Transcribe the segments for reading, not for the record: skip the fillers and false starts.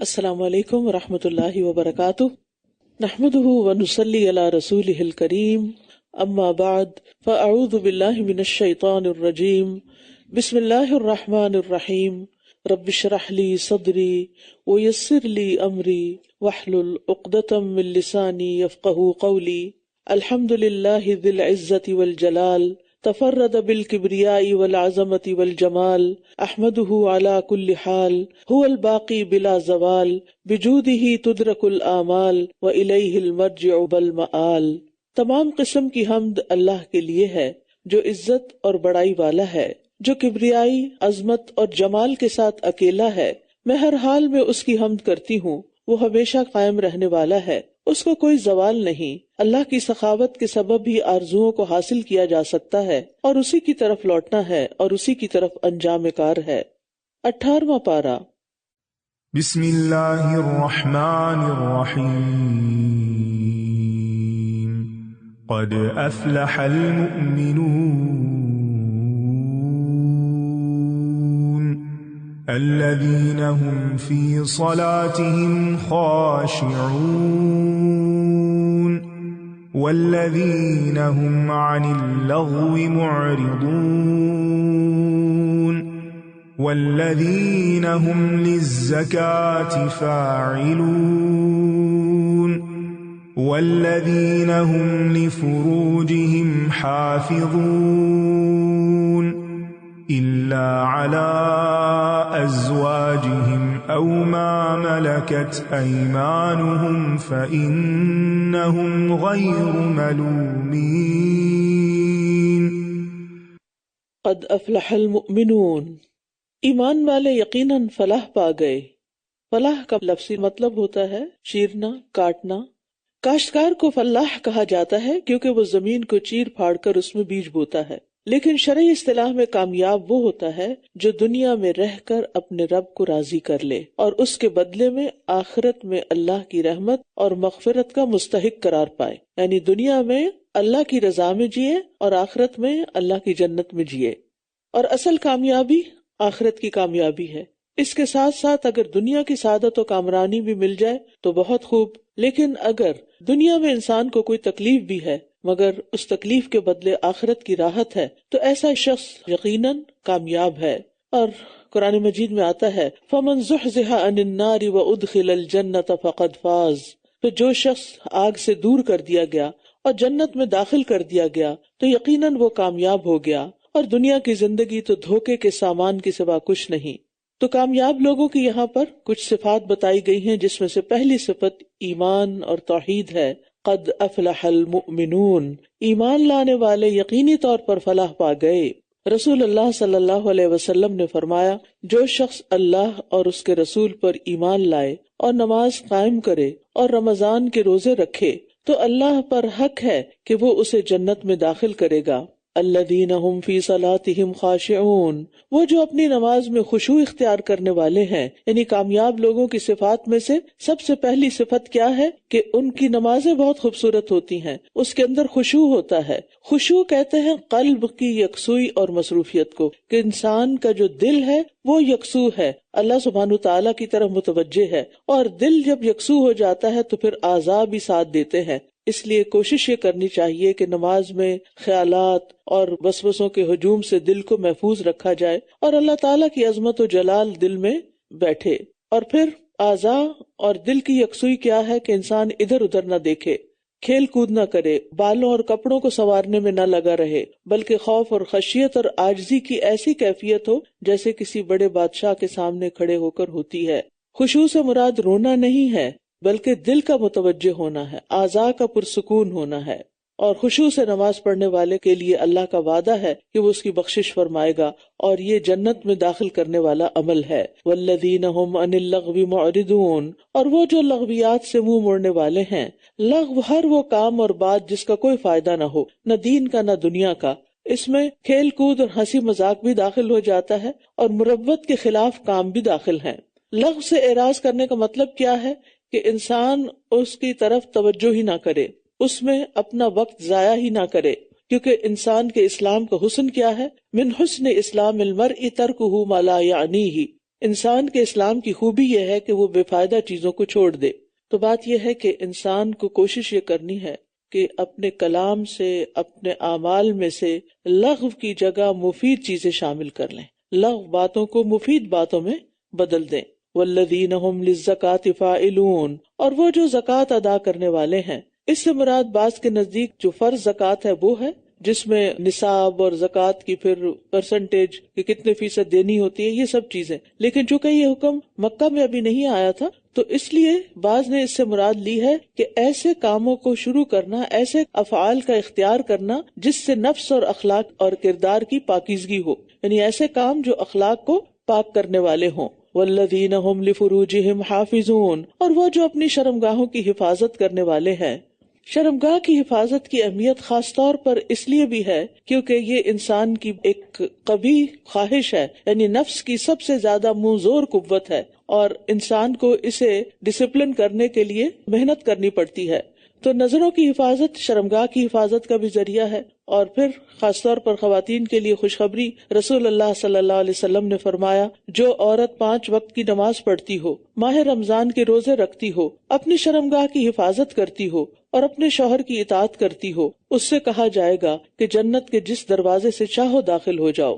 السلام علیکم ورحمۃ اللہ وبرکاتہ، نحمده ونصلی علی رسولہ الکریم، اما بعد فاعوذ باللہ من الشیطان الرجیم، بسم اللہ الرحمن الرحیم، رب اشرح لی صدری ویسر لی امری واحلل عقدۃ من لسانی یفقہوا قولی۔ الحمد للہ ذی العزۃ والجلال، تفرد بالکبریاء والعظمۃ والجمال، احمده علی کل حال، هو الباقی بلا زوال، بجودہ تدرک الآمال والیہ المرجع والمآل۔ تمام قسم کی حمد اللہ کے لیے ہے جو عزت اور بڑائی والا ہے، جو کبریائی، عظمت اور جمال کے ساتھ اکیلا ہے۔ میں ہر حال میں اس کی حمد کرتی ہوں، وہ ہمیشہ قائم رہنے والا ہے، اس کو کوئی زوال نہیں۔ اللہ کی سخاوت کے سبب ہی آرزوؤں کو حاصل کیا جا سکتا ہے اور اسی کی طرف لوٹنا ہے اور اسی کی طرف انجام کار ہے۔ 18واں پارہ۔ بسم اللہ الرحمن الرحیم، قد افلح المؤمنون الذین هم فی صلاتهم خاشعون والذین هم عن اللغو معرضون والذین هم للزکاة فاعلون والذین هم لفروجهم حافظون إلا على أزواجهم أو ما ملكت أيمانهم فإنهم غير ملومين۔ قد افلح المؤمنون، ایمان والے یقیناً فلاح پا گئے۔ فلاح کا لفظی مطلب ہوتا ہے چیرنا، کاٹنا۔ کاشتکار کو فلاح کہا جاتا ہے کیونکہ وہ زمین کو چیر پھاڑ کر اس میں بیج بوتا ہے، لیکن شرعی اصطلاح میں کامیاب وہ ہوتا ہے جو دنیا میں رہ کر اپنے رب کو راضی کر لے اور اس کے بدلے میں آخرت میں اللہ کی رحمت اور مغفرت کا مستحق قرار پائے، یعنی دنیا میں اللہ کی رضا میں جیے اور آخرت میں اللہ کی جنت میں جیے۔ اور اصل کامیابی آخرت کی کامیابی ہے۔ اس کے ساتھ ساتھ اگر دنیا کی سعادت و کامرانی بھی مل جائے تو بہت خوب، لیکن اگر دنیا میں انسان کو کوئی تکلیف بھی ہے مگر اس تکلیف کے بدلے آخرت کی راحت ہے تو ایسا شخص یقیناً کامیاب ہے۔ اور قرآن مجید میں آتا ہے فَمَنْ زُحْزِحَ عَنِ النَّارِ وَأُدْخِلَ الْجَنَّةَ فَقَدْ فَازَ، تو جو شخص آگ سے دور کر دیا گیا اور جنت میں داخل کر دیا گیا تو یقیناً وہ کامیاب ہو گیا۔ اور دنیا کی زندگی تو دھوکے کے سامان کے سوا کچھ نہیں۔ تو کامیاب لوگوں کی یہاں پر کچھ صفات بتائی گئی ہیں، جس میں سے پہلی صفت ایمان اور توحید ہے۔ قد افلح المؤمنون، ایمان لانے والے یقینی طور پر فلاح پا گئے۔ رسول اللہ صلی اللہ علیہ وسلم نے فرمایا، جو شخص اللہ اور اس کے رسول پر ایمان لائے اور نماز قائم کرے اور رمضان کے روزے رکھے تو اللہ پر حق ہے کہ وہ اسے جنت میں داخل کرے گا۔ الذین هم فی صلاتهم خاشعون، وہ جو اپنی نماز میں خشوع اختیار کرنے والے ہیں۔ یعنی کامیاب لوگوں کی صفات میں سے سب سے پہلی صفت کیا ہے کہ ان کی نمازیں بہت خوبصورت ہوتی ہیں، اس کے اندر خشوع ہوتا ہے۔ خشوع کہتے ہیں قلب کی یکسوئی اور مصروفیت کو، کہ انسان کا جو دل ہے وہ یکسو ہے، اللہ سبحانہ تعالیٰ کی طرف متوجہ ہے، اور دل جب یکسو ہو جاتا ہے تو پھر اعضاء بھی ساتھ دیتے ہیں۔ اس لیے کوشش یہ کرنی چاہیے کہ نماز میں خیالات اور وسوسوں کے ہجوم سے دل کو محفوظ رکھا جائے اور اللہ تعالیٰ کی عظمت و جلال دل میں بیٹھے۔ اور پھر اعضاء اور دل کی یکسوئی کیا ہے کہ انسان ادھر ادھر نہ دیکھے، کھیل کود نہ کرے، بالوں اور کپڑوں کو سنوارنے میں نہ لگا رہے، بلکہ خوف اور خشیت اور عاجزی کی ایسی کیفیت ہو جیسے کسی بڑے بادشاہ کے سامنے کھڑے ہو کر ہوتی ہے۔ خشوع سے مراد رونا نہیں ہے بلکہ دل کا متوجہ ہونا ہے، اعضاء کا پرسکون ہونا ہے۔ اور خشوع سے نماز پڑھنے والے کے لیے اللہ کا وعدہ ہے کہ وہ اس کی بخشش فرمائے گا، اور یہ جنت میں داخل کرنے والا عمل ہے۔ والذین هم عن اللغو معرضون، اور وہ جو لغویات سے منہ موڑنے والے ہیں۔ لغو ہر وہ کام اور بات جس کا کوئی فائدہ نہ ہو، نہ دین کا نہ دنیا کا۔ اس میں کھیل کود اور ہنسی مذاق بھی داخل ہو جاتا ہے اور مروت کے خلاف کام بھی داخل ہیں۔ لغو سے اعراض کرنے کا مطلب کیا ہے کہ انسان اس کی طرف توجہ ہی نہ کرے، اس میں اپنا وقت ضائع ہی نہ کرے، کیونکہ انسان کے اسلام کا حسن کیا ہے؟ من حسن اسلام المرء ترکہ ما لا یعنیہ، انسان کے اسلام کی خوبی یہ ہے کہ وہ بے فائدہ چیزوں کو چھوڑ دے. تو بات یہ ہے کہ انسان کو کوشش یہ کرنی ہے کہ اپنے کلام سے، اپنے اعمال میں سے لغو کی جگہ مفید چیزیں شامل کر لیں، لغو باتوں کو مفید باتوں میں بدل دیں. والذین هم للزکاة فاعلون، اور وہ جو زکوٰۃ ادا کرنے والے ہیں. اس سے مراد بعض کے نزدیک جو فرض زکوٰۃ ہے وہ ہے، جس میں نصاب اور زکوٰۃ کی پھر پرسنٹیج کہ کتنے فیصد دینی ہوتی ہے، یہ سب چیزیں. لیکن چونکہ یہ حکم مکہ میں ابھی نہیں آیا تھا تو اس لیے بعض نے اس سے مراد لی ہے کہ ایسے کاموں کو شروع کرنا، ایسے افعال کا اختیار کرنا جس سے نفس اور اخلاق اور کردار کی پاکیزگی ہو، یعنی ایسے کام جو اخلاق کو پاک کرنے والے ہوں. والذین هم لفروجہم حافظون، اور وہ جو اپنی شرمگاہوں کی حفاظت کرنے والے ہیں. شرمگاہ کی حفاظت کی اہمیت خاص طور پر اس لیے بھی ہے کیونکہ یہ انسان کی ایک قبیح خواہش ہے، یعنی نفس کی سب سے زیادہ منظور قوت ہے، اور انسان کو اسے ڈسپلن کرنے کے لیے محنت کرنی پڑتی ہے. تو نظروں کی حفاظت شرمگاہ کی حفاظت کا بھی ذریعہ ہے. اور پھر خاص طور پر خواتین کے لیے خوشخبری، رسول اللہ صلی اللہ علیہ وسلم نے فرمایا جو عورت 5 وقت کی نماز پڑھتی ہو، ماہ رمضان کے روزے رکھتی ہو، اپنی شرمگاہ کی حفاظت کرتی ہو اور اپنے شوہر کی اطاعت کرتی ہو، اس سے کہا جائے گا کہ جنت کے جس دروازے سے چاہو داخل ہو جاؤ.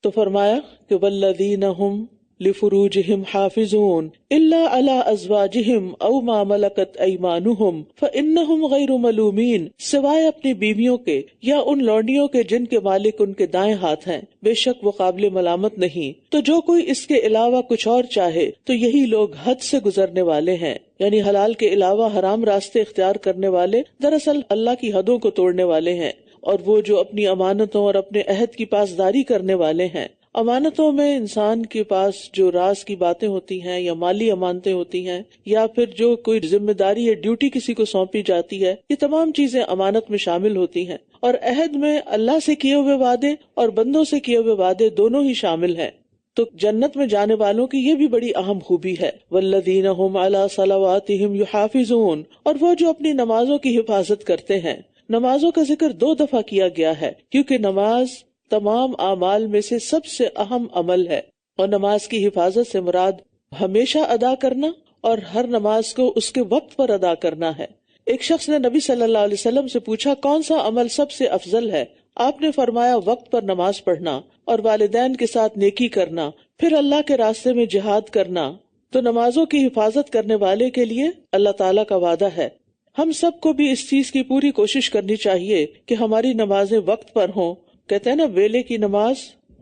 تو فرمایا کہ والذین هم لفروجہم حافظون الا علی ازواجہم او ما ملکت ایمانہم فانہم غیر ملومین، سوائے اپنی بیویوں کے یا ان لونڈیوں کے جن کے مالک ان کے دائیں ہاتھ ہیں، بے شک وہ قابل ملامت نہیں. تو جو کوئی اس کے علاوہ کچھ اور چاہے تو یہی لوگ حد سے گزرنے والے ہیں، یعنی حلال کے علاوہ حرام راستے اختیار کرنے والے دراصل اللہ کی حدوں کو توڑنے والے ہیں. اور وہ جو اپنی امانتوں اور اپنے عہد کی پاسداری کرنے والے ہیں. امانتوں میں انسان کے پاس جو راز کی باتیں ہوتی ہیں یا مالی امانتیں ہوتی ہیں یا پھر جو کوئی ذمہ داری یا ڈیوٹی کسی کو سونپی جاتی ہے، یہ تمام چیزیں امانت میں شامل ہوتی ہیں. اور عہد میں اللہ سے کیے ہوئے وعدے اور بندوں سے کیے ہوئے وعدے دونوں ہی شامل ہیں. تو جنت میں جانے والوں کی یہ بھی بڑی اہم خوبی ہے. والذین هم علی صلواتہم یحافظون، اور وہ جو اپنی نمازوں کی حفاظت کرتے ہیں. نمازوں کا ذکر 2 دفعہ کیا گیا ہے کیونکہ نماز تمام اعمال میں سے سب سے اہم عمل ہے، اور نماز کی حفاظت سے مراد ہمیشہ ادا کرنا اور ہر نماز کو اس کے وقت پر ادا کرنا ہے. ایک شخص نے نبی صلی اللہ علیہ وسلم سے پوچھا کون سا عمل سب سے افضل ہے؟ آپ نے فرمایا وقت پر نماز پڑھنا اور والدین کے ساتھ نیکی کرنا، پھر اللہ کے راستے میں جہاد کرنا. تو نمازوں کی حفاظت کرنے والے کے لیے اللہ تعالیٰ کا وعدہ ہے. ہم سب کو بھی اس چیز کی پوری کوشش کرنی چاہیے کہ ہماری نمازیں وقت پر ہوں. کہتے ہیں نا ویلے کی نماز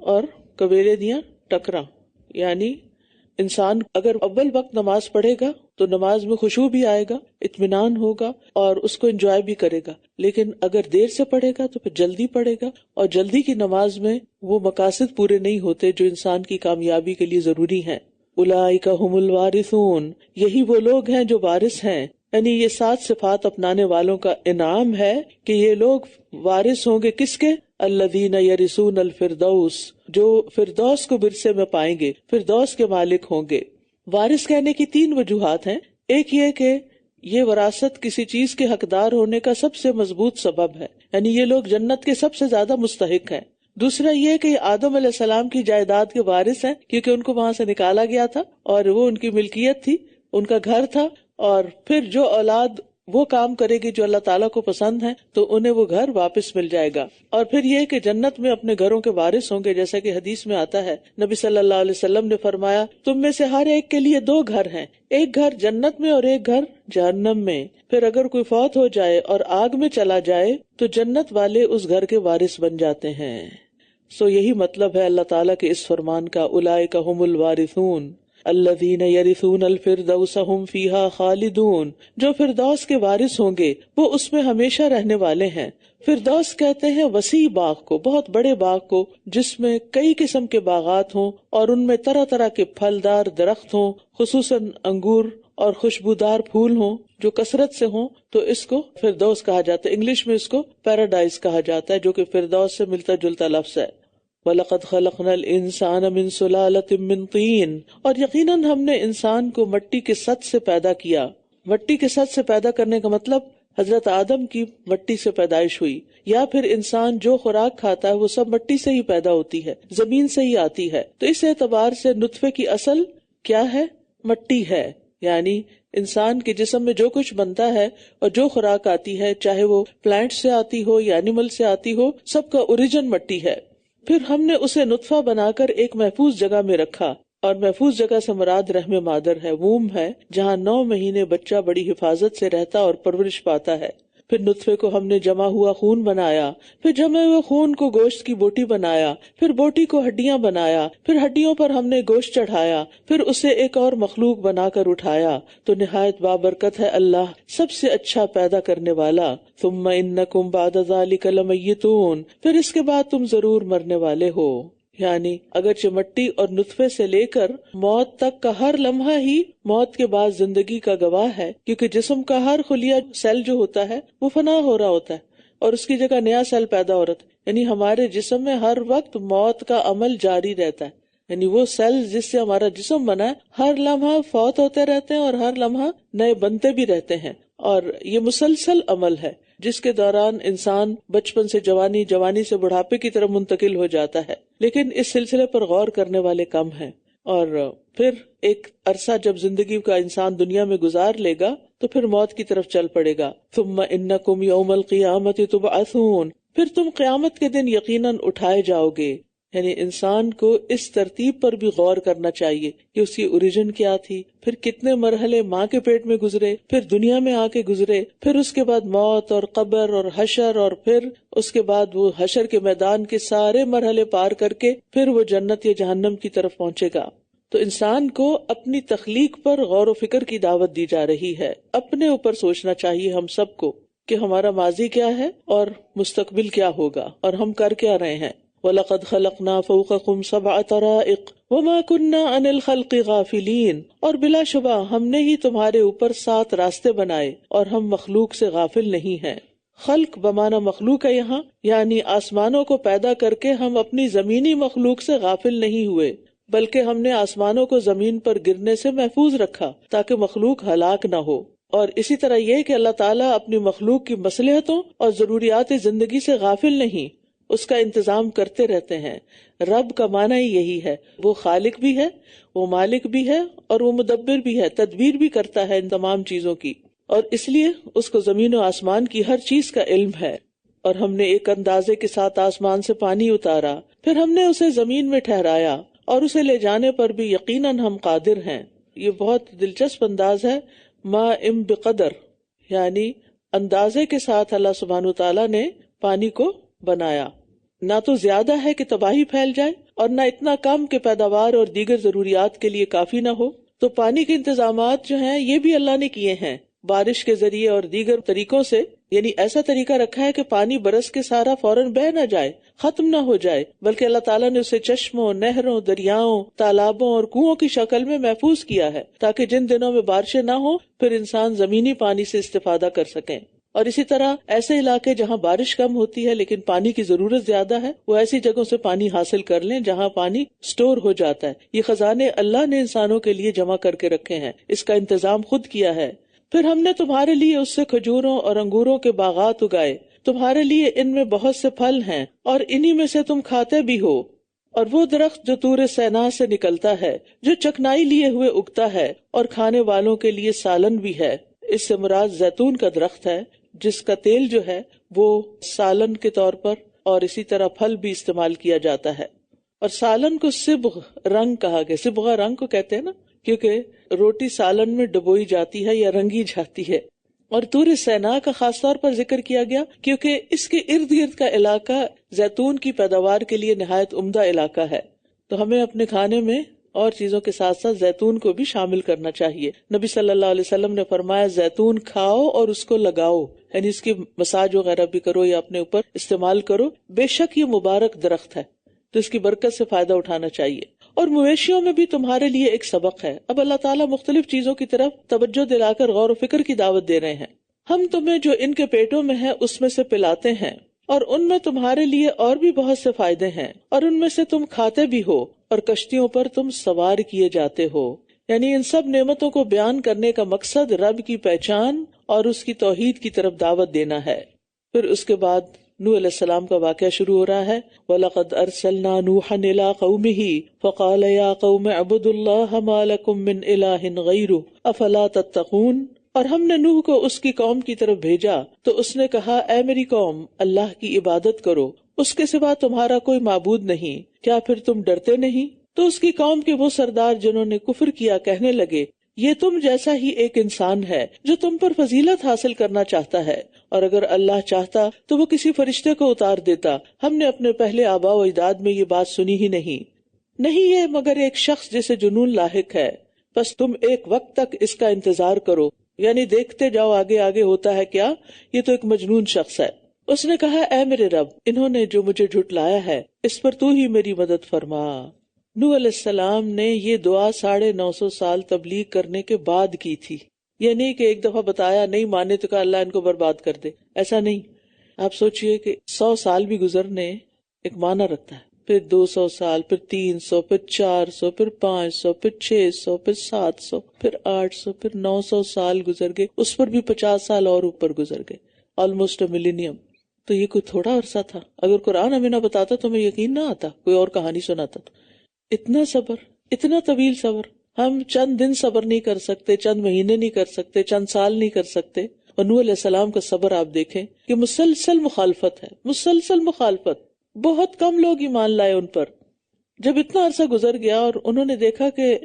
اور کویلے دیاں ٹکرا، یعنی انسان اگر اول وقت نماز پڑھے گا تو نماز میں خشوع بھی آئے گا، اطمینان ہوگا اور اس کو انجوائے بھی کرے گا. لیکن اگر دیر سے پڑھے گا تو پھر جلدی پڑھے گا، اور جلدی کی نماز میں وہ مقاصد پورے نہیں ہوتے جو انسان کی کامیابی کے لیے ضروری ہیں. اولئک هم الوارثون، یہی وہ لوگ ہیں جو وارث ہیں. یعنی یہ 7 صفات اپنانے والوں کا انعام ہے کہ یہ لوگ وارث ہوں گے کس کے؟ الذین یرثون الفردوس، جو فردوس کو ورثے میں پائیں گے، فردوس کے مالک ہوں گے. وارث کہنے کی 3 وجوہات ہیں. ایک یہ کہ یہ وراثت کسی چیز کے حقدار ہونے کا سب سے مضبوط سبب ہے، یعنی یہ لوگ جنت کے سب سے زیادہ مستحق ہیں. دوسرا یہ کہ یہ آدم علیہ السلام کی جائیداد کے وارث ہیں کیونکہ ان کو وہاں سے نکالا گیا تھا اور وہ ان کی ملکیت تھی، ان کا گھر تھا. اور پھر جو اولاد وہ کام کرے گی جو اللہ تعالیٰ کو پسند ہے تو انہیں وہ گھر واپس مل جائے گا. اور پھر یہ کہ جنت میں اپنے گھروں کے وارث ہوں گے، جیسا کہ حدیث میں آتا ہے نبی صلی اللہ علیہ وسلم نے فرمایا تم میں سے ہر ایک کے لیے 2 گھر ہیں، ایک گھر جنت میں اور ایک گھر جہنم میں. پھر اگر کوئی فوت ہو جائے اور آگ میں چلا جائے تو جنت والے اس گھر کے وارث بن جاتے ہیں. یہی مطلب ہے اللہ تعالیٰ کے اس فرمان کا اولئک هم الوارثون الذین یرثون الفردوس هم فیہا خالدون، جو فردوس کے وارث ہوں گے وہ اس میں ہمیشہ رہنے والے ہیں. فردوس کہتے ہیں وسیع باغ کو، بہت بڑے باغ کو جس میں کئی قسم کے باغات ہوں اور ان میں طرح طرح کے پھلدار درخت ہوں، خصوصاً انگور اور خوشبودار پھول ہوں جو کثرت سے ہوں، تو اس کو فردوس کہا جاتا ہے. انگلش میں اس کو پیراڈائز کہا جاتا ہے جو کہ فردوس سے ملتا جلتا لفظ ہے. وَلَقَدْ خَلَقْنَا الْإِنسَانَ مِنْ سُلَالَةٍ مِّن طِينٍ، اور یقیناً ہم نے انسان کو مٹی کے سط سے پیدا کیا. مٹی کے سط سے پیدا کرنے کا مطلب حضرت آدم کی مٹی سے پیدائش ہوئی، یا پھر انسان جو خوراک کھاتا ہے وہ سب مٹی سے ہی پیدا ہوتی ہے، زمین سے ہی آتی ہے. تو اس اعتبار سے نطفے کی اصل کیا ہے؟ مٹی ہے. یعنی انسان کے جسم میں جو کچھ بنتا ہے اور جو خوراک آتی ہے، چاہے وہ پلانٹ سے آتی ہو یا اینیمل سے آتی ہو، سب کا اوریجن مٹی ہے. پھر ہم نے اسے نطفہ بنا کر ایک محفوظ جگہ میں رکھا، اور محفوظ جگہ سے مراد رحم مادر ہے، ووم ہے، جہاں 9 مہینے بچہ بڑی حفاظت سے رہتا اور پرورش پاتا ہے. پھر نطفے کو ہم نے جمع ہوا خون بنایا، پھر جمے ہوئے خون کو گوشت کی بوٹی بنایا، پھر بوٹی کو ہڈیاں بنایا، پھر ہڈیوں پر ہم نے گوشت چڑھایا، پھر اسے ایک اور مخلوق بنا کر اٹھایا. تو نہایت بابرکت ہے اللہ، سب سے اچھا پیدا کرنے والا. ثم انکم بعد ذلک لمیتون، پھر اس کے بعد تم ضرور مرنے والے ہو. یعنی اگرچہ مٹی اور نطفے سے لے کر موت تک کا ہر لمحہ ہی موت کے بعد زندگی کا گواہ ہے، کیونکہ جسم کا ہر خلیہ سیل جو ہوتا ہے وہ فنا ہو رہا ہوتا ہے اور اس کی جگہ نیا سیل پیدا ہو رہا ہے. یعنی ہمارے جسم میں ہر وقت موت کا عمل جاری رہتا ہے. یعنی وہ سیل جس سے ہمارا جسم بنا ہے ہر لمحہ فوت ہوتے رہتے ہیں اور ہر لمحہ نئے بنتے بھی رہتے ہیں، اور یہ مسلسل عمل ہے جس کے دوران انسان بچپن سے جوانی، جوانی سے بڑھاپے کی طرف منتقل ہو جاتا ہے. لیکن اس سلسلے پر غور کرنے والے کم ہیں. اور پھر ایک عرصہ جب زندگی کا انسان دنیا میں گزار لے گا تو پھر موت کی طرف چل پڑے گا. ثم انکم یوم القیامت تبعثون، پھر تم قیامت کے دن یقیناً اٹھائے جاؤ گے. یعنی انسان کو اس ترتیب پر بھی غور کرنا چاہیے کہ اس کی اوریجن کیا تھی، پھر کتنے مرحلے ماں کے پیٹ میں گزرے، پھر دنیا میں آ کے گزرے، پھر اس کے بعد موت اور قبر اور حشر، اور پھر اس کے بعد وہ حشر کے میدان کے سارے مرحلے پار کر کے پھر وہ جنت یا جہنم کی طرف پہنچے گا. تو انسان کو اپنی تخلیق پر غور و فکر کی دعوت دی جا رہی ہے. اپنے اوپر سوچنا چاہیے ہم سب کو کہ ہمارا ماضی کیا ہے اور مستقبل کیا ہوگا اور ہم کر کیا رہے ہیں. وَلَقَدْ خَلَقْنَا فَوْقَكُمْ سَبْعَ طَرَائِقَ وَمَا كُنَّا عَنِ الْخَلْقِ غَافِلِينَ، اور بلا شبہ ہم نے ہی تمہارے اوپر 7 راستے بنائے اور ہم مخلوق سے غافل نہیں ہیں. خلق بمانا مخلوق ہے یہاں، یعنی آسمانوں کو پیدا کر کے ہم اپنی زمینی مخلوق سے غافل نہیں ہوئے، بلکہ ہم نے آسمانوں کو زمین پر گرنے سے محفوظ رکھا تاکہ مخلوق ہلاک نہ ہو. اور اسی طرح یہ کہ اللہ تعالیٰ اپنی مخلوق کی مصلحتوں اور ضروریات زندگی سے غافل نہیں، اس کا انتظام کرتے رہتے ہیں. رب کا معنی ہی یہی ہے، وہ خالق بھی ہے، وہ مالک بھی ہے، اور وہ مدبر بھی ہے، تدبیر بھی کرتا ہے ان تمام چیزوں کی. اور اس لیے اس کو زمین و آسمان کی ہر چیز کا علم ہے. اور ہم نے ایک اندازے کے ساتھ آسمان سے پانی اتارا، پھر ہم نے اسے زمین میں ٹھہرایا، اور اسے لے جانے پر بھی یقیناً ہم قادر ہیں. یہ بہت دلچسپ انداز ہے، ما ام بقدر، یعنی اندازے کے ساتھ اللہ سبحانہ تعالیٰ نے پانی کو بنایا. نہ تو زیادہ ہے کہ تباہی پھیل جائے اور نہ اتنا کم کہ پیداوار اور دیگر ضروریات کے لیے کافی نہ ہو. تو پانی کے انتظامات جو ہیں یہ بھی اللہ نے کیے ہیں بارش کے ذریعے اور دیگر طریقوں سے. یعنی ایسا طریقہ رکھا ہے کہ پانی برس کے سارا فوراً بہہ نہ جائے، ختم نہ ہو جائے، بلکہ اللہ تعالیٰ نے اسے چشموں، نہروں، دریاؤں، تالابوں اور کنووں کی شکل میں محفوظ کیا ہے تاکہ جن دنوں میں بارشیں نہ ہوں پھر انسان زمینی پانی سے استفادہ کر سکیں. اور اسی طرح ایسے علاقے جہاں بارش کم ہوتی ہے لیکن پانی کی ضرورت زیادہ ہے، وہ ایسی جگہوں سے پانی حاصل کر لیں جہاں پانی سٹور ہو جاتا ہے. یہ خزانے اللہ نے انسانوں کے لیے جمع کر کے رکھے ہیں، اس کا انتظام خود کیا ہے. پھر ہم نے تمہارے لیے اس سے کھجوروں اور انگوروں کے باغات اگائے، تمہارے لیے ان میں بہت سے پھل ہیں اور انہی میں سے تم کھاتے بھی ہو. اور وہ درخت جو طور سینا سے نکلتا ہے، جو چکنائی لیے ہوئے اگتا ہے اور کھانے والوں کے لیے سالن بھی ہے. اس سے مراد زیتون کا درخت ہے جس کا تیل جو ہے وہ سالن کے طور پر اور اسی طرح پھل بھی استعمال کیا جاتا ہے. اور سالن کو صبغ رنگ کہا گیا، صبغہ رنگ کو کہتے ہیں نا، کیونکہ روٹی سالن میں ڈبوئی جاتی ہے یا رنگی جاتی ہے. اور طور سینا کا خاص طور پر ذکر کیا گیا کیونکہ اس کے ارد گرد کا علاقہ زیتون کی پیداوار کے لیے نہایت عمدہ علاقہ ہے. تو ہمیں اپنے کھانے میں اور چیزوں کے ساتھ ساتھ زیتون کو بھی شامل کرنا چاہیے. نبی صلی اللہ علیہ وسلم نے فرمایا زیتون کھاؤ اور اس کو لگاؤ، یعنی اس کی مساج وغیرہ بھی کرو یا اپنے اوپر استعمال کرو. بے شک یہ مبارک درخت ہے تو اس کی برکت سے فائدہ اٹھانا چاہیے. اور مویشیوں میں بھی تمہارے لیے ایک سبق ہے. اب اللہ تعالیٰ مختلف چیزوں کی طرف توجہ دلا کر غور و فکر کی دعوت دے رہے ہیں. ہم تمہیں جو ان کے پیٹوں میں ہے اس میں سے پلاتے ہیں، اور ان میں تمہارے لیے اور بھی بہت سے فائدے ہیں، اور ان میں سے تم کھاتے بھی ہو، اور کشتیوں پر تم سوار کیے جاتے ہو. یعنی ان سب نعمتوں کو بیان کرنے کا مقصد رب کی پہچان اور اس کی توحید کی طرف دعوت دینا ہے۔ پھر اس کے بعد نوح علیہ السلام کا واقعہ شروع ہو رہا ہے، وَلَقَدْ أَرْسَلْنَا نُوحًا إِلَىٰ قَوْمِهِ فَقَالَ يَا قَوْمِ اعْبُدُوا اللَّهَ مَا لَكُم مِّنْ إِلَٰهٍ غَيْرُهُ أَفَلَا تَتَّقُونَ۔ اور ہم نے نوح کو اس کی قوم کی طرف بھیجا تو اس نے کہا، اے میری قوم، اللہ کی عبادت کرو، اس کے سوا تمہارا کوئی معبود نہیں، کیا پھر تم ڈرتے نہیں؟ تو اس کی قوم کے وہ سردار جنہوں نے کفر کیا کہنے لگے، یہ تم جیسا ہی ایک انسان ہے جو تم پر فضیلت حاصل کرنا چاہتا ہے، اور اگر اللہ چاہتا تو وہ کسی فرشتے کو اتار دیتا، ہم نے اپنے پہلے آباء و اجداد میں یہ بات سنی ہی نہیں یہ مگر ایک شخص جسے جنون لاحق ہے، بس تم ایک وقت تک اس کا انتظار کرو، یعنی دیکھتے جاؤ آگے آگے ہوتا ہے کیا، یہ تو ایک مجنون شخص ہے۔ اس نے کہا، اے میرے رب، انہوں نے جو مجھے جھٹلایا ہے اس پر تو ہی میری مدد فرما۔ نوح علیہ السلام نے یہ دعا 950 سال تبلیغ کرنے کے بعد کی تھی، یہ نہیں کہ ایک دفعہ بتایا نہیں مانے تو کہا اللہ ان کو برباد کر دے، ایسا نہیں۔ آپ سوچئے کہ 100 سال بھی گزرنے ایک معنی رکھتا ہے، پھر 200 سال، پھر 300، پھر 400، پھر 500، پھر 600، پھر 700، پھر 800، پھر 900 سال گزر گئے، اس پر بھی 50 سال اور اوپر گزر گئے، آلموسٹ ملینیم۔ تو یہ کوئی تھوڑا عرصہ تھا، اگر قرآن ہمیں نہ بتاتا تو ہمیں یقین نہ آتا، کوئی اور کہانی سناتا تو۔ اتنا صبر، اتنا طویل صبر، ہم چند دن صبر نہیں کر سکتے، چند مہینے نہیں کر سکتے، چند سال نہیں کر سکتے۔ اور نوح علیہ السلام کا صبر آپ دیکھیں کہ مسلسل مخالفت ہے، مسلسل مخالفت، بہت کم لوگ ایمان لائے ان پر۔ جب اتنا عرصہ گزر گیا اور انہوں نے دیکھا کہ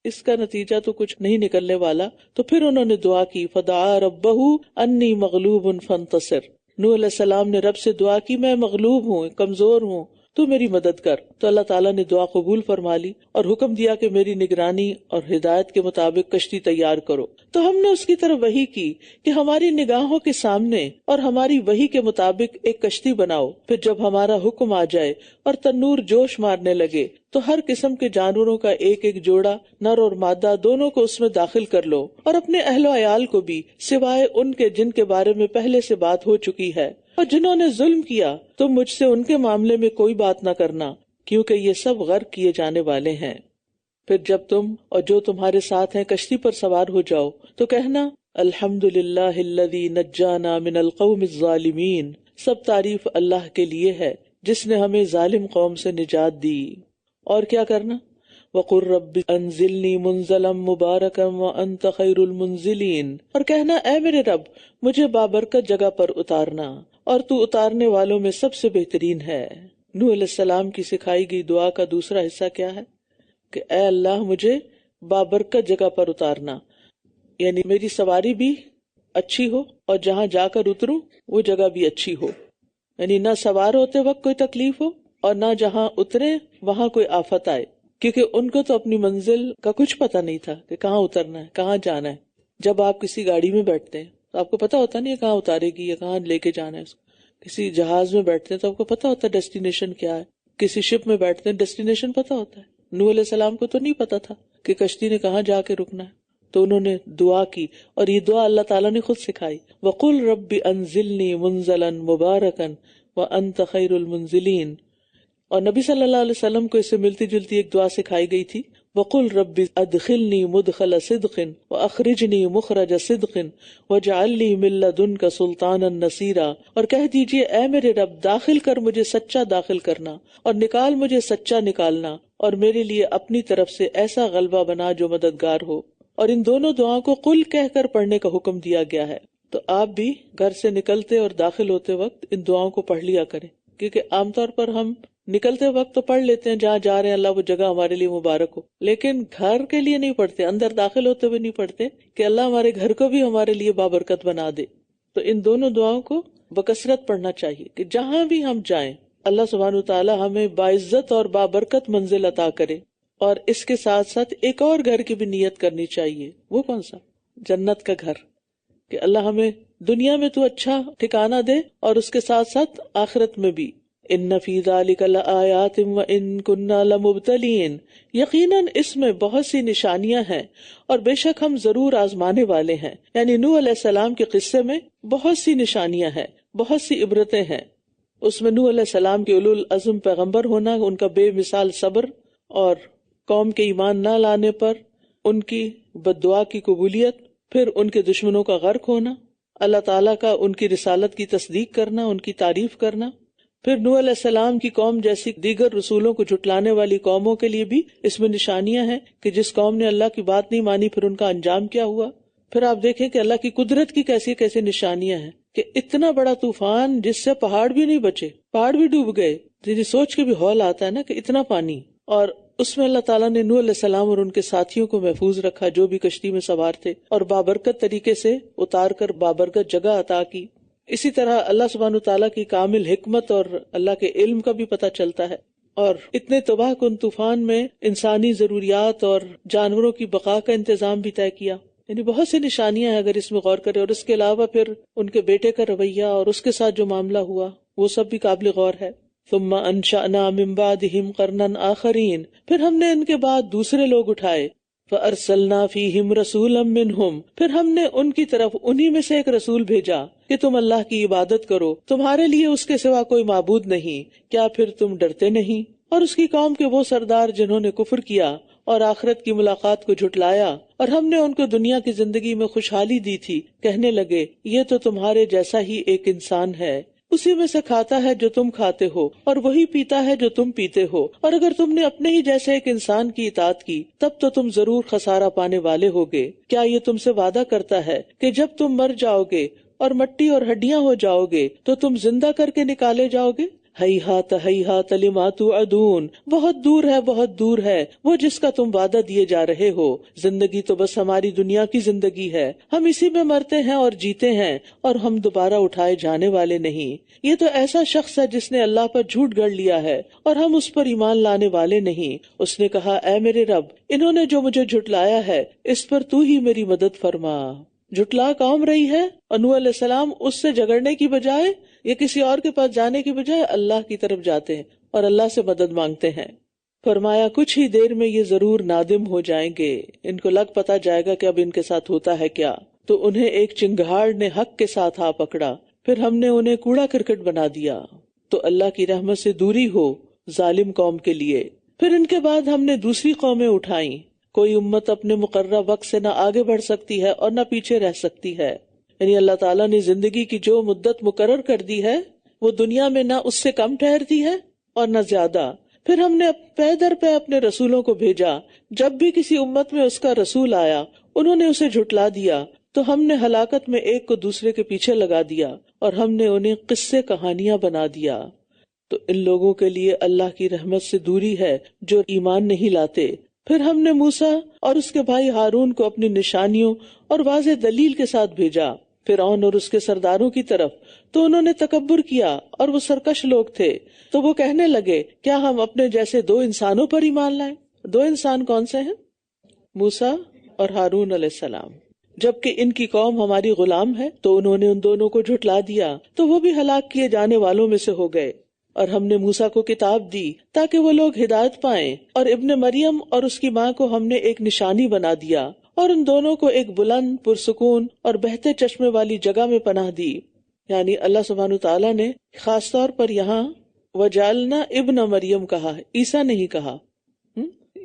اس کا نتیجہ تو کچھ نہیں نکلنے والا، تو پھر انہوں نے دعا کی، فدعا ربہ انی مغلوب فانتصر۔ نوح علیہ السلام نے رب سے دعا کی، میں مغلوب ہوں، کمزور ہوں، تو میری مدد کر۔ تو اللہ تعالیٰ نے دعا قبول فرما لی اور حکم دیا کہ میری نگرانی اور ہدایت کے مطابق کشتی تیار کرو۔ تو ہم نے اس کی طرف وحی کی کہ ہماری نگاہوں کے سامنے اور ہماری وحی کے مطابق ایک کشتی بناؤ، پھر جب ہمارا حکم آ جائے اور تنور جوش مارنے لگے تو ہر قسم کے جانوروں کا ایک ایک جوڑا، نر اور مادہ دونوں کو اس میں داخل کر لو، اور اپنے اہل و عیال کو بھی، سوائے ان کے جن کے بارے میں پہلے سے بات ہو چکی ہے، اور جنہوں نے ظلم کیا تم مجھ سے ان کے معاملے میں کوئی بات نہ کرنا، کیونکہ یہ سب غرق کیے جانے والے ہیں۔ پھر جب تم اور جو تمہارے ساتھ ہیں کشتی پر سوار ہو جاؤ تو کہنا، الحمدللہ الذی نجانا من القوم الظالمین، سب تعریف اللہ کے لیے ہے جس نے ہمیں ظالم قوم سے نجات دی۔ اور کیا کرنا، وَقُلْ رَبِّ أَنزِلْنِي مُنزَلًا مُبَارَكًا وَأَنْتَ خَيْرُ الْمُنزِلِينَ، اور کہنا، اے میرے رب، مجھے بابرکت جگہ پر اتارنا، اور تو اتارنے والوں میں سب سے بہترین ہے۔ نوح علیہ السلام کی سکھائی گئی دعا کا دوسرا حصہ کیا ہے کہ اے اللہ مجھے بابرکت جگہ پر اتارنا، یعنی میری سواری بھی اچھی ہو اور جہاں جا کر اتروں وہ جگہ بھی اچھی ہو، یعنی نہ سوار ہوتے وقت کوئی تکلیف ہو اور نہ جہاں اترے وہاں کوئی آفت آئے، کیونکہ ان کو تو اپنی منزل کا کچھ پتہ نہیں تھا کہ کہاں اترنا ہے، کہاں جانا ہے۔ جب آپ کسی گاڑی میں بیٹھتے ہیں تو آپ کو پتہ ہوتا نہیں ہے کہاں اتارے گی یا کہاں لے کے جانا ہے اس کو۔ کسی جہاز میں بیٹھتے ہیں تو آپ کو پتہ ہوتا ہے ڈیسٹینیشن کیا ہے، کسی شپ میں بیٹھتے ہیں ڈیسٹینیشن پتہ ہوتا ہے۔ نوح علیہ السلام کو تو نہیں پتہ تھا کہ کشتی نے کہاں جا کے رکنا ہے، تو انہوں نے دعا کی، اور یہ دعا اللہ تعالیٰ نے خود سکھائی، وَقُلْ رَبِّ أَنزِلْنِي مُنزَلًا مُبَارَكًا وَأَنْتَ خَيْرُ الْمُنزِلِينَ۔ اور نبی صلی اللہ علیہ وسلم کو اس سے ملتی جلتی ایک دعا سکھائی گئی تھی، وَقُلْ رَبِّ أَدْخِلْنِي مُدْخَلَ صِدْقٍ وَأَخْرِجْنِي مُخْرَجَ صِدْقٍ وَاجْعَلْ لِي مِن لَّدُنكَ سُلْطَانًا نَصِيرًا، اور کہہ دیجئے، اے میرے رب، داخل کر مجھے سچا داخل کرنا، اور نکال مجھے سچا نکالنا، اور میرے لیے اپنی طرف سے ایسا غلبہ بنا جو مددگار ہو۔ اور ان دونوں دعاؤں کو قل کہہ کر پڑھنے کا حکم دیا گیا ہے۔ تو آپ بھی گھر سے نکلتے اور داخل ہوتے وقت ان دعاؤں کو پڑھ لیا کریں، کیونکہ عام طور پر ہم نکلتے وقت تو پڑھ لیتے ہیں جہاں جا رہے ہیں اللہ وہ جگہ ہمارے لیے مبارک ہو، لیکن گھر کے لیے نہیں پڑھتے، اندر داخل ہوتے ہوئے نہیں پڑھتے کہ اللہ ہمارے گھر کو بھی ہمارے لیے بابرکت بنا دے۔ تو ان دونوں دعاؤں کو بکثرت پڑھنا چاہیے کہ جہاں بھی ہم جائیں اللہ سبحانہ وتعالی ہمیں باعزت اور بابرکت منزل عطا کرے۔ اور اس کے ساتھ ساتھ ایک اور گھر کی بھی نیت کرنی چاہیے، وہ کون سا؟ جنت کا گھر، کہ اللہ ہمیں دنیا میں تو اچھا ٹھکانہ دے اور اس کے ساتھ ساتھ آخرت میں بھی۔ ان فی ذلک لآیات وان کنا لمبتلین، یقیناً اس میں بہت سی نشانیاں ہیں اور بے شک ہم ضرور آزمانے والے ہیں۔ یعنی نوح علیہ السلام کے قصے میں بہت سی نشانیاں ہیں، بہت سی عبرتیں ہیں۔ اس میں نوح علیہ السلام کے اولو العزم پیغمبر ہونا، ان کا بے مثال صبر، اور قوم کے ایمان نہ لانے پر ان کی بد دعا کی قبولیت، پھر ان کے دشمنوں کا غرق ہونا، اللہ تعالیٰ کا ان کی رسالت کی تصدیق کرنا، ان کی تعریف کرنا. پھر نوح علیہ السلام کی قوم جیسی دیگر رسولوں کو جھٹلانے والی قوموں کے لیے بھی اس میں نشانیاں ہیں کہ جس قوم نے اللہ کی بات نہیں مانی پھر ان کا انجام کیا ہوا. پھر آپ دیکھیں کہ اللہ کی قدرت کی کیسی کیسی نشانیاں ہیں کہ اتنا بڑا طوفان جس سے پہاڑ بھی نہیں بچے، پہاڑ بھی ڈوب گئے. یہ سوچ کے بھی ہول آتا ہے نا کہ اتنا پانی، اور اس میں اللہ تعالیٰ نے نوح علیہ السلام اور ان کے ساتھیوں کو محفوظ رکھا جو بھی کشتی میں سوار تھے، اور بابرکت طریقے سے اتار کر بابرکت جگہ عطا کی. اسی طرح اللہ سبحانہ تعالیٰ کی کامل حکمت اور اللہ کے علم کا بھی پتہ چلتا ہے. اور اتنے تباہ کن طوفان میں انسانی ضروریات اور جانوروں کی بقا کا انتظام بھی طے کیا. یعنی بہت سی نشانیاں ہیں اگر اس میں غور کریں. اور اس کے علاوہ پھر ان کے بیٹے کا رویہ اور اس کے ساتھ جو معاملہ ہوا وہ سب بھی قابل غور ہے. ثم انشأنا من بعدهم قرنا آخرین، پھر ہم نے ان کے بعد دوسرے لوگ اٹھائے. فارسلنا فیہم رسولا منہم، پھر ہم نے ان کی طرف انہی میں سے ایک رسول بھیجا کہ تم اللہ کی عبادت کرو، تمہارے لیے اس کے سوا کوئی معبود نہیں، کیا پھر تم ڈرتے نہیں؟ اور اس کی قوم کے وہ سردار جنہوں نے کفر کیا اور آخرت کی ملاقات کو جھٹلایا، اور ہم نے ان کو دنیا کی زندگی میں خوشحالی دی تھی، کہنے لگے یہ تو تمہارے جیسا ہی ایک انسان ہے، اسی میں سے کھاتا ہے جو تم کھاتے ہو اور وہی پیتا ہے جو تم پیتے ہو، اور اگر تم نے اپنے ہی جیسے ایک انسان کی اطاعت کی تب تو تم ضرور خسارہ پانے والے ہوگے. کیا یہ تم سے وعدہ کرتا ہے کہ جب تم مر جاؤ گے اور مٹی اور ہڈیاں ہو جاؤ گے تو تم زندہ کر کے نکالے جاؤ گے؟ ہیہات لما توعدون، بہت دور ہے وہ جس کا تم وعدہ دیے جا رہے ہو. زندگی تو بس ہماری دنیا کی زندگی ہے، ہم اسی میں مرتے ہیں اور جیتے ہیں، اور ہم دوبارہ اٹھائے جانے والے نہیں. یہ تو ایسا شخص ہے جس نے اللہ پر جھوٹ گڑھ لیا ہے اور ہم اس پر ایمان لانے والے نہیں. اس نے کہا اے میرے رب، انہوں نے جو مجھے جھٹلایا ہے اس پر تو ہی میری مدد فرما. جھٹلا قوم رہی ہے اور نوح علیہ السلام اس سے جھگڑنے کی بجائے یا کسی اور کے پاس جانے کی بجائے اللہ کی طرف جاتے ہیں اور اللہ سے مدد مانگتے ہیں. فرمایا کچھ ہی دیر میں یہ ضرور نادم ہو جائیں گے، ان کو لگ پتا جائے گا کہ اب ان کے ساتھ ہوتا ہے کیا. تو انہیں ایک چنگھاڑ نے حق کے ساتھ آ پکڑا، پھر ہم نے انہیں کوڑا کرکٹ بنا دیا. تو اللہ کی رحمت سے دوری ہو ظالم قوم کے لیے. پھر ان کے بعد ہم نے دوسری قومیں اٹھائیں. کوئی امت اپنے مقررہ وقت سے نہ آگے بڑھ سکتی ہے اور نہ پیچھے رہ سکتی ہے. یعنی اللہ تعالیٰ نے زندگی کی جو مدت مقرر کر دی ہے وہ دنیا میں نہ اس سے کم ٹھہرتی ہے اور نہ زیادہ. پھر ہم نے پے در پے اپنے رسولوں کو بھیجا. جب بھی کسی امت میں اس کا رسول آیا انہوں نے اسے جھٹلا دیا تو ہم نے ہلاکت میں ایک کو دوسرے کے پیچھے لگا دیا اور ہم نے انہیں قصے کہانیاں بنا دیا. تو ان لوگوں کے لیے اللہ کی رحمت سے دوری ہے جو ایمان نہیں لاتے. پھر ہم نے موسیٰ اور اس کے بھائی ہارون کو اپنی نشانیوں اور واضح دلیل کے ساتھ بھیجا فرعون اور اس کے سرداروں کی طرف، تو انہوں نے تکبر کیا اور وہ سرکش لوگ تھے. تو وہ کہنے لگے کیا ہم اپنے جیسے دو انسانوں پر ایمان لائیں؟ دو انسان کون سے ہیں؟ موسیٰ اور ہارون علیہ السلام. جبکہ ان کی قوم ہماری غلام ہے تو انہوں نے ان دونوں کو جھٹلا دیا تو وہ بھی ہلاک کیے جانے والوں میں سے ہو گئے. اور ہم نے موسیٰ کو کتاب دی تاکہ وہ لوگ ہدایت پائیں، اور ابن مریم اور اس کی ماں کو ہم نے ایک نشانی بنا دیا اور ان دونوں کو ایک بلند پرسکون اور بہتے چشمے والی جگہ میں پناہ دی. یعنی اللہ سبحانہ تعالیٰ نے خاص طور پر یہاں وجعلنا ابن مریم کہا، عیسیٰ نہیں کہا.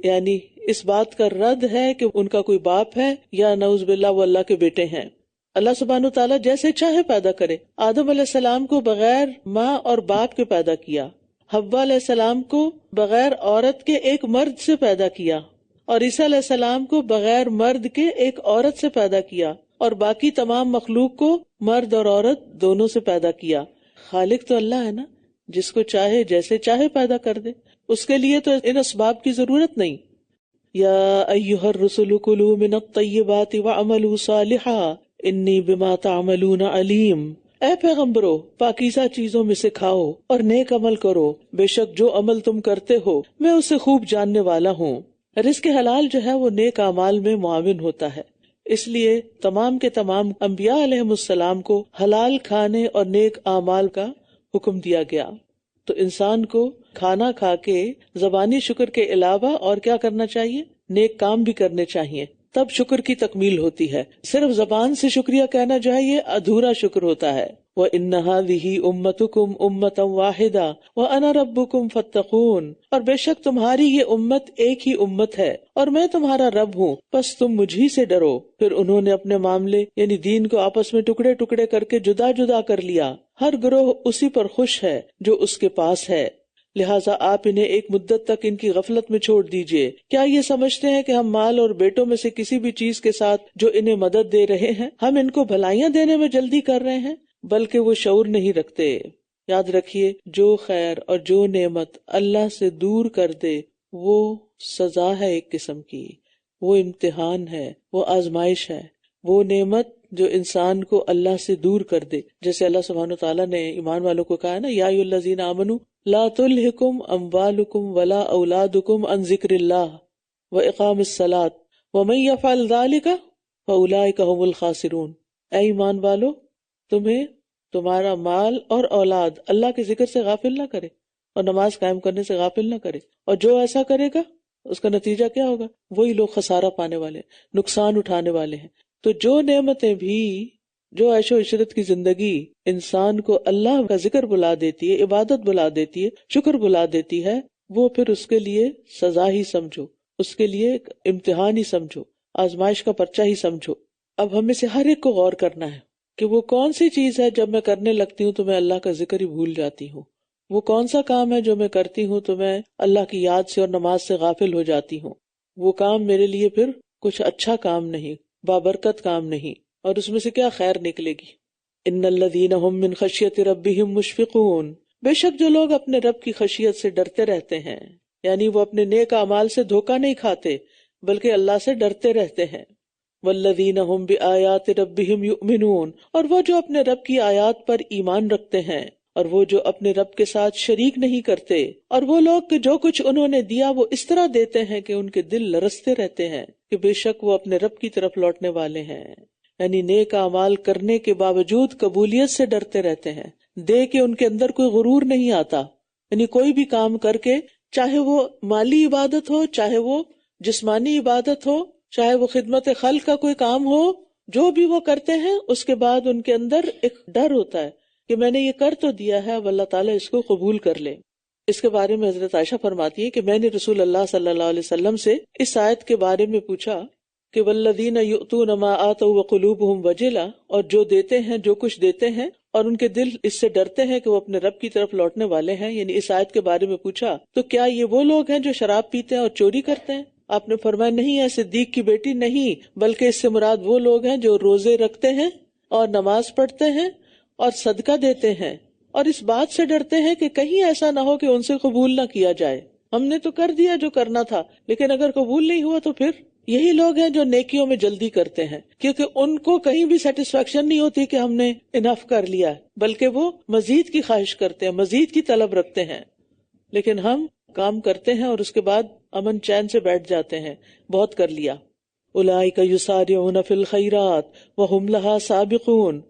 یعنی اس بات کا رد ہے کہ ان کا کوئی باپ ہے یا نعوذ باللہ وہ اللہ کے بیٹے ہیں. اللہ سبحانہ تعالیٰ جیسے چاہے پیدا کرے. آدم علیہ السلام کو بغیر ماں اور باپ کے پیدا کیا، حوا علیہ السلام کو بغیر عورت کے ایک مرد سے پیدا کیا، اور عیسیٰ علیہ السلام کو بغیر مرد کے ایک عورت سے پیدا کیا، اور باقی تمام مخلوق کو مرد اور عورت دونوں سے پیدا کیا. خالق تو اللہ ہے نا، جس کو چاہے جیسے چاہے پیدا کر دے، اس کے لیے تو ان اسباب کی ضرورت نہیں. یا ایھا الرسل کلوا من الطیبات واعملوا صالحا انی بما تعملون علیم. اے پیغمبرو پاکیزہ چیزوں میں سے کھاؤ اور نیک عمل کرو، بے شک جو عمل تم کرتے ہو میں اسے خوب جاننے والا ہوں. رزق حلال جو ہے وہ نیک اعمال میں معاون ہوتا ہے، اس لیے تمام کے تمام انبیاء علیہم السلام کو حلال کھانے اور نیک اعمال کا حکم دیا گیا. تو انسان کو کھانا کھا کے زبانی شکر کے علاوہ اور کیا کرنا چاہیے؟ نیک کام بھی کرنے چاہیے، تب شکر کی تکمیل ہوتی ہے. صرف زبان سے شکریہ کہنا جو ہے یہ ادھورا شکر ہوتا ہے. وَإِنَّ هَٰذِهِ أُمَّتُكُمْ أُمَّةً وَاحِدَةً وَأَنَا رَبُّكُمْ فَاتَّقُونِ، اور بے شک تمہاری یہ امت ایک ہی امت ہے اور میں تمہارا رب ہوں، بس تم مجھ ہی سے ڈرو۔ پھر انہوں نے اپنے معاملے یعنی دین کو آپس میں ٹکڑے ٹکڑے کر کے جدا جدا کر لیا، ہر گروہ اسی پر خوش ہے جو اس کے پاس ہے، لہٰذا آپ انہیں ایک مدت تک ان کی غفلت میں چھوڑ دیجئے۔ کیا یہ سمجھتے ہیں کہ ہم مال اور بیٹوں میں سے کسی بھی چیز کے ساتھ جو انہیں مدد دے رہے ہیں ہم ان کو بھلائیاں دینے میں جلدی کر رہے ہیں؟ بلکہ وہ شعور نہیں رکھتے۔ یاد رکھیے، جو خیر اور جو نعمت اللہ سے دور کر دے وہ سزا ہے ایک قسم کی، وہ امتحان ہے، وہ آزمائش ہے۔ وہ نعمت جو انسان کو اللہ سے دور کر دے، جیسے اللہ سبحانہ وتعالیٰ نے ایمان والوں کو کہا نا، یا ایھا الذین آمنوا لا تلہکم اموالکم ولا اولادکم عن ذکر اللہ واقام الصلاۃ ومن یفعل ذلک فاولئک ھم الخاسرون۔ اے ایمان والو، تمہیں تمہارا مال اور اولاد اللہ کے ذکر سے غافل نہ کرے اور نماز قائم کرنے سے غافل نہ کرے، اور جو ایسا کرے گا اس کا نتیجہ کیا ہوگا؟ وہی لوگ خسارہ پانے والے ہیں، نقصان اٹھانے والے ہیں۔ تو جو نعمتیں بھی، جو عیش و عشرت کی زندگی انسان کو اللہ کا ذکر بلا دیتی ہے، عبادت بلا دیتی ہے، شکر بلا دیتی ہے، وہ پھر اس کے لیے سزا ہی سمجھو، اس کے لیے ایک امتحان ہی سمجھو، آزمائش کا پرچہ ہی سمجھو۔ اب ہمیں سے ہر ایک کو غور کرنا ہے کہ وہ کون سی چیز ہے جب میں کرنے لگتی ہوں تو میں اللہ کا ذکر ہی بھول جاتی ہوں، وہ کون سا کام ہے جو میں کرتی ہوں تو میں اللہ کی یاد سے اور نماز سے غافل ہو جاتی ہوں، وہ کام میرے لیے پھر کچھ اچھا کام نہیں، بابرکت کام نہیں، اور اس میں سے کیا خیر نکلے گی۔ ان الذین هم من خشیۃ ربہم مشفقون، بے شک جو لوگ اپنے رب کی خشیت سے ڈرتے رہتے ہیں، یعنی وہ اپنے نیک اعمال سے دھوکہ نہیں کھاتے بلکہ اللہ سے ڈرتے رہتے ہیں۔ والذین هم بآیات ربہم یؤمنون، اور وہ جو اپنے رب کی آیات پر ایمان رکھتے ہیں، اور وہ جو اپنے رب کے ساتھ شریک نہیں کرتے، اور وہ لوگ کہ جو کچھ انہوں نے دیا وہ اس طرح دیتے ہیں کہ ان کے دل لرزتے رہتے ہیں کہ بے شک وہ اپنے رب کی طرف لوٹنے والے ہیں، یعنی نیک اعمال کرنے کے باوجود قبولیت سے ڈرتے رہتے ہیں، دے کے ان کے اندر کوئی غرور نہیں آتا، یعنی کوئی بھی کام کر کے، چاہے وہ مالی عبادت ہو، چاہے وہ جسمانی عبادت ہو، چاہے وہ خدمت خلق کا کوئی کام ہو، جو بھی وہ کرتے ہیں اس کے بعد ان کے اندر ایک ڈر ہوتا ہے کہ میں نے یہ کر تو دیا ہے، اب اللہ تعالیٰ اس کو قبول کر لے۔ اس کے بارے میں حضرت عائشہ فرماتی ہے کہ میں نے رسول اللہ صلی اللہ علیہ وسلم سے اس آیت کے بارے میں پوچھا کہ والذین یؤتون ما آتوا وقلوبہم وجلہ، اور جو دیتے ہیں، جو کچھ دیتے ہیں اور ان کے دل اس سے ڈرتے ہیں کہ وہ اپنے رب کی طرف لوٹنے والے ہیں، یعنی اس آیت کے بارے میں پوچھا تو کیا یہ وہ لوگ ہیں جو شراب پیتے ہیں اور چوری کرتے ہیں؟ آپ نے فرمایا نہیں ہے صدیق کی بیٹی، نہیں، بلکہ اس سے مراد وہ لوگ ہیں جو روزے رکھتے ہیں اور نماز پڑھتے ہیں اور صدقہ دیتے ہیں، اور اس بات سے ڈرتے ہیں کہ کہیں ایسا نہ ہو کہ ان سے قبول نہ کیا جائے۔ ہم نے تو کر دیا جو کرنا تھا، لیکن اگر قبول نہیں ہوا تو پھر یہی لوگ ہیں جو نیکیوں میں جلدی کرتے ہیں، کیونکہ ان کو کہیں بھی سیٹسفیکشن نہیں ہوتی کہ ہم نے انف کر لیا ہے، بلکہ وہ مزید کی خواہش کرتے ہیں، مزید کی طلب رکھتے ہیں۔ لیکن ہم کام کرتے ہیں اور اس کے بعد امن چین سے بیٹھ جاتے ہیں، بہت کر لیا۔ اولئک یسارعون فی الخیرات وہم لہا سابقون،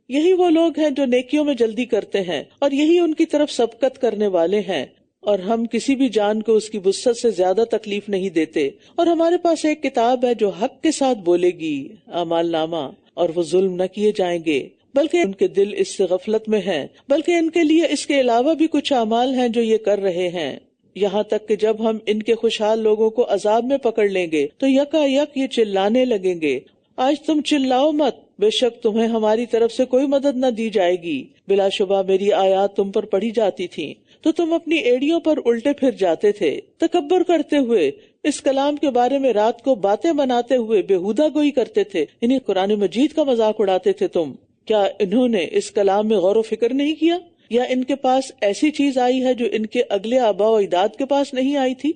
یہی وہ لوگ ہیں جو نیکیوں میں جلدی کرتے ہیں اور یہی ان کی طرف سبقت کرنے والے ہیں، اور ہم کسی بھی جان کو اس کی وسعت سے زیادہ تکلیف نہیں دیتے، اور ہمارے پاس ایک کتاب ہے جو حق کے ساتھ بولے گی، اعمال نامہ، اور وہ ظلم نہ کیے جائیں گے، بلکہ ان کے دل اس سے غفلت میں ہیں، بلکہ ان کے لیے اس کے علاوہ بھی کچھ اعمال ہیں جو یہ کر رہے ہیں، یہاں تک کہ جب ہم ان کے خوشحال لوگوں کو عذاب میں پکڑ لیں گے تو یکا یک یہ چلانے لگیں گے، آج تم چلاؤ مت، بے شک تمہیں ہماری طرف سے کوئی مدد نہ دی جائے گی، بلا شبہ میری آیات تم پر پڑھی جاتی تھیں تو تم اپنی ایڑیوں پر الٹے پھر جاتے تھے، تکبر کرتے ہوئے، اس کلام کے بارے میں رات کو باتیں بناتے ہوئے بےہودہ گوئی کرتے تھے، یعنی قرآن مجید کا مذاق اڑاتے تھے تم۔ کیا انہوں نے اس کلام میں غور و فکر نہیں کیا، یا ان کے پاس ایسی چیز آئی ہے جو ان کے اگلے آباء و اجداد کے پاس نہیں آئی تھی؟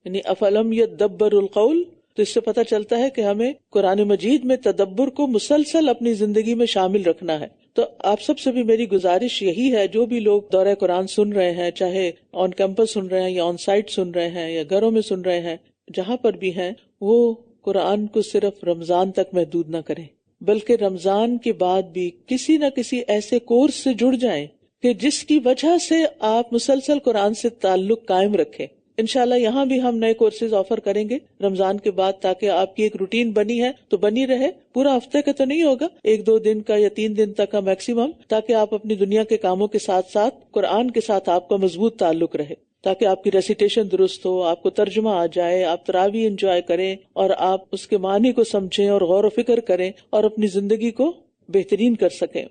یعنی افلم یدبروا القول، تو اس سے پتہ چلتا ہے کہ ہمیں قرآن مجید میں تدبر کو مسلسل اپنی زندگی میں شامل رکھنا ہے۔ تو آپ سب سے بھی میری گزارش یہی ہے، جو بھی لوگ دورہ قرآن سن رہے ہیں، چاہے آن کیمپس سن رہے ہیں یا آن سائٹ سن رہے ہیں یا گھروں میں سن رہے ہیں، جہاں پر بھی ہیں، وہ قرآن کو صرف رمضان تک محدود نہ کریں، بلکہ رمضان کے بعد بھی کسی نہ کسی ایسے کورس سے جڑ جائیں کہ جس کی وجہ سے آپ مسلسل قرآن سے تعلق قائم رکھیں۔ انشاءاللہ یہاں بھی ہم نئے کورسز آفر کریں گے رمضان کے بعد، تاکہ آپ کی ایک روٹین بنی ہے تو بنی رہے. پورا ہفتے کا تو نہیں ہوگا، 1-2 دن کا یا 3 دن تک کا میکسیمم، تاکہ آپ اپنی دنیا کے کاموں کے ساتھ ساتھ قرآن کے ساتھ آپ کا مضبوط تعلق رہے، تاکہ آپ کی ریسیٹیشن درست ہو، آپ کو ترجمہ آ جائے، آپ تراویح انجوائے کریں اور آپ اس کے معنی کو سمجھیں اور غور و فکر کریں اور اپنی زندگی کو بہترین کر سکیں.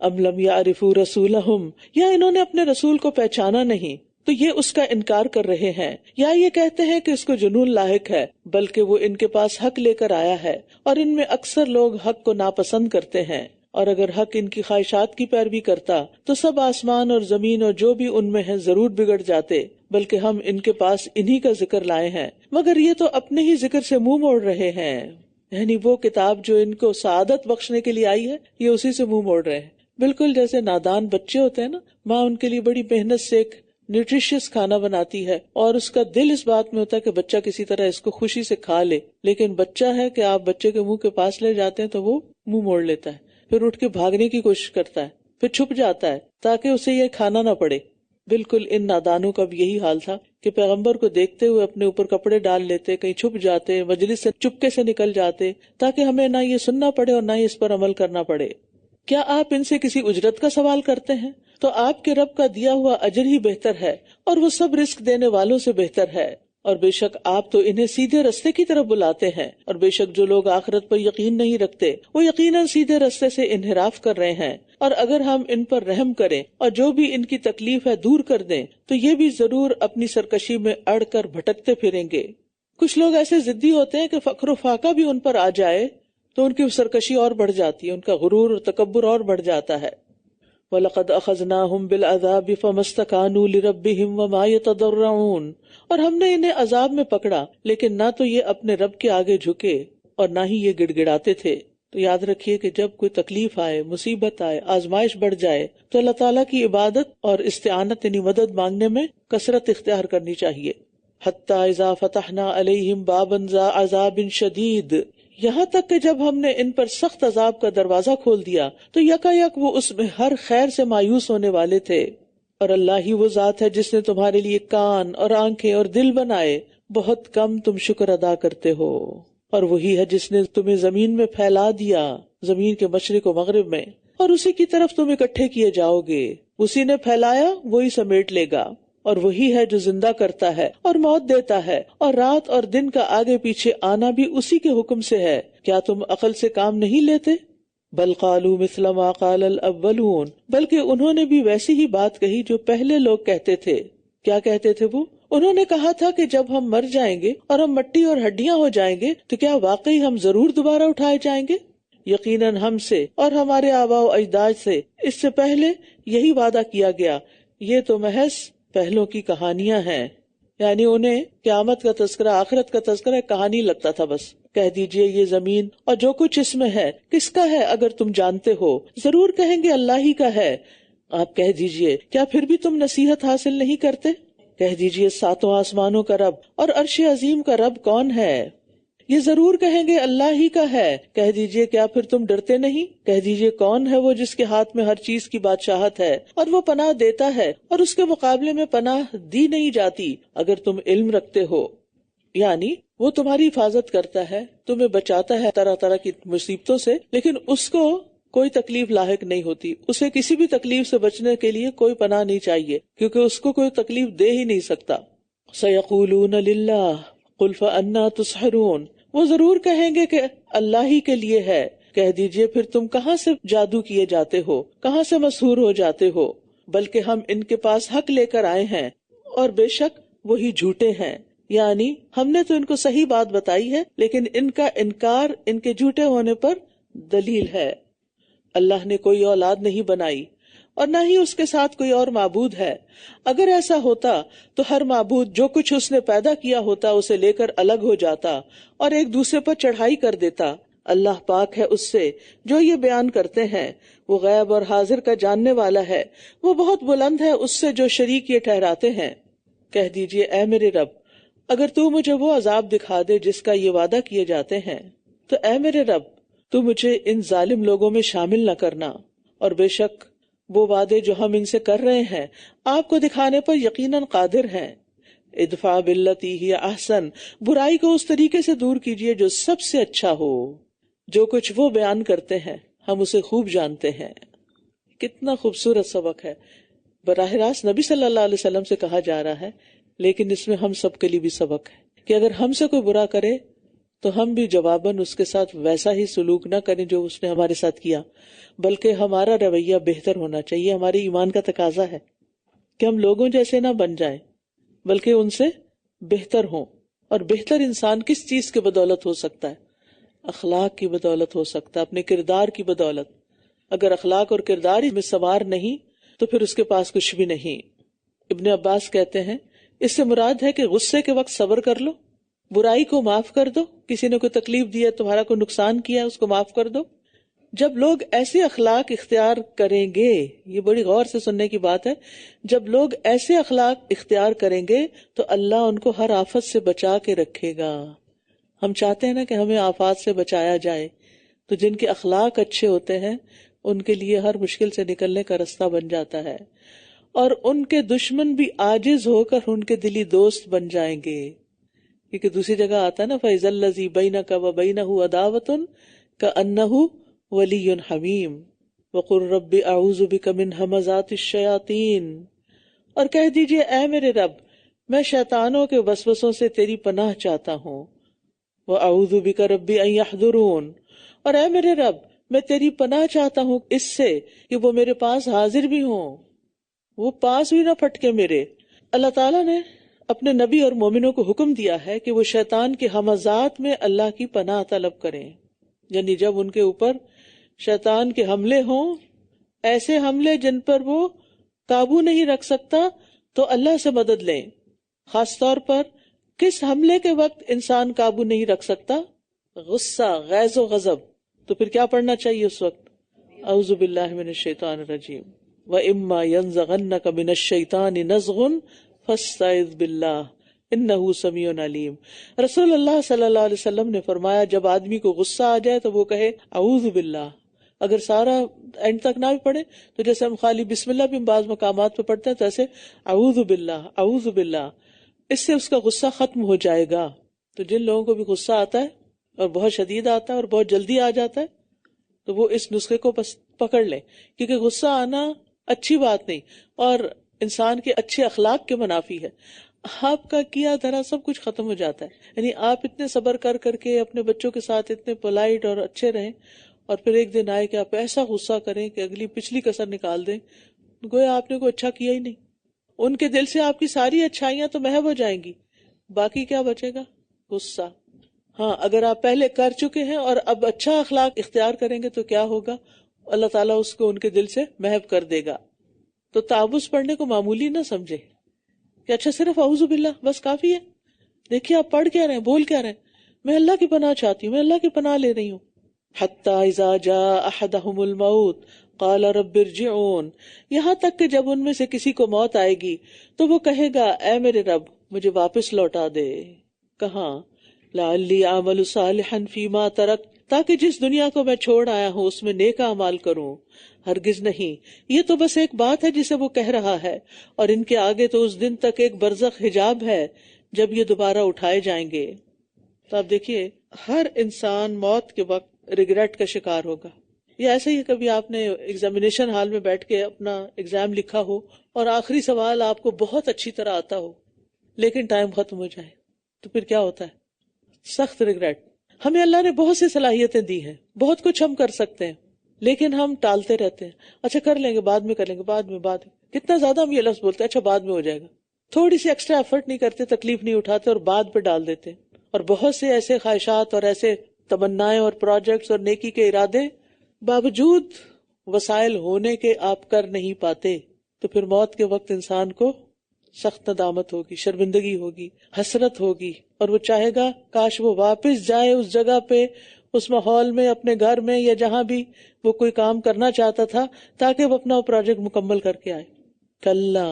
ام لم یعرفوا رسولہم، یا انہوں نے اپنے رسول کو پہچانا نہیں تو یہ اس کا انکار کر رہے ہیں، یا یہ کہتے ہیں کہ اس کو جنون لاحق ہے، بلکہ وہ ان کے پاس حق لے کر آیا ہے اور ان میں اکثر لوگ حق کو ناپسند کرتے ہیں. اور اگر حق ان کی خواہشات کی پیروی کرتا تو سب آسمان اور زمین اور جو بھی ان میں ہے ضرور بگڑ جاتے، بلکہ ہم ان کے پاس انہی کا ذکر لائے ہیں، مگر یہ تو اپنے ہی ذکر سے منہ موڑ رہے ہیں. یعنی وہ کتاب جو ان کو سعادت بخشنے کے لیے آئی ہے، یہ اسی سے منہ موڑ رہے ہیں. بالکل جیسے نادان بچے ہوتے ہیں نا، ماں ان کے لیے بڑی محنت سے ایک نیوٹریشس کھانا بناتی ہے اور اس کا دل اس بات میں ہوتا ہے کہ بچہ کسی طرح اس کو خوشی سے کھا لے، لیکن بچہ ہے کہ آپ بچے کے منہ کے پاس لے جاتے ہیں تو وہ منہ موڑ لیتا ہے، پھر اٹھ کے بھاگنے کی کوشش کرتا ہے، پھر چھپ جاتا ہے تاکہ اسے یہ کھانا نہ پڑے. بالکل ان نادانوں کا بھی یہی حال تھا کہ پیغمبر کو دیکھتے ہوئے اپنے اوپر کپڑے ڈال لیتے، کہیں چھپ جاتے، مجلس سے چپکے سے نکل جاتے تاکہ ہمیں نہ یہ سننا پڑے اور نہ ہی اس پر عمل کرنا پڑے. کیا آپ ان سے کسی اجرت کا سوال کرتے ہیں؟ تو آپ کے رب کا دیا ہوا اجر ہی بہتر ہے اور وہ سب رزق دینے والوں سے بہتر ہے. اور بے شک آپ تو انہیں سیدھے رستے کی طرف بلاتے ہیں، اور بے شک جو لوگ آخرت پر یقین نہیں رکھتے وہ یقیناً سیدھے رستے سے انحراف کر رہے ہیں. اور اگر ہم ان پر رحم کریں اور جو بھی ان کی تکلیف ہے دور کر دیں تو یہ بھی ضرور اپنی سرکشی میں اڑ کر بھٹکتے پھریں گے. کچھ لوگ ایسے ضدی ہوتے ہیں کہ فخر و فاقہ بھی ان پر آ جائے تو ان کی سرکشی اور بڑھ جاتی ہے، ان کا غرور اور تکبر اور بڑھ جاتا ہے. وَلَقَدْ أَخَذْنَاهُمْ بِالْعَذَابِ فَمَا اسْتَكَانُوا لِرَبِّهِمْ وَمَا يَتَضَرَّعُونَ، اور ہم نے انہیں عذاب میں پکڑا لیکن نہ تو یہ اپنے رب کے آگے جھکے اور نہ ہی یہ گڑ گڑاتے تھے. تو یاد رکھیے کہ جب کوئی تکلیف آئے، مصیبت آئے، آزمائش بڑھ جائے تو اللہ تعالیٰ کی عبادت اور استعانت یعنی مدد مانگنے میں کثرت اختیار کرنی چاہیے. حَتَّى إِذَا فَتَحْنَا عَلَيْهِمْ بَابًا ذَا عَذَابٍ شَدِيدٍ، یہاں تک کہ جب ہم نے ان پر سخت عذاب کا دروازہ کھول دیا تو یکا یک وہ اس میں ہر خیر سے مایوس ہونے والے تھے. اور اللہ ہی وہ ذات ہے جس نے تمہارے لیے کان اور آنکھیں اور دل بنائے، بہت کم تم شکر ادا کرتے ہو. اور وہی ہے جس نے تمہیں زمین میں پھیلا دیا، زمین کے مشرق و مغرب میں، اور اسی کی طرف تم اکٹھے کیے جاؤ گے. اسی نے پھیلایا وہی سمیٹ لے گا. اور وہی ہے جو زندہ کرتا ہے اور موت دیتا ہے، اور رات اور دن کا آگے پیچھے آنا بھی اسی کے حکم سے ہے. کیا تم عقل سے کام نہیں لیتے؟ بل قالوا مثل ما قال الاولون، بلکہ انہوں نے بھی ویسی ہی بات کہی جو پہلے لوگ کہتے تھے. کیا کہتے تھے وہ؟ انہوں نے کہا تھا کہ جب ہم مر جائیں گے اور ہم مٹی اور ہڈیاں ہو جائیں گے تو کیا واقعی ہم ضرور دوبارہ اٹھائے جائیں گے؟ یقیناً ہم سے اور ہمارے آباء و اجداد سے اس سے پہلے یہی وعدہ کیا گیا. یہ تو محض پہلوں کی کہانیاں ہیں. یعنی انہیں قیامت کا تذکرہ، آخرت کا تذکرہ ایک کہانی لگتا تھا. بس کہہ دیجئے یہ زمین اور جو کچھ اس میں ہے کس کا ہے اگر تم جانتے ہو؟ ضرور کہیں گے اللہ ہی کا ہے. آپ کہہ دیجئے کیا پھر بھی تم نصیحت حاصل نہیں کرتے؟ کہہ دیجئے 7 آسمانوں کا رب اور عرش عظیم کا رب کون ہے؟ یہ ضرور کہیں گے اللہ ہی کا ہے. کہہ دیجئے کیا پھر تم ڈرتے نہیں؟ کہہ دیجئے کون ہے وہ جس کے ہاتھ میں ہر چیز کی بادشاہت ہے اور وہ پناہ دیتا ہے اور اس کے مقابلے میں پناہ دی نہیں جاتی اگر تم علم رکھتے ہو. یعنی وہ تمہاری حفاظت کرتا ہے، تمہیں بچاتا ہے طرح طرح کی مصیبتوں سے، لیکن اس کو کوئی تکلیف لاحق نہیں ہوتی. اسے کسی بھی تکلیف سے بچنے کے لیے کوئی پناہ نہیں چاہیے کیونکہ اس کو کوئی تکلیف دے ہی نہیں سکتا. سَيَقُولُونَ لِلَّهِ قُلْ فَأَنَّا تُسْحَرُونَ، وہ ضرور کہیں گے کہ اللہ ہی کے لیے ہے. کہہ دیجئے پھر تم کہاں سے جادو کیے جاتے ہو، کہاں سے مسحور ہو جاتے ہو؟ بلکہ ہم ان کے پاس حق لے کر آئے ہیں اور بے شک وہی جھوٹے ہیں. یعنی ہم نے تو ان کو صحیح بات بتائی ہے لیکن ان کا انکار ان کے جھوٹے ہونے پر دلیل ہے. اللہ نے کوئی اولاد نہیں بنائی اور نہ ہی اس کے ساتھ کوئی اور معبود ہے. اگر ایسا ہوتا تو ہر معبود جو کچھ اس نے پیدا کیا ہوتا اسے لے کر الگ ہو جاتا اور ایک دوسرے پر چڑھائی کر دیتا. اللہ پاک ہے اس سے جو یہ بیان کرتے ہیں، وہ غیب اور حاضر کا جاننے والا ہے، وہ بہت بلند ہے اس سے جو شریک یہ ٹھہراتے ہیں. کہہ دیجئے اے میرے رب، اگر تو مجھے وہ عذاب دکھا دے جس کا یہ وعدہ کیے جاتے ہیں تو اے میرے رب تو مجھے ان ظالم لوگوں میں شامل نہ کرنا. اور بے شک وہ وعدے جو ہم ان سے کر رہے ہیں آپ کو دکھانے پر یقیناً قادر ہیں. ادفع باللتی ہی احسن، برائی کو اس طریقے سے دور کیجیے جو سب سے اچھا ہو۔ جو کچھ وہ بیان کرتے ہیں ہم اسے خوب جانتے ہیں۔ کتنا خوبصورت سبق ہے، براہ راست نبی صلی اللہ علیہ وسلم سے کہا جا رہا ہے، لیکن اس میں ہم سب کے لیے بھی سبق ہے کہ اگر ہم سے کوئی برا کرے تو ہم بھی جواباً اس کے ساتھ ویسا ہی سلوک نہ کریں جو اس نے ہمارے ساتھ کیا، بلکہ ہمارا رویہ بہتر ہونا چاہیے۔ ہماری ایمان کا تقاضا ہے کہ ہم لوگوں جیسے نہ بن جائیں بلکہ ان سے بہتر ہوں۔ اور بہتر انسان کس چیز کی بدولت ہو سکتا ہے؟ اخلاق کی بدولت ہو سکتا ہے، اپنے کردار کی بدولت۔ اگر اخلاق اور کردار ہی میں سوار نہیں تو پھر اس کے پاس کچھ بھی نہیں۔ ابن عباس کہتے ہیں اس سے مراد ہے کہ غصے کے وقت صبر کر لو، برائی کو معاف کر دو، کسی نے کوئی تکلیف دی ہے، تمہارا کوئی نقصان کیا ہے، اس کو معاف کر دو۔ جب لوگ ایسے اخلاق اختیار کریں گے، یہ بڑی غور سے سننے کی بات ہے، جب لوگ ایسے اخلاق اختیار کریں گے تو اللہ ان کو ہر آفت سے بچا کے رکھے گا۔ ہم چاہتے ہیں نا کہ ہمیں آفات سے بچایا جائے، تو جن کے اخلاق اچھے ہوتے ہیں ان کے لیے ہر مشکل سے نکلنے کا راستہ بن جاتا ہے، اور ان کے دشمن بھی عاجز ہو کر ان کے دلی دوست بن جائیں گے۔ کیونکہ دوسری جگہ آتا ہے نا فَإِذَا الَّذِي بَيْنَكَ وَبَيْنَهُ عَدَاوَةٌ كَأَنَّهُ وَلِيٌّ حَمِيمٌ وَقُلْ رَبِّ أَعُوذُ بِكَ مِنْ هَمَزَاتِ الشَّيَاطِينِ، اور کہہ دیجئے اے میرے رب میں شیطانوں کے وسوسوں سے تیری پناہ چاہتا ہوں۔ وَأَعُوذُ بِكَ رَبِّ أَن يَحْضُرُونَ، اور اے میرے رب میں تیری پناہ چاہتا ہوں اس سے کہ وہ میرے پاس حاضر بھی ہوں، وہ پاس بھی نہ پھٹکے میرے۔ اللہ تعالیٰ نے اپنے نبی اور مومنوں کو حکم دیا ہے کہ وہ شیطان کے ہمزات میں اللہ کی پناہ طلب کریں، یعنی جب ان کے اوپر شیطان کے حملے ہوں، ایسے حملے جن پر وہ قابو نہیں رکھ سکتا، تو اللہ سے مدد لیں۔ خاص طور پر کس حملے کے وقت انسان قابو نہیں رکھ سکتا؟ غصہ، غیظ و غضب، تو پھر کیا پڑھنا چاہیے اس وقت؟ اعوذ باللہ من الشیطان الرجیم وَإِمَّا يَنزَغَنَّكَ مِنَ الشَّيْطَانِ نَزْغٌ فَاسْتَعِذْ بِاللَّهِ إِنَّهُ سَمِيعٌ عَلِيمٌ۔ رسول اللہ صلی اللہ علیہ وسلم نے فرمایا جب آدمی کو غصہ آ جائے تو وہ کہے اعوذ باللہ۔ اگر سارا اینڈ تک نہ بھی پڑھے تو جیسے ہم خالی بسم اللہ بھی بعض مقامات پہ پڑھتے ہیں تو ایسے اعوذ باللہ اعوذ باللہ، اس سے اس کا غصہ ختم ہو جائے گا۔ تو جن لوگوں کو بھی غصہ آتا ہے اور بہت شدید آتا ہے اور بہت جلدی آ جاتا ہے تو وہ اس نسخے کو بس پکڑ لیں، کیونکہ غصہ آنا اچھی بات نہیں اور انسان کے اچھے اخلاق کے منافی ہے۔ آپ کا کیا دھرا سب کچھ ختم ہو جاتا ہے، یعنی آپ اتنے صبر کر کر کے اپنے بچوں کے ساتھ اتنے پولائٹ اور اچھے رہیں، اور پھر ایک دن آئے کہ آپ ایسا غصہ کریں کہ اگلی پچھلی کسر نکال دیں، گویا آپ نے کوئی اچھا کیا ہی نہیں۔ ان کے دل سے آپ کی ساری اچھائیاں تو محو ہو جائیں گی، باقی کیا بچے گا؟ غصہ۔ ہاں اگر آپ پہلے کر چکے ہیں اور اب اچھا اخلاق اختیار کریں گے تو کیا ہوگا؟ اللہ تعالیٰ اس کو ان کے دل سے محو کر دے گا۔ تو تعوذ پڑھنے کو معمولی نہ سمجھے کہ اچھا صرف اعوذ باللہ بس کافی ہے۔ دیکھیے آپ پڑھ کیا رہے ہیں، بول کیا رہے ہیں، میں اللہ کی پناہ چاہتی ہوں، میں اللہ کی پناہ لے رہی ہوں۔ حتی اذا جاء احدهم الموت قال رب ارجعون، یہاں تک کہ جب ان میں سے کسی کو موت آئے گی تو وہ کہے گا اے میرے رب مجھے واپس لوٹا دے۔ کہاں؟ لعلی اعمل صالحا فیما ترکت، تاکہ جس دنیا کو میں چھوڑ آیا ہوں اس میں نیک اعمال کروں۔ ہرگز نہیں، یہ تو بس ایک بات ہے جسے وہ کہہ رہا ہے، اور ان کے آگے تو اس دن تک ایک برزخ حجاب ہے جب یہ دوبارہ اٹھائے جائیں گے۔ تو آپ دیکھیے ہر انسان موت کے وقت ریگریٹ کا شکار ہوگا۔ یا ایسے ہی کبھی آپ نے ایگزامینیشن ہال میں بیٹھ کے اپنا ایگزام لکھا ہو اور آخری سوال آپ کو بہت اچھی طرح آتا ہو لیکن ٹائم ختم ہو جائے تو پھر کیا ہوتا ہے؟ سخت ریگریٹ۔ ہمیں اللہ نے بہت سی صلاحیتیں دی ہیں، بہت کچھ ہم کر سکتے ہیں، لیکن ہم ٹالتے رہتے ہیں، اچھا کر لیں گے، بعد میں کر لیں گے، بعد میں کتنا زیادہ ہم یہ لفظ بولتے ہیں، اچھا بعد میں ہو جائے گا، تھوڑی سی ایکسٹرا ایفرٹ نہیں کرتے، تکلیف نہیں اٹھاتے اور بعد پہ ڈال دیتے ہیں۔ اور بہت سے ایسے خواہشات اور ایسے تمنائیں اور پروجیکٹس اور نیکی کے ارادے باوجود وسائل ہونے کے آپ کر نہیں پاتے، تو پھر موت کے وقت انسان کو سخت ندامت ہوگی، شرمندگی ہوگی، حسرت ہوگی، اور وہ چاہے گا کاش وہ واپس جائے اس جگہ پہ، اس ماحول میں، اپنے گھر میں یا جہاں بھی وہ کوئی کام کرنا چاہتا تھا، تاکہ وہ اپنا پروجیکٹ مکمل کر کے آئے۔ کلا،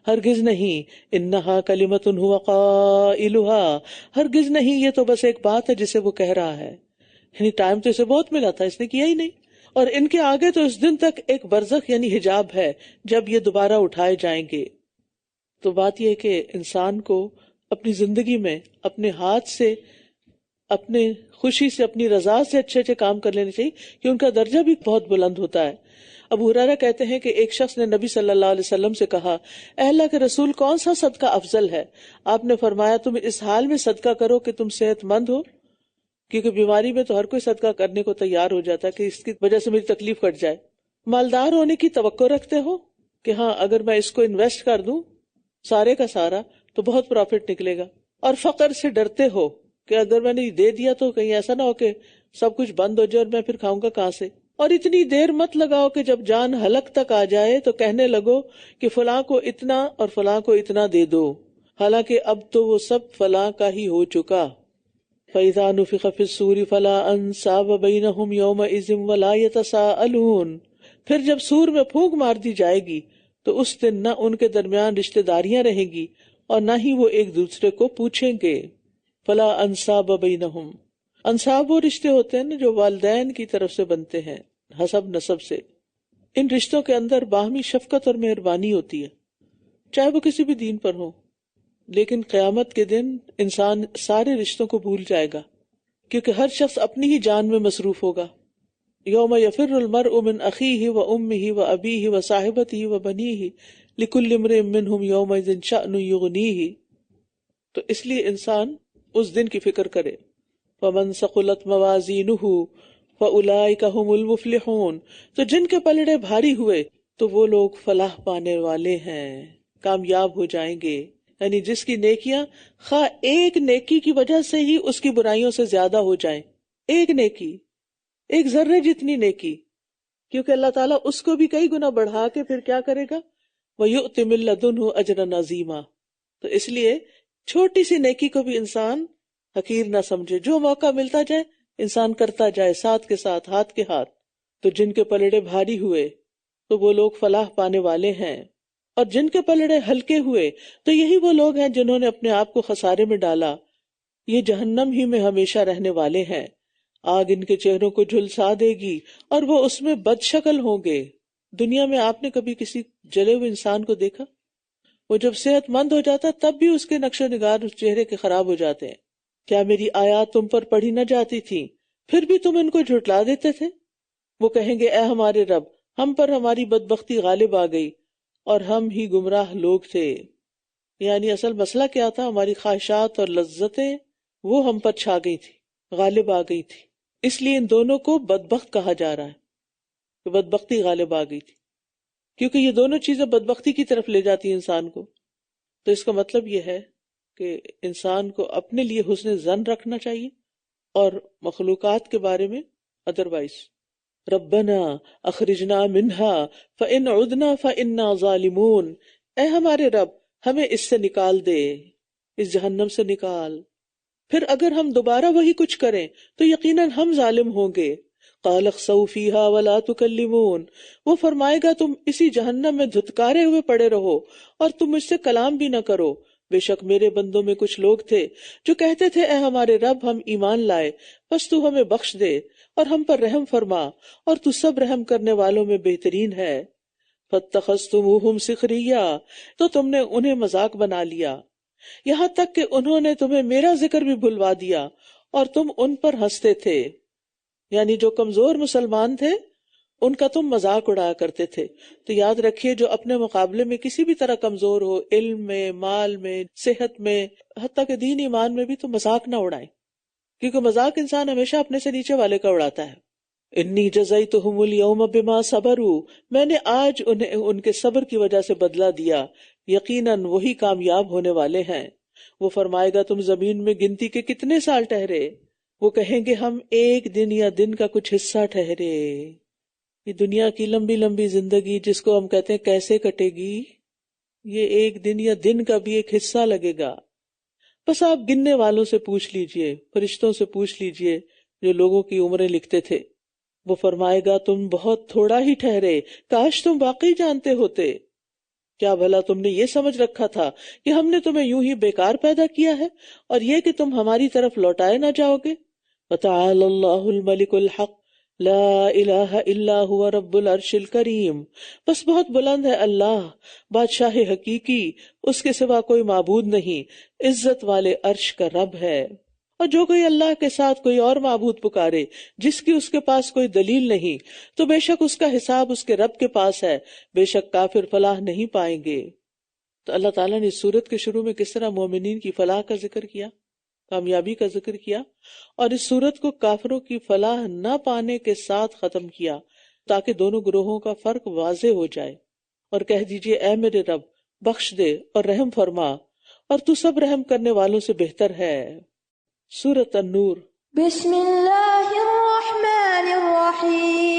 ہرگز نہیں، انہا کلمۃ ہو قائلہا، ہرگز نہیں، یہ تو بس ایک بات ہے جسے وہ کہہ رہا ہے، یعنی ٹائم تو اسے بہت ملا تھا، اس نے کیا ہی نہیں، اور ان کے آگے تو اس دن تک ایک برزخ یعنی حجاب ہے جب یہ دوبارہ اٹھائے جائیں گے۔ تو بات یہ ہے کہ انسان کو اپنی زندگی میں اپنے ہاتھ سے، اپنے خوشی سے، اپنی رضا سے اچھے اچھے کام کر لینے چاہیے کہ ان کا درجہ بھی بہت بلند ہوتا ہے۔ ابو ہریرہ کہتے ہیں کہ ایک شخص نے نبی صلی اللہ علیہ وسلم سے کہا، اے اللہ کے رسول، کون سا صدقہ افضل ہے؟ آپ نے فرمایا، تم اس حال میں صدقہ کرو کہ تم صحت مند ہو، کیونکہ بیماری میں تو ہر کوئی صدقہ کرنے کو تیار ہو جاتا ہے کہ اس کی وجہ سے میری تکلیف کٹ جائے۔ مالدار ہونے کی توقع رکھتے ہو کہ ہاں اگر میں اس کو انویسٹ کر دوں سارے کا سارا تو بہت پروفٹ نکلے گا، اور فقر سے ڈرتے ہو کہ اگر میں نے دے دیا تو کہیں ایسا نہ ہو کہ سب کچھ بند ہو جائے اور میں پھر کھاؤں گا کہاں سے، اور اتنی دیر مت لگاؤ کہ جب جان حلق تک آ جائے تو کہنے لگو کہ فلاں کو اتنا اور فلاں کو اتنا دے دو، حالانکہ اب تو وہ سب فلاں کا ہی ہو چکا۔ فَإِذَا نُفِخَ فِي الصُّورِ فَلَا أَنْسَابَ بَيْنَهُمْ يَوْمَئِذٍ وَلَا يَتَسَاءَلُونَ، پھر جب سور میں پھونک مار دی جائے گی تو اس دن نہ ان کے درمیان رشتہ داریاں رہیں گی اور نہ ہی وہ ایک دوسرے کو پوچھیں گے۔ فلا انصاب بینہم، انصاب وہ رشتے ہوتے ہیں جو والدین کی طرف سے بنتے ہیں حسب نسب سے۔ ان رشتوں کے اندر باہمی شفقت اور مہربانی ہوتی ہے، چاہے وہ کسی بھی دین پر ہو، لیکن قیامت کے دن انسان سارے رشتوں کو بھول جائے گا، کیونکہ ہر شخص اپنی ہی جان میں مصروف ہوگا۔ یوم یفر المرء من اخیہ و امہ و ابیہ و صاحبتہ و بنیہ لکل امرئ منہم یومئذ شأن یغنیہ، تو اس لیے انسان اس دن کی فکر کرے۔ فمن ثقلت موازینہ فاولئک ھم المفلحون، تو جن کے پلڑے بھاری ہوئے تو وہ لوگ فلاح پانے والے ہیں، کامیاب ہو جائیں گے۔ یعنی جس کی نیکیاں خواہ ایک نیکی کی وجہ سے ہی اس کی برائیوں سے زیادہ ہو جائیں، ایک نیکی، ایک ذرے جتنی نیکی، کیونکہ اللہ تعالیٰ اس کو بھی کئی گنا بڑھا کے پھر کیا کرے گا، وَيُؤْتِ مِن لَدُنْهُ أَجْرًا عَظِيمًا۔ تو اس لیے چھوٹی سی نیکی کو بھی انسان حقیر نہ سمجھے، جو موقع ملتا جائے انسان کرتا جائے، ساتھ کے ساتھ، ہاتھ کے ہاتھ۔ تو جن کے پلڑے بھاری ہوئے تو وہ لوگ فلاح پانے والے ہیں، اور جن کے پلڑے ہلکے ہوئے تو یہی وہ لوگ ہیں جنہوں نے اپنے آپ کو خسارے میں ڈالا، یہ جہنم ہی میں ہمیشہ رہنے والے ہیں، آگ ان کے چہروں کو جھلسا دے گی اور وہ اس میں بد شکل ہوں گے۔ دنیا میں آپ نے کبھی کسی جلے ہوئے انسان کو دیکھا؟ وہ جب صحت مند ہو جاتا تب بھی اس کے نقش و نگار اس چہرے کے خراب ہو جاتے ہیں۔ کیا میری آیات تم پر پڑھی نہ جاتی تھی پھر بھی تم ان کو جھٹلا دیتے تھے؟ وہ کہیں گے، اے ہمارے رب، ہم پر ہماری بدبختی غالب آ گئی اور ہم ہی گمراہ لوگ تھے۔ یعنی اصل مسئلہ کیا تھا؟ ہماری خواہشات اور لذتیں وہ ہم پر چھا گئی تھی، غالب آ گئی تھی، اس لیے ان دونوں کو بدبخت کہا جا رہا ہے کہ بدبختی غالب آ گئی تھی، کیونکہ یہ دونوں چیزیں بدبختی کی طرف لے جاتی ہیں انسان کو۔ تو اس کا مطلب یہ ہے کہ انسان کو اپنے لیے حسن ظن رکھنا چاہیے اور مخلوقات کے بارے میں ادروائز۔ ربنا اخرجنا منہا فإن عدنا فإنا ظالمون، اے ہمارے رب ہمیں اس سے نکال دے، اس جہنم سے نکال، پھر اگر ہم دوبارہ وہی کچھ کریں تو یقیناً ہم ظالم ہوں گے۔ قال اخسؤوا فیہا ولا تکلمون، وہ فرمائے گا تم اسی جہنم میں دھتکارے ہوئے پڑے رہو اور تم مجھ سے کلام بھی نہ کرو۔ بے شک میرے بندوں میں کچھ لوگ تھے جو کہتے تھے، اے ہمارے رب ہم ایمان لائے، بس تو ہمیں بخش دے اور ہم پر رحم فرما، اور تو سب رحم کرنے والوں میں بہترین ہے۔ فاتخذتموہم سخریا، تو تم نے انہیں مذاق بنا لیا، یہاں تک کہ انہوں نے تمہیں میرا ذکر بھی بھلوا دیا اور تم ان پر ہنستے تھے۔ یعنی جو کمزور مسلمان تھے ان کا تم مذاق اڑایا کرتے تھے۔ تو یاد رکھیے جو اپنے مقابلے میں کسی بھی طرح کمزور ہو، علم میں، مال میں، صحت میں، حتیٰ کہ دین ایمان میں بھی، تو مذاق نہ اڑائیں، کیونکہ مذاق انسان ہمیشہ اپنے سے نیچے والے کا اڑاتا ہے۔ انی جزیتہم اليوم بما صبروا، میں نے آج انہیں ان کے صبر کی وجہ سے بدلہ دیا، یقیناً وہی کامیاب ہونے والے ہیں۔ وہ فرمائے گا تم زمین میں گنتی کے کتنے سال ٹھہرے؟ وہ کہیں گے ہم ایک دن یا دن کا کچھ حصہ ٹھہرے۔ یہ دنیا کی لمبی لمبی زندگی جس کو ہم کہتے ہیں کیسے کٹے گی، یہ ایک دن یا دن کا بھی ایک حصہ لگے گا۔ بس آپ گننے والوں سے پوچھ لیجئے، فرشتوں سے پوچھ لیجئے جو لوگوں کی عمریں لکھتے تھے۔ وہ فرمائے گا تم بہت تھوڑا ہی ٹھہرے، کاش تم واقعی جانتے ہوتے۔ کیا بھلا تم نے یہ سمجھ رکھا تھا کہ ہم نے تمہیں یوں ہی بیکار پیدا کیا ہے اور یہ کہ تم ہماری طرف لوٹائے نہ جاؤ گے؟ وَتَعَالَى اللَّهُ الْمَلِكُ الْحَقُّ، لا الہ الا هو رب العرش الکریم، بس بہت بلند ہے اللہ، بادشاہ حقیقی، اس کے سوا کوئی معبود نہیں، عزت والے عرش کا رب ہے۔ اور جو کوئی اللہ کے ساتھ کوئی اور معبود پکارے جس کی اس کے پاس کوئی دلیل نہیں، تو بے شک اس کا حساب اس کے رب کے پاس ہے، بے شک کافر فلاح نہیں پائیں گے۔ تو اللہ تعالیٰ نے اس سورت کے شروع میں کس طرح مومنین کی فلاح کا ذکر کیا، کامیابی کا ذکر کیا، اور اس سورت کو کافروں کی فلاح نہ پانے کے ساتھ ختم کیا، تاکہ دونوں گروہوں کا فرق واضح ہو جائے۔ اور کہہ دیجئے اے میرے رب بخش دے اور رحم فرما، اور تو سب رحم کرنے والوں سے بہتر ہے۔ سورۃ النور۔ بسم اللہ الرحمن الرحیم،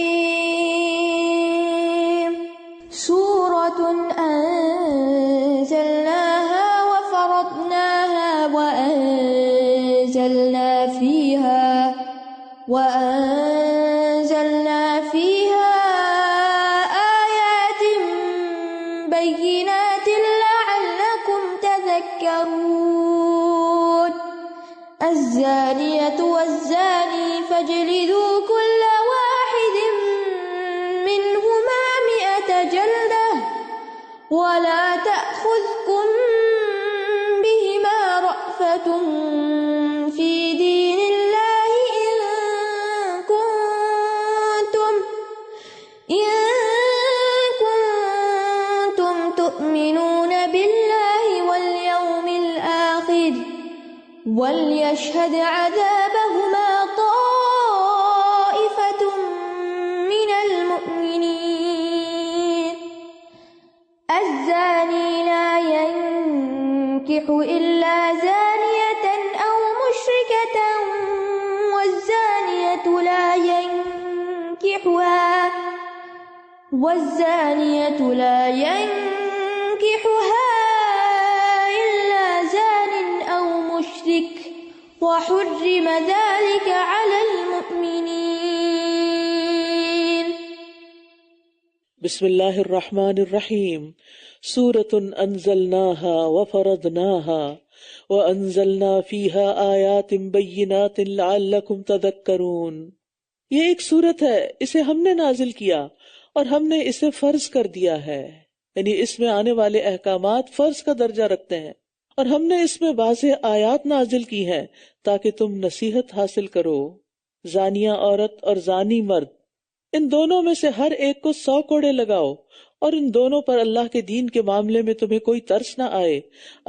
سورۃ انزلناها وفرضناها وأنزلنا فيها آيات بينات لعلكم تذكرون الزانية والزاني فاجلدوا كل واحد منهما 100 جلدة ولا تأخذكم بهما رأفة في دين الله إن كنتم تؤمنون بالله واليوم الآخر وليشهد عذابهما طائفة من المؤمنين الزاني لا ينكح إلا زانية أو مشركة والزانية لا ينكحها إلا زان أو مشرك وحرم ذلك على المؤمنين۔ بسم اللہ الرحمن الرحیم، سورۃ انزلناها وفرضناها وانزلنا فیها آیات بینات لعلکم تذکرون۔ یہ ایک سورت ہے، اسے ہم نے نازل کیا اور ہم نے اسے فرض کر دیا ہے، یعنی اس میں آنے والے احکامات فرض کا درجہ رکھتے ہیں، اور ہم نے اس میں واضح آیات نازل کی ہیں تاکہ تم نصیحت حاصل کرو۔ زانیہ عورت اور زانی مرد، ان دونوں میں سے ہر ایک کو 100 کوڑے لگاؤ، اور ان دونوں پر اللہ کے دین کے معاملے میں تمہیں کوئی ترس نہ آئے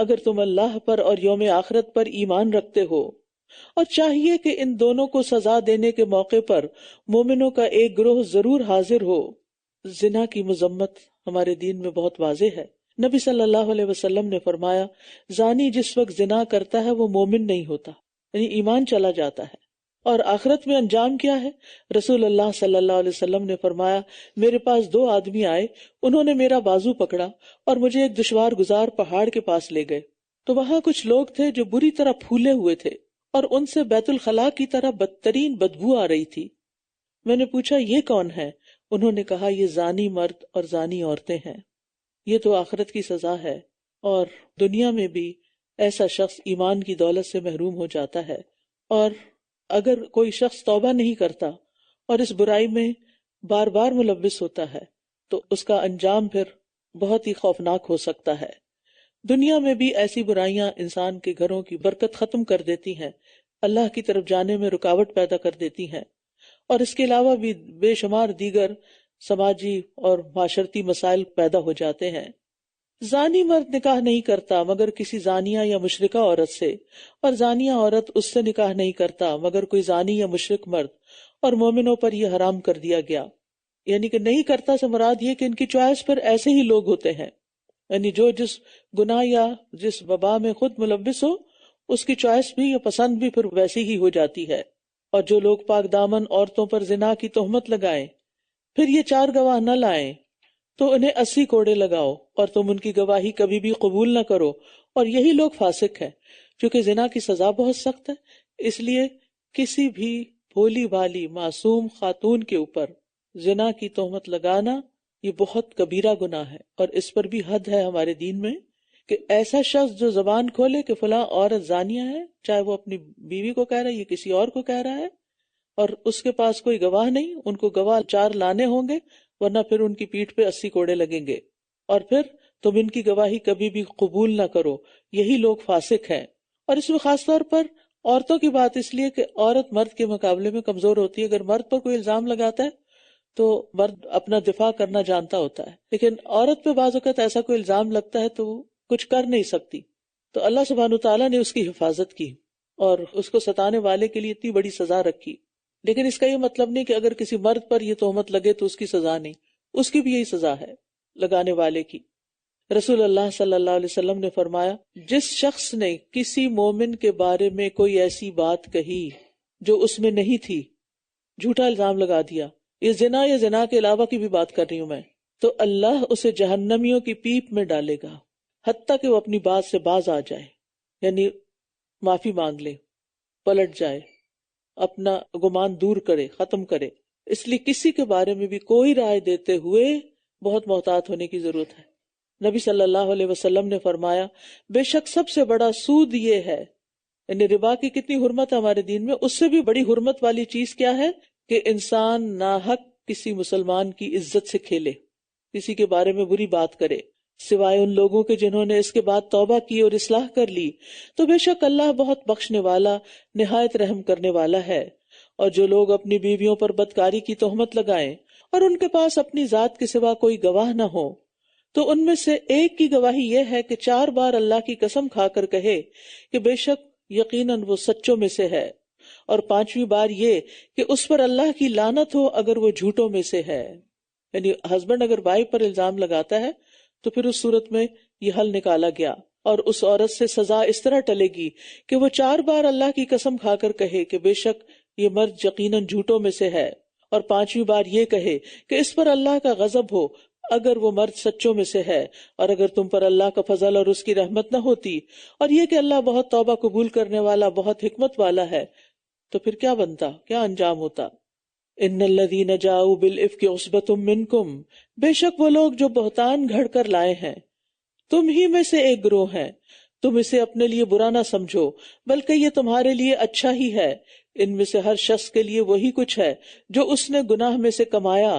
اگر تم اللہ پر اور یوم آخرت پر ایمان رکھتے ہو۔ اور چاہیے کہ ان دونوں کو سزا دینے کے موقع پر مومنوں کا ایک گروہ ضرور حاضر ہو۔ زنا کی مذمت ہمارے دین میں بہت واضح ہے۔ نبی صلی اللہ علیہ وسلم نے فرمایا، زانی جس وقت زنا کرتا ہے وہ مومن نہیں ہوتا، یعنی ایمان چلا جاتا ہے۔ اور آخرت میں انجام کیا ہے؟ رسول اللہ صلی اللہ علیہ وسلم نے فرمایا، میرے پاس 2 آدمی آئے، انہوں نے میرا بازو پکڑا اور مجھے ایک دشوار گزار پہاڑ کے پاس لے گئے، تو وہاں کچھ لوگ تھے جو بری طرح پھولے ہوئے تھے اور ان سے بیت الخلاء کی طرح بدترین بدبو آ رہی تھی۔ میں نے پوچھا یہ کون ہے؟ انہوں نے کہا یہ زانی مرد اور زانی عورتیں ہیں۔ یہ تو آخرت کی سزا ہے، اور دنیا میں بھی ایسا شخص ایمان کی دولت سے محروم ہو جاتا ہے، اور اگر کوئی شخص توبہ نہیں کرتا اور اس برائی میں بار بار ملوث ہوتا ہے تو اس کا انجام پھر بہت ہی خوفناک ہو سکتا ہے۔ دنیا میں بھی ایسی برائیاں انسان کے گھروں کی برکت ختم کر دیتی ہیں، اللہ کی طرف جانے میں رکاوٹ پیدا کر دیتی ہیں، اور اس کے علاوہ بھی بے شمار دیگر سماجی اور معاشرتی مسائل پیدا ہو جاتے ہیں۔ زانی مرد نکاح نہیں کرتا مگر کسی زانیہ یا مشرکہ عورت سے، اور زانیہ عورت اس سے نکاح نہیں کرتا مگر کوئی زانی یا مشرک مرد، اور مومنوں پر یہ حرام کر دیا گیا۔ یعنی کہ نہیں کرتا سے مراد یہ کہ ان کی چوائس پر ایسے ہی لوگ ہوتے ہیں، یعنی جو جس گناہ یا جس وبا میں خود ملوث ہو اس کی چوائس بھی یا پسند بھی پھر ویسی ہی ہو جاتی ہے۔ اور جو لوگ پاک دامن عورتوں پر زنا کی تہمت لگائیں پھر یہ 4 گواہ نہ لائیں تو انہیں 80 کوڑے لگاؤ، اور تم ان کی گواہی کبھی بھی قبول نہ کرو، اور یہی لوگ فاسق ہیں۔ چونکہ زنا کی سزا بہت سخت ہے، اس لیے کسی بھی بھولی بھالی معصوم خاتون کے اوپر زنا کی تہمت لگانا یہ بہت کبیرہ گناہ ہے، اور اس پر بھی حد ہے ہمارے دین میں کہ ایسا شخص جو زبان کھولے کہ فلاں عورت زانیہ ہے، چاہے وہ اپنی بیوی کو کہہ رہا ہے یا کسی اور کو کہہ رہا ہے، اور اس کے پاس کوئی گواہ نہیں، ان کو گواہ 4 لانے ہوں گے، ورنہ پھر ان کی پیٹھ پہ 80 کوڑے لگیں گے، اور پھر تم ان کی گواہی کبھی بھی قبول نہ کرو، یہی لوگ فاسق ہیں۔ اور اس میں خاص طور پر عورتوں کی بات اس لیے کہ عورت مرد کے مقابلے میں کمزور ہوتی ہے۔ اگر مرد پر کوئی الزام لگاتا ہے تو مرد اپنا دفاع کرنا جانتا ہوتا ہے، لیکن عورت پہ بعض اوقات ایسا کوئی الزام لگتا ہے تو وہ کچھ کر نہیں سکتی، تو اللہ سبحانہ وتعالیٰ نے اس کی حفاظت کی اور اس کو ستانے والے کے لیے اتنی بڑی سزا رکھی۔ لیکن اس کا یہ مطلب نہیں کہ اگر کسی مرد پر یہ تہمت لگے تو اس کی سزا نہیں، اس کی بھی یہی سزا ہے لگانے والے کی۔ رسول اللہ صلی اللہ علیہ وسلم نے فرمایا، جس شخص نے کسی مومن کے بارے میں کوئی ایسی بات کہی جو اس میں نہیں تھی، جھوٹا الزام لگا دیا، یہ زنا یا زنا کے علاوہ کی بھی بات کر رہی ہوں میں، تو اللہ اسے جہنمیوں کی پیپ میں ڈالے گا حتیٰ کہ وہ اپنی بات سے باز آ جائے، یعنی معافی مانگ لے، پلٹ جائے، اپنا گمان دور کرے، ختم کرے۔ اس لیے کسی کے بارے میں بھی کوئی رائے دیتے ہوئے بہت محتاط ہونے کی ضرورت ہے۔ نبی صلی اللہ علیہ وسلم نے فرمایا، بے شک سب سے بڑا سود یہ ہے، یعنی ربا کی کتنی حرمت ہے ہمارے دین میں، اس سے بھی بڑی حرمت والی چیز کیا ہے کہ انسان ناحق کسی مسلمان کی عزت سے کھیلے، کسی کے بارے میں بری بات کرے، سوائے ان لوگوں کے جنہوں نے اس کے بعد توبہ کی اور اصلاح کر لی، تو بے شک اللہ بہت بخشنے والا، نہایت رحم کرنے والا ہے۔ اور جو لوگ اپنی بیویوں پر بدکاری کی تہمت لگائیں اور ان کے پاس اپنی ذات کے سوا کوئی گواہ نہ ہو، تو ان میں سے ایک کی گواہی یہ ہے کہ 4 بار اللہ کی قسم کھا کر کہے کہ بے شک یقیناً وہ سچوں میں سے ہے، اور 5ویں بار یہ کہ اس پر اللہ کی لعنت ہو اگر وہ جھوٹوں میں سے ہے۔ یعنی ہسبینڈ اگر وائف پر الزام لگاتا ہے تو پھر اس صورت میں یہ حل نکالا گیا، اور اس عورت سے سزا اس طرح ٹلے گی کہ وہ 4 بار اللہ کی قسم کھا کر کہے کہ بے شک یہ مرد یقیناً جھوٹوں میں سے ہے، اور 5ویں بار یہ کہے کہ اس پر اللہ کا غضب ہو اگر وہ مرد سچوں میں سے ہے، اور اگر تم پر اللہ کا فضل اور اس کی رحمت نہ ہوتی، اور یہ کہ اللہ بہت توبہ قبول کرنے والا، بہت حکمت والا ہے، تو پھر کیا بنتا، کیا انجام ہوتا؟ ان الذین جاؤوا بالافک عصبۃ منکم، بے شک وہ لوگ جو بہتان گھڑ کر لائے ہیں تم ہی میں سے ایک گروہ ہیں، تم اسے اپنے لیے برا نہ سمجھو بلکہ یہ تمہارے لیے اچھا ہی ہے۔ ان میں سے ہر شخص کے لیے وہی کچھ ہے جو اس نے گناہ میں سے کمایا،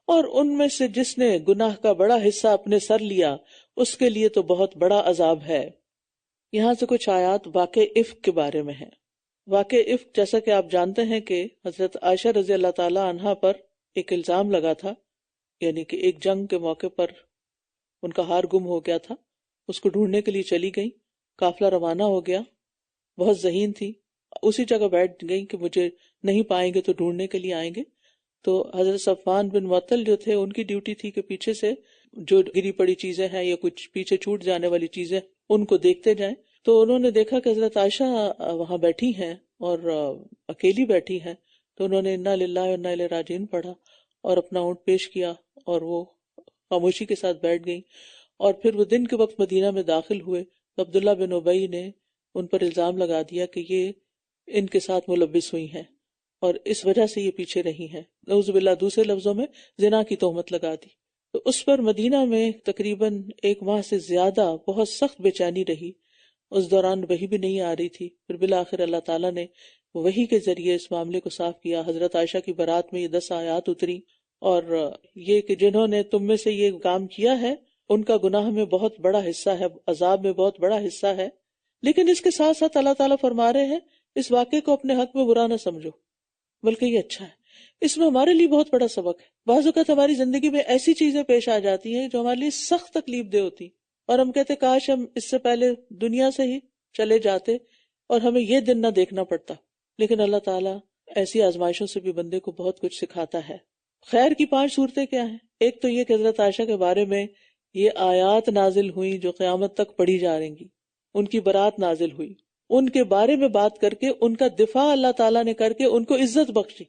اور ان میں سے جس نے گناہ کا بڑا حصہ اپنے سر لیا اس کے لیے تو بہت بڑا عذاب ہے۔ یہاں سے کچھ آیات واقع افک کے بارے میں ہیں۔ واقع افک جیسا کہ آپ جانتے ہیں کہ حضرت عائشہ رضی اللہ تعالی عنہا پر ایک الزام لگا تھا، یعنی کہ ایک جنگ کے موقع پر ان کا ہار گم ہو گیا تھا، اس کو ڈھونڈنے کے لیے چلی گئی، قافلہ روانہ ہو گیا، بہت ذہین تھی، اسی جگہ بیٹھ گئی کہ مجھے نہیں پائیں گے تو ڈھونڈنے کے لیے آئیں گے۔ تو حضرت صفوان بن معطل جو تھے، ان کی ڈیوٹی تھی کہ پیچھے سے جو گری پڑی چیزیں ہیں یا کچھ پیچھے چھوٹ جانے والی چیزیں ان کو دیکھتے جائیں۔ تو انہوں نے دیکھا کہ حضرت عائشہ وہاں بیٹھی ہیں اور اکیلی بیٹھی ہیں، تو انہوں نے انا للہ و انا الیہ راجعون پڑھا اور اپنا اونٹ پیش کیا اور وہ خاموشی کے ساتھ بیٹھ گئیں۔ اور پھر وہ دن کے وقت مدینہ میں داخل ہوئے تو عبداللہ بن ابی نے ان پر الزام لگا دیا کہ یہ ان کے ساتھ ملبس ہوئی ہیں اور اس وجہ سے یہ پیچھے رہی ہیں، نعوذ باللہ دوسرے لفظوں میں زنا کی تہمت لگا دی۔ تو اس پر مدینہ میں تقریباً 1 ماہ سے زیادہ بہت سخت بے چینی رہی، اس دوران وحی بھی نہیں آ رہی تھی۔ پھر بالآخر اللہ تعالیٰ نے وحی کے ذریعے اس معاملے کو صاف کیا۔ حضرت عائشہ کی برات میں یہ 10 آیات اتری، اور یہ کہ جنہوں نے تم میں سے یہ کام کیا ہے ان کا گناہ میں بہت بڑا حصہ ہے، عذاب میں بہت بڑا حصہ ہے۔ لیکن اس کے ساتھ ساتھ اللہ تعالیٰ فرما رہے ہیں اس واقعے کو اپنے حق میں برا نہ سمجھو بلکہ یہ اچھا ہے۔ اس میں ہمارے لیے بہت بڑا سبق ہے۔ بعض اوقات ہماری زندگی میں ایسی چیزیں پیش آ جاتی ہیں جو ہمارے لیے سخت تکلیف دہ ہوتی، اور ہم کہتے کاش ہم اس سے پہلے دنیا سے ہی چلے جاتے اور ہمیں یہ دن نہ دیکھنا پڑتا۔ لیکن اللہ تعالیٰ ایسی آزمائشوں سے بھی بندے کو بہت کچھ سکھاتا ہے۔ خیر کی 5 صورتیں کیا ہیں؟ ایک تو یہ کہ حضرت عائشہ کے بارے میں یہ آیات نازل ہوئیں جو قیامت تک پڑھی جا رہیں گی، ان کی برات نازل ہوئی، ان کے بارے میں بات کر کے ان کا دفاع اللہ تعالیٰ نے کر کے ان کو عزت بخشی۔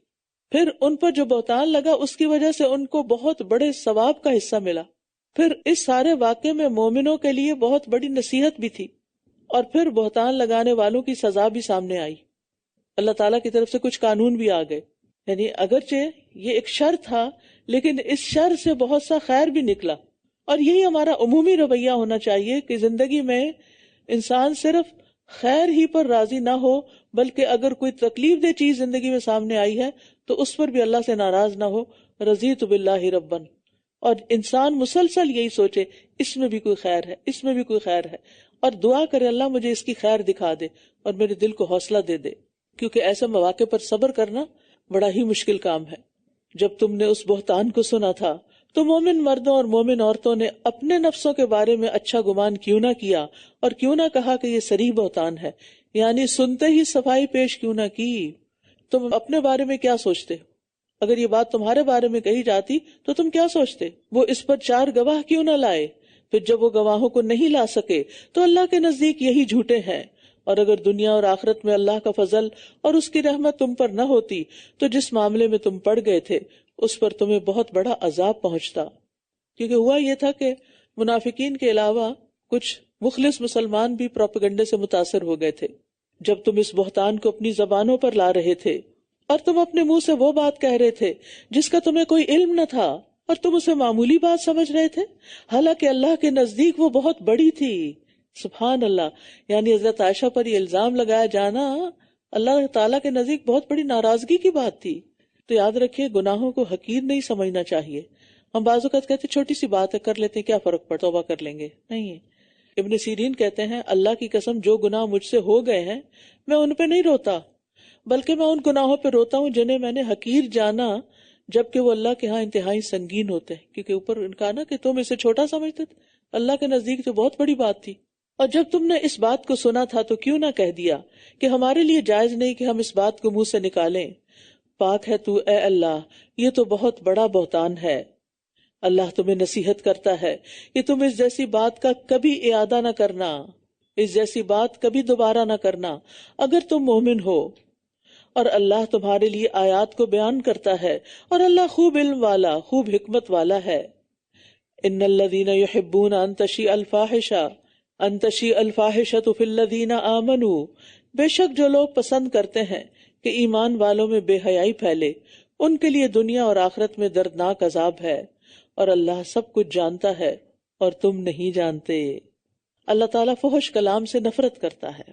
پھر ان پر جو بہتان لگا اس کی وجہ سے ان کو بہت بڑے ثواب کا حصہ ملا۔ پھر اس سارے واقعے میں مومنوں کے لیے بہت بڑی نصیحت بھی تھی، اور پھر بہتان لگانے والوں کی سزا بھی سامنے آئی۔ اللہ تعالیٰ کی طرف سے کچھ قانون بھی آ گئے، یعنی اگرچہ یہ ایک شر تھا لیکن اس شر سے بہت سا خیر بھی نکلا۔ اور یہی ہمارا عمومی رویہ ہونا چاہیے کہ زندگی میں انسان صرف خیر ہی پر راضی نہ ہو، بلکہ اگر کوئی تکلیف دہ چیز زندگی میں سامنے آئی ہے تو اس پر بھی اللہ سے ناراض نہ ہو. رضیت باللہ ربن. اور انسان مسلسل یہی سوچے اس میں بھی کوئی خیر ہے، اس میں بھی کوئی خیر ہے، اور دعا کرے اللہ مجھے اس کی خیر دکھا دے اور میرے دل کو حوصلہ دے دے. کیونکہ ایسے مواقع پر صبر کرنا بڑا ہی مشکل کام ہے. جب تم نے اس بہتان کو سنا تھا تو مومن مردوں اور مومن عورتوں نے اپنے نفسوں کے بارے میں اچھا گمان کیوں نہ کیا اور کیوں نہ کہا کہ یہ صریح بہتان ہے، یعنی سنتے ہی صفائی پیش کیوں نہ کی. تم اپنے بارے میں کیا سوچتے؟ اگر یہ بات تمہارے بارے میں کہی جاتی تو تم کیا سوچتے؟ وہ اس پر 4 گواہ کیوں نہ لائے؟ پھر جب وہ گواہوں کو نہیں لا سکے تو اللہ کے نزدیک یہی جھوٹے ہیں. اور اگر دنیا اور آخرت میں اللہ کا فضل اور اس کی رحمت تم پر نہ ہوتی تو جس معاملے میں تم پڑ گئے تھے اس پر تمہیں بہت بڑا عذاب پہنچتا. کیونکہ ہوا یہ تھا کہ منافقین کے علاوہ کچھ مخلص مسلمان بھی پروپیگنڈے سے متاثر ہو گئے تھے. جب تم اس بہتان کو اپنی زبانوں پر لا رہے تھے اور تم اپنے منہ سے وہ بات کہہ رہے تھے جس کا تمہیں کوئی علم نہ تھا اور تم اسے معمولی بات سمجھ رہے تھے، حالانکہ اللہ کے نزدیک وہ بہت بڑی تھی. سبحان اللہ. یعنی حضرت عائشہ پر یہ الزام لگایا جانا اللہ تعالیٰ کے نزدیک بہت بڑی ناراضگی کی بات تھی. تو یاد رکھیے گناہوں کو حقیر نہیں سمجھنا چاہیے. ہم بعض اوقات کہتے چھوٹی سی بات ہے کر لیتے ہیں، کیا فرق پڑتا، توبہ کر لیں گے. نہیں ہے. ابن سیرین کہتے ہیں اللہ کی قسم جو گناہ مجھ سے ہو گئے ہیں میں ان پہ نہیں روتا، بلکہ میں ان گناہوں پہ روتا ہوں جنہیں میں نے حقیر جانا جبکہ وہ اللہ کے ہاں انتہائی سنگین ہوتے ہیں. کیونکہ اوپر ان کا نا کہ تم اسے چھوٹا سمجھتے تھے، اللہ کے نزدیک تو بہت بڑی بات تھی. اور جب تم نے اس بات کو سنا تھا تو کیوں نہ کہہ دیا کہ ہمارے لیے جائز نہیں کہ ہم اس بات کو منہ سے نکالیں. پاک ہے تو اے اللہ، یہ تو بہت بڑا بہتان ہے. اللہ تمہیں نصیحت کرتا ہے کہ تم اس جیسی بات کا کبھی اعادہ نہ کرنا، اس جیسی بات کبھی دوبارہ نہ کرنا اگر تم مومن ہو. اور اللہ تمہارے لیے آیات کو بیان کرتا ہے اور اللہ خوب علم والا، خوب حکمت والا ہے. ان الذین یحبون ان تشیع الفاحشۃ فی الذین آمنوا، بے شک جو لوگ پسند کرتے ہیں کہ ایمان والوں میں بے حیائی پھیلے، ان کے لیے دنیا اور آخرت میں دردناک عذاب ہے، اور اللہ سب کچھ جانتا ہے اور تم نہیں جانتے. اللہ تعالیٰ فحش کلام سے نفرت کرتا ہے.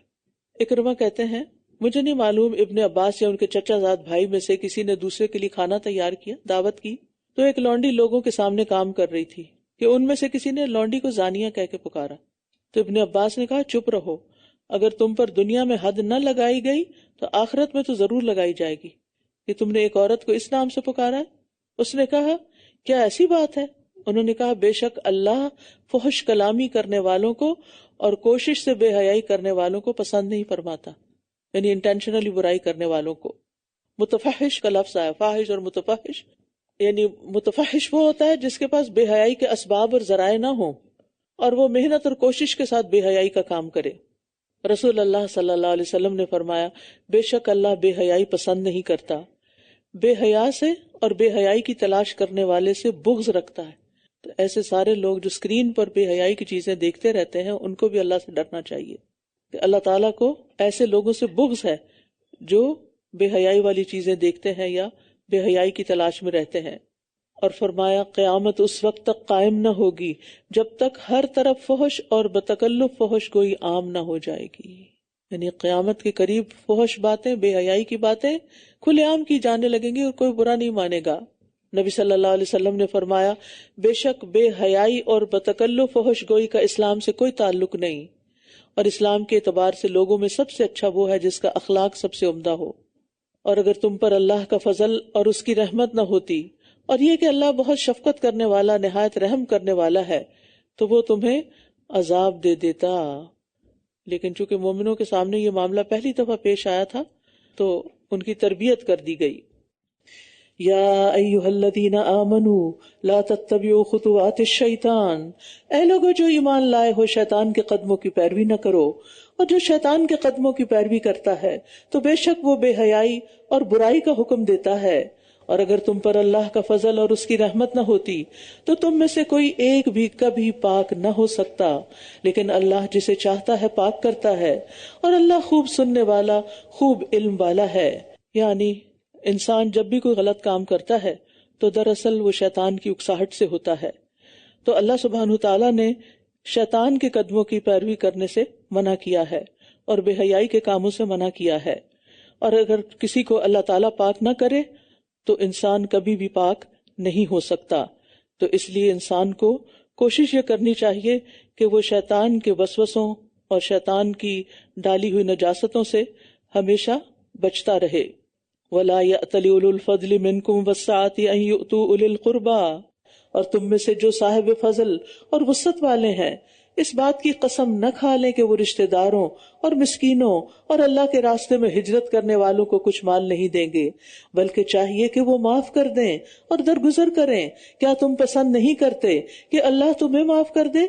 اکرمہ کہتے ہیں مجھے نہیں معلوم ابن عباس یا ان کے چچا زاد بھائی میں سے کسی نے دوسرے کے لیے کھانا تیار کیا، دعوت کی، تو ایک لونڈی لوگوں کے سامنے کام کر رہی تھی کہ ان میں سے کسی نے لونڈی کو زانیہ کہہ کے پکارا. تو ابن عباس نے کہا چپ رہو، اگر تم پر دنیا میں حد نہ لگائی گئی تو آخرت میں تو ضرور لگائی جائے گی کہ تم نے ایک عورت کو اس نام سے پکارا ہے. اس نے کہا کیا ایسی بات ہے؟ انہوں نے کہا بے شک اللہ فحش کلامی کرنے والوں کو اور کوشش سے بے حیائی کرنے والوں کو پسند نہیں فرماتا، یعنی انٹینشنلی برائی کرنے والوں کو. متفحش کا لفظ آیا، فاحش اور متفحش، یعنی متفحش وہ ہوتا ہے جس کے پاس بے حیائی کے اسباب اور ذرائع نہ ہوں اور وہ محنت اور کوشش کے ساتھ بے حیائی کا کام کرے. رسول اللہ صلی اللہ علیہ وسلم نے فرمایا بے شک اللہ بے حیائی پسند نہیں کرتا، بے حیا سے اور بے حیائی کی تلاش کرنے والے سے بغض رکھتا ہے. تو ایسے سارے لوگ جو اسکرین پر بے حیائی کی چیزیں دیکھتے رہتے ہیں ان کو بھی اللہ سے ڈرنا چاہیے کہ اللہ تعالیٰ کو ایسے لوگوں سے بغض ہے جو بے حیائی والی چیزیں دیکھتے ہیں یا بے حیائی کی تلاش میں رہتے ہیں. اور فرمایا قیامت اس وقت تک قائم نہ ہوگی جب تک ہر طرف فحش اور بتکلف فحش گوئی عام نہ ہو جائے گی. یعنی قیامت کے قریب فحش باتیں، بے حیائی کی باتیں کھلے عام کی جانے لگیں گی اور کوئی برا نہیں مانے گا. نبی صلی اللہ علیہ وسلم نے فرمایا بے شک بے حیائی اور بتکلف فحش گوئی کا اسلام سے کوئی تعلق نہیں، اور اسلام کے اعتبار سے لوگوں میں سب سے اچھا وہ ہے جس کا اخلاق سب سے عمدہ ہو. اور اگر تم پر اللہ کا فضل اور اس کی رحمت نہ ہوتی اور یہ کہ اللہ بہت شفقت کرنے والا، نہایت رحم کرنے والا ہے، تو وہ تمہیں عذاب دے دیتا. لیکن چونکہ مومنوں کے سامنے یہ معاملہ پہلی دفعہ پیش آیا تھا تو ان کی تربیت کر دی گئی. یا ایھا الذین آمنوا لا تتبعوا خطوات الشیطان، اے لوگو جو ایمان لائے ہو شیطان کے قدموں کی پیروی نہ کرو، اور جو شیطان کے قدموں کی پیروی کرتا ہے تو بے شک وہ بے حیائی اور برائی کا حکم دیتا ہے. اور اگر تم پر اللہ کا فضل اور اس کی رحمت نہ ہوتی تو تم میں سے کوئی ایک بھی کبھی پاک نہ ہو سکتا، لیکن اللہ جسے چاہتا ہے پاک کرتا ہے، اور اللہ خوب سننے والا، خوب علم والا ہے. یعنی انسان جب بھی کوئی غلط کام کرتا ہے تو دراصل وہ شیطان کی اکساہٹ سے ہوتا ہے. تو اللہ سبحانہ تعالیٰ نے شیطان کے قدموں کی پیروی کرنے سے منع کیا ہے، اور بے حیائی کے کاموں سے منع کیا ہے، اور اگر کسی کو اللہ تعالیٰ پاک نہ کرے تو انسان کبھی بھی پاک نہیں ہو سکتا۔ تو اس لیے انسان کو کوشش یہ کرنی چاہیے کہ وہ شیطان کے وسوسوں اور شیطان کی ڈالی ہوئی نجاستوں سے ہمیشہ بچتا رہے۔ وَلَا يَأْتَلِ أُولُو الْفَضْلِ مِنْكُمْ وَالسَّعَةِ أَنْ يُؤْتُوا أُولِي الْقُرْبَىٰ، اور تم میں سے جو صاحب فضل اور وسعت والے ہیں اس بات کی قسم نہ کھا لیں کہ وہ رشتہ داروں اور مسکینوں اور اللہ کے راستے میں ہجرت کرنے والوں کو کچھ مال نہیں دیں گے، بلکہ چاہیے کہ وہ معاف کر دیں اور درگزر کریں۔ کیا تم پسند نہیں کرتے کہ اللہ تمہیں معاف کر دے؟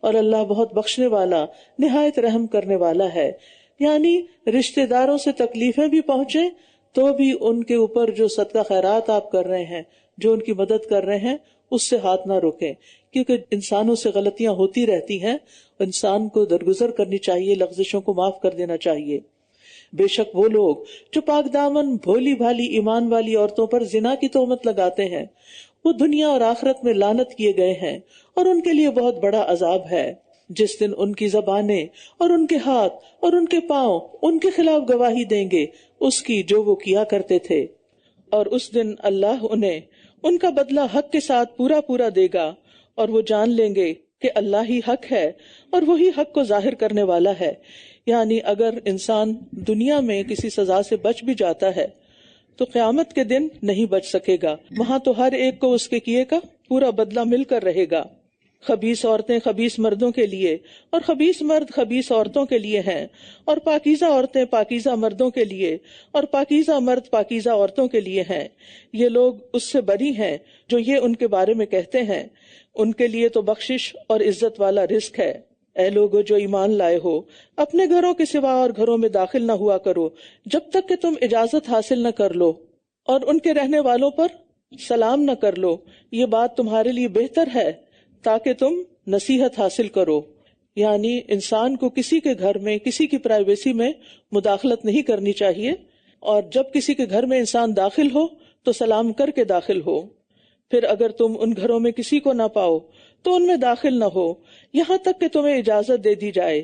اور اللہ بہت بخشنے والا نہایت رحم کرنے والا ہے۔ یعنی رشتہ داروں سے تکلیفیں بھی پہنچیں تو بھی ان کے اوپر جو صدقہ خیرات آپ کر رہے ہیں، جو ان کی مدد کر رہے ہیں، اس سے ہاتھ نہ روکیں، کیونکہ انسانوں سے غلطیاں ہوتی رہتی ہیں۔ انسان کو درگزر کرنی چاہیے، لغزشوں کو معاف کر دینا چاہیے۔ بے شک وہ لوگ جو پاک دامن بھولی بھالی ایمان والی عورتوں پر زنا کی تہمت لگاتے ہیں، وہ دنیا اور آخرت میں لعنت کیے گئے ہیں، اور ان کے لیے بہت بڑا عذاب ہے۔ جس دن ان کی زبانیں اور ان کے ہاتھ اور ان کے پاؤں ان کے خلاف گواہی دیں گے اس کی جو وہ کیا کرتے تھے، اور اس دن اللہ انہیں ان کا بدلہ حق کے ساتھ پورا پورا دے گا، اور وہ جان لیں گے کہ اللہ ہی حق ہے اور وہی حق کو ظاہر کرنے والا ہے۔ یعنی اگر انسان دنیا میں کسی سزا سے بچ بھی جاتا ہے تو قیامت کے دن نہیں بچ سکے گا، وہاں تو ہر ایک کو اس کے کیے کا پورا بدلہ مل کر رہے گا۔ خبیث عورتیں خبیث مردوں کے لیے اور خبیث مرد خبیث عورتوں کے لیے ہیں، اور پاکیزہ عورتیں پاکیزہ مردوں کے لیے اور پاکیزہ مرد پاکیزہ عورتوں کے لیے ہیں۔ یہ لوگ اس سے بری ہیں جو یہ ان کے بارے میں کہتے ہیں، ان کے لیے تو بخشش اور عزت والا رزق ہے۔ اے لوگو جو ایمان لائے ہو، اپنے گھروں کے سوا اور گھروں میں داخل نہ ہوا کرو جب تک کہ تم اجازت حاصل نہ کر لو، اور ان کے رہنے والوں پر سلام نہ کر لو، یہ بات تمہارے لیے بہتر ہے تاکہ تم نصیحت حاصل کرو۔ یعنی انسان کو کسی کے گھر میں کسی کی پرائیویسی میں مداخلت نہیں کرنی چاہیے، اور جب کسی کے گھر میں انسان داخل ہو تو سلام کر کے داخل ہو۔ پھر اگر تم ان گھروں میں کسی کو نہ پاؤ تو ان میں داخل نہ ہو یہاں تک کہ تمہیں اجازت دے دی جائے،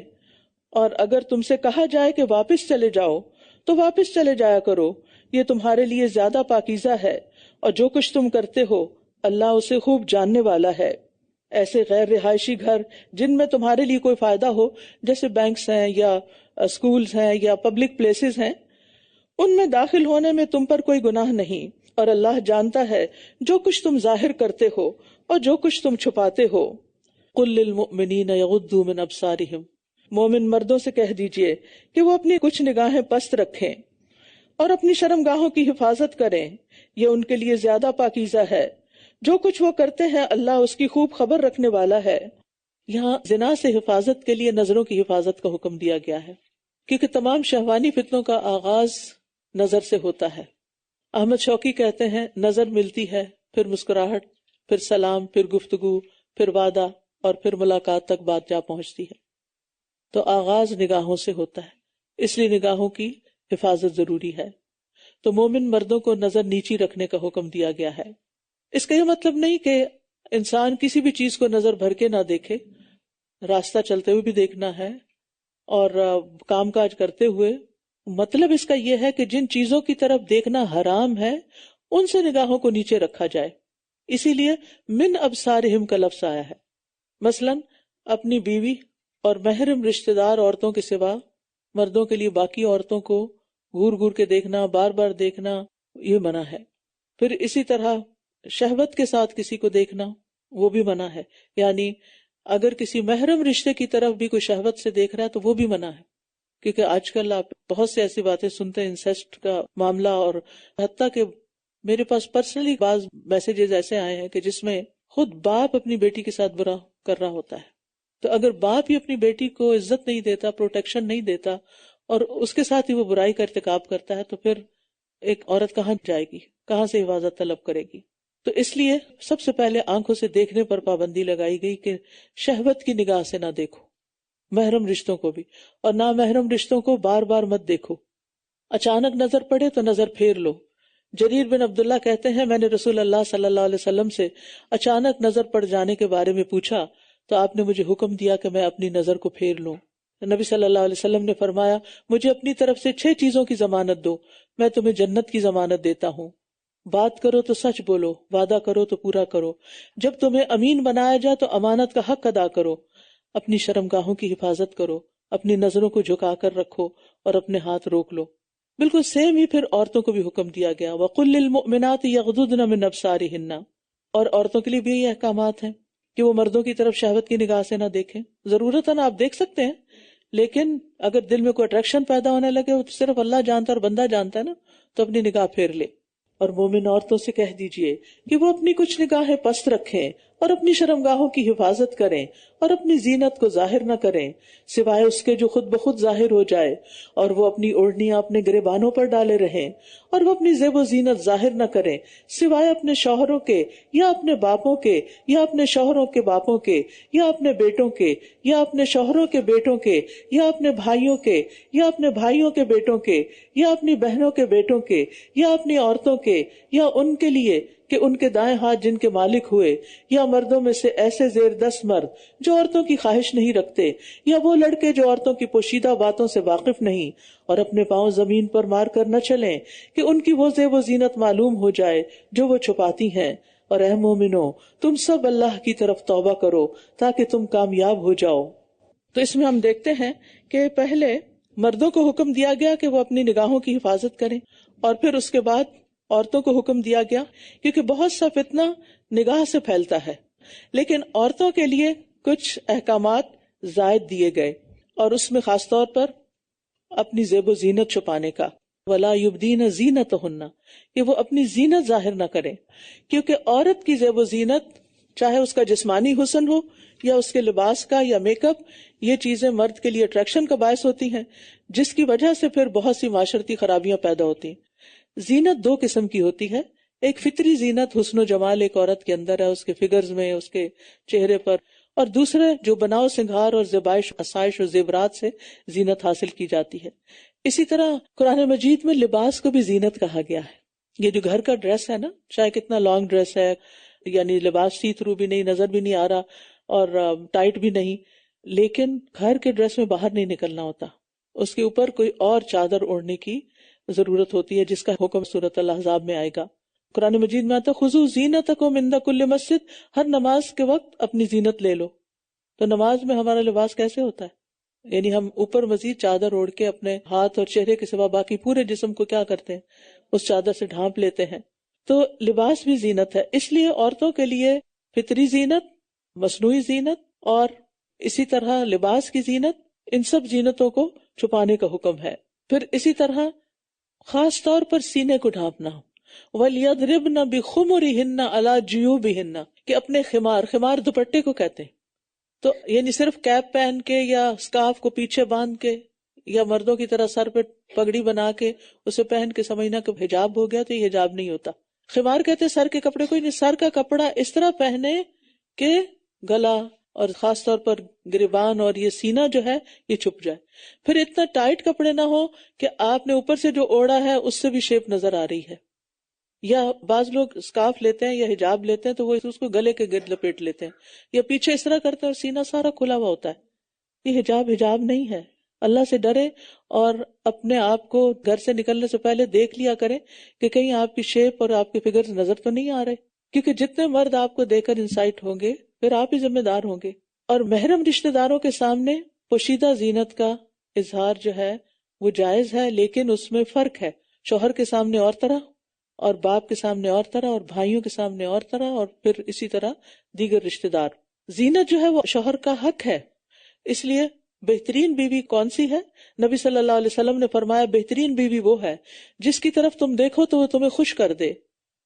اور اگر تم سے کہا جائے کہ واپس چلے جاؤ تو واپس چلے جایا کرو، یہ تمہارے لیے زیادہ پاکیزہ ہے، اور جو کچھ تم کرتے ہو اللہ اسے خوب جاننے والا ہے۔ ایسے غیر رہائشی گھر جن میں تمہارے لیے کوئی فائدہ ہو، جیسے بینکس ہیں یا اسکولز ہیں یا پبلک پلیسز ہیں، ان میں داخل ہونے میں تم پر کوئی گناہ نہیں، اور اللہ جانتا ہے جو کچھ تم ظاہر کرتے ہو اور جو کچھ تم چھپاتے ہو۔ قل للمؤمنین یغضوا من ابصارہم، مومن مردوں سے کہہ دیجئے کہ وہ اپنی کچھ نگاہیں پست رکھیں اور اپنی شرمگاہوں کی حفاظت کریں، یہ ان کے لیے زیادہ پاکیزہ ہے۔ جو کچھ وہ کرتے ہیں اللہ اس کی خوب خبر رکھنے والا ہے۔ یہاں زنا سے حفاظت کے لیے نظروں کی حفاظت کا حکم دیا گیا ہے، کیونکہ تمام شہوانی فتنوں کا آغاز نظر سے ہوتا ہے۔ احمد شوقی کہتے ہیں نظر ملتی ہے، پھر مسکراہٹ، پھر سلام، پھر گفتگو، پھر وعدہ، اور پھر ملاقات تک بات جا پہنچتی ہے۔ تو آغاز نگاہوں سے ہوتا ہے، اس لیے نگاہوں کی حفاظت ضروری ہے۔ تو مومن مردوں کو نظر نیچی رکھنے کا حکم دیا گیا ہے۔ اس کا یہ مطلب نہیں کہ انسان کسی بھی چیز کو نظر بھر کے نہ دیکھے، راستہ چلتے ہوئے بھی دیکھنا ہے اور کام کاج کرتے ہوئے۔ مطلب اس کا یہ ہے کہ جن چیزوں کی طرف دیکھنا حرام ہے ان سے نگاہوں کو نیچے رکھا جائے، اسی لیے من ابصارہم کا لفظ آیا ہے۔ مثلا اپنی بیوی اور محرم رشتہ دار عورتوں کے سوا مردوں کے لیے باقی عورتوں کو گور گور کے دیکھنا، بار بار دیکھنا، یہ منع ہے۔ پھر اسی طرح شہوت کے ساتھ کسی کو دیکھنا وہ بھی منع ہے، یعنی اگر کسی محرم رشتے کی طرف بھی کوئی شہوت سے دیکھ رہا ہے تو وہ بھی منع ہے، کیونکہ آج کل آپ بہت سی ایسی باتیں سنتے ہیں، انسیسٹ کا معاملہ، اور حتیٰ کہ میرے پاس پرسنلی بعض میسیجز ایسے آئے ہیں کہ جس میں خود باپ اپنی بیٹی کے ساتھ برا کر رہا ہوتا ہے۔ تو اگر باپ ہی اپنی بیٹی کو عزت نہیں دیتا، پروٹیکشن نہیں دیتا، اور اس کے ساتھ ہی وہ برائی کا ارتکاب کرتا ہے، تو پھر ایک عورت کہاں جائے گی، کہاں سے حفاظت طلب کرے گی؟ تو اس لیے سب سے پہلے آنکھوں سے دیکھنے پر پابندی لگائی گئی کہ شہوت کی نگاہ سے نہ دیکھو، محرم رشتوں کو بھی، اور نہ محرم رشتوں کو بار بار مت دیکھو۔ اچانک نظر پڑے تو نظر پھیر لو۔ جریر بن عبداللہ کہتے ہیں میں نے رسول اللہ صلی اللہ علیہ وسلم سے اچانک نظر پڑ جانے کے بارے میں پوچھا تو آپ نے مجھے حکم دیا کہ میں اپنی نظر کو پھیر لوں، نبی صلی اللہ علیہ وسلم نے فرمایا مجھے اپنی طرف سے 6 چیزوں کی ضمانت دو، میں تمہیں جنت کی ضمانت دیتا ہوں۔ بات کرو تو سچ بولو، وعدہ کرو تو پورا کرو، جب تمہیں امین بنایا جائے تو امانت کا حق ادا کرو، اپنی شرمگاہوں کی حفاظت کرو، اپنی نظروں کو جھکا کر رکھو اور اپنے ہاتھ روک لو۔ بالکل سیم ہی پھر عورتوں کو بھی حکم دیا گیا، وَقُلْ لِلْمُؤْمِنَاتِ يَغْضُضْنَ مِنْ أَبْصَارِهِنَّ، اور عورتوں کے لیے بھی یہ احکامات ہیں کہ وہ مردوں کی طرف شہوت کی نگاہ سے نہ دیکھیں۔ ضرورتاً آپ دیکھ سکتے ہیں، لیکن اگر دل میں کوئی اٹریکشن پیدا ہونے لگے، وہ تو صرف اللہ جانتا ہے اور بندہ جانتا ہے نا، تو اپنی نگاہ پھیر لے۔ اور مومن عورتوں سے کہہ دیجئے کہ وہ اپنی کچھ نگاہیں پست رکھیں اور اپنی شرمگاہوں کی حفاظت کریں اور اپنی زینت کو ظاہر نہ کریں سوائے اس کے جو خود بخود ظاہر ہو جائے، اور وہ اپنی اوڑھنیاں اپنے گریبانوں پر ڈالے رہیں، اور وہ اپنی زیب و زینت ظاہر نہ کریں سوائے اپنے شوہروں کے یا اپنے باپوں کے یا اپنے شوہروں کے باپوں کے یا اپنے بیٹوں کے یا اپنے شوہروں کے بیٹوں کے یا اپنے بھائیوں کے یا اپنے بھائیوں کے بیٹوں کے یا اپنی بہنوں کے بیٹوں کے یا اپنی عورتوں کے یا ان کے لیے کہ ان کے دائیں ہاتھ جن کے مالک ہوئے، یا مردوں میں سے ایسے زیر 10 مرد جو عورتوں کی خواہش نہیں رکھتے، یا وہ لڑکے جو عورتوں کی پوشیدہ باتوں سے واقف نہیں اور اپنے پاؤں زمین پر مار کر نہ چلیں کہ ان کی وہ زیب و زینت معلوم ہو جائے جو وہ چھپاتی ہیں۔ اور اے مومنو، تم سب اللہ کی طرف توبہ کرو تاکہ تم کامیاب ہو جاؤ۔ تو اس میں ہم دیکھتے ہیں کہ پہلے مردوں کو حکم دیا گیا کہ وہ اپنی نگاہوں کی حفاظت کریں، اور پھر اس کے بعد عورتوں کو حکم دیا گیا، کیونکہ بہت سا فتنہ نگاہ سے پھیلتا ہے، لیکن عورتوں کے لیے کچھ احکامات زائد دیے گئے، اور اس میں خاص طور پر اپنی زیب و زینت چھپانے کا، وَلَا يُبْدِينَ زِينَتَهُنَّ، کہ وہ اپنی زینت ظاہر نہ کریں، کیونکہ عورت کی زیب و زینت، چاہے اس کا جسمانی حسن ہو یا اس کے لباس کا یا میک اپ، یہ چیزیں مرد کے لیے اٹریکشن کا باعث ہوتی ہیں، جس کی وجہ سے پھر بہت سی معاشرتی خرابیاں پیدا ہوتی ہیں۔ زینت 2 قسم کی ہوتی ہے، ایک فطری زینت، حسن و جمال ایک عورت کے اندر ہے، اس کے فگرز میں، اس کے چہرے پر، اور دوسرے جو بناؤ سنگھار اور زیبائش آسائش اور زیورات سے زینت حاصل کی جاتی ہے۔ اسی طرح قرآن مجید میں لباس کو بھی زینت کہا گیا ہے۔ یہ جو گھر کا ڈریس ہے نا، چاہے کتنا لانگ ڈریس ہے، یعنی لباس سی تھرو بھی نہیں، نظر بھی نہیں آ رہا اور ٹائٹ بھی نہیں، لیکن گھر کے ڈریس میں باہر نہیں نکلنا ہوتا، اس کے اوپر کوئی اور چادر اوڑھنے کی ضرورت ہوتی ہے، جس کا حکم سورۃ الاحزاب میں آئے گا۔ قرآن مجید میں آتا خذوا زینتکم عند کل مسجد، ہر نماز کے وقت اپنی زینت لے لو۔ تو نماز میں ہمارا لباس کیسے ہوتا ہے؟ یعنی ہم اوپر مزید چادر اوڑھ کے اپنے ہاتھ اور چہرے کے سوا باقی پورے جسم کو کیا کرتے ہیں؟ اس چادر سے ڈھانپ لیتے ہیں۔ تو لباس بھی زینت ہے، اس لیے عورتوں کے لیے فطری زینت، مصنوعی زینت اور اسی طرح لباس کی زینت، ان سب زینتوں کو چھپانے کا حکم ہے۔ پھر اسی طرح خاص طور پر سینے کو ڈھانپنا، وَلْيَضْرِبْنَ بِخُمُرِهِنَّ عَلَى جُيُوبِهِنَّ، کہ اپنے خمار دوپٹے کو کہتے ہیں، تو یعنی صرف کیپ پہن کے یا اسکارف کو پیچھے باندھ کے یا مردوں کی طرح سر پہ پگڑی بنا کے اسے پہن کے سمجھنا کہ حجاب ہو گیا، تو یہ حجاب نہیں ہوتا۔ خمار کہتے ہیں سر کے کپڑے کو، نہیں، سر کا کپڑا اس طرح پہنے کہ گلا اور خاص طور پر گریبان اور یہ سینہ جو ہے یہ چھپ جائے۔ پھر اتنا ٹائٹ کپڑے نہ ہو کہ آپ نے اوپر سے جو اوڑھا ہے اس سے بھی شیپ نظر آ رہی ہے، یا بعض لوگ اسکارف لیتے ہیں یا حجاب لیتے ہیں تو وہ اس کو گلے کے گرد لپیٹ لیتے ہیں یا پیچھے اس طرح کرتے ہیں اور سینہ سارا کھلا ہوا ہوتا ہے۔ یہ حجاب نہیں ہے۔ اللہ سے ڈرے اور اپنے آپ کو گھر سے نکلنے سے پہلے دیکھ لیا کریں کہ کہیں آپ کی شیپ اور آپ کے فگرز نظر تو نہیں آ رہے، کیونکہ جتنے مرد آپ کو دیکھ کر انسائٹ ہوں گے پھر آپ ہی ذمہ دار ہوں گے۔ اور محرم رشتہ داروں کے سامنے پوشیدہ زینت کا اظہار جو ہے وہ جائز ہے، لیکن اس میں فرق ہے، شوہر کے سامنے اور طرح اور باپ کے سامنے اور طرح اور بھائیوں کے سامنے اور طرح، اور پھر اسی طرح دیگر رشتہ دار۔ زینت جو ہے وہ شوہر کا حق ہے، اس لیے بہترین بیوی کون سی ہے؟ نبی صلی اللہ علیہ وسلم نے فرمایا بہترین بیوی وہ ہے جس کی طرف تم دیکھو تو وہ تمہیں خوش کر دے،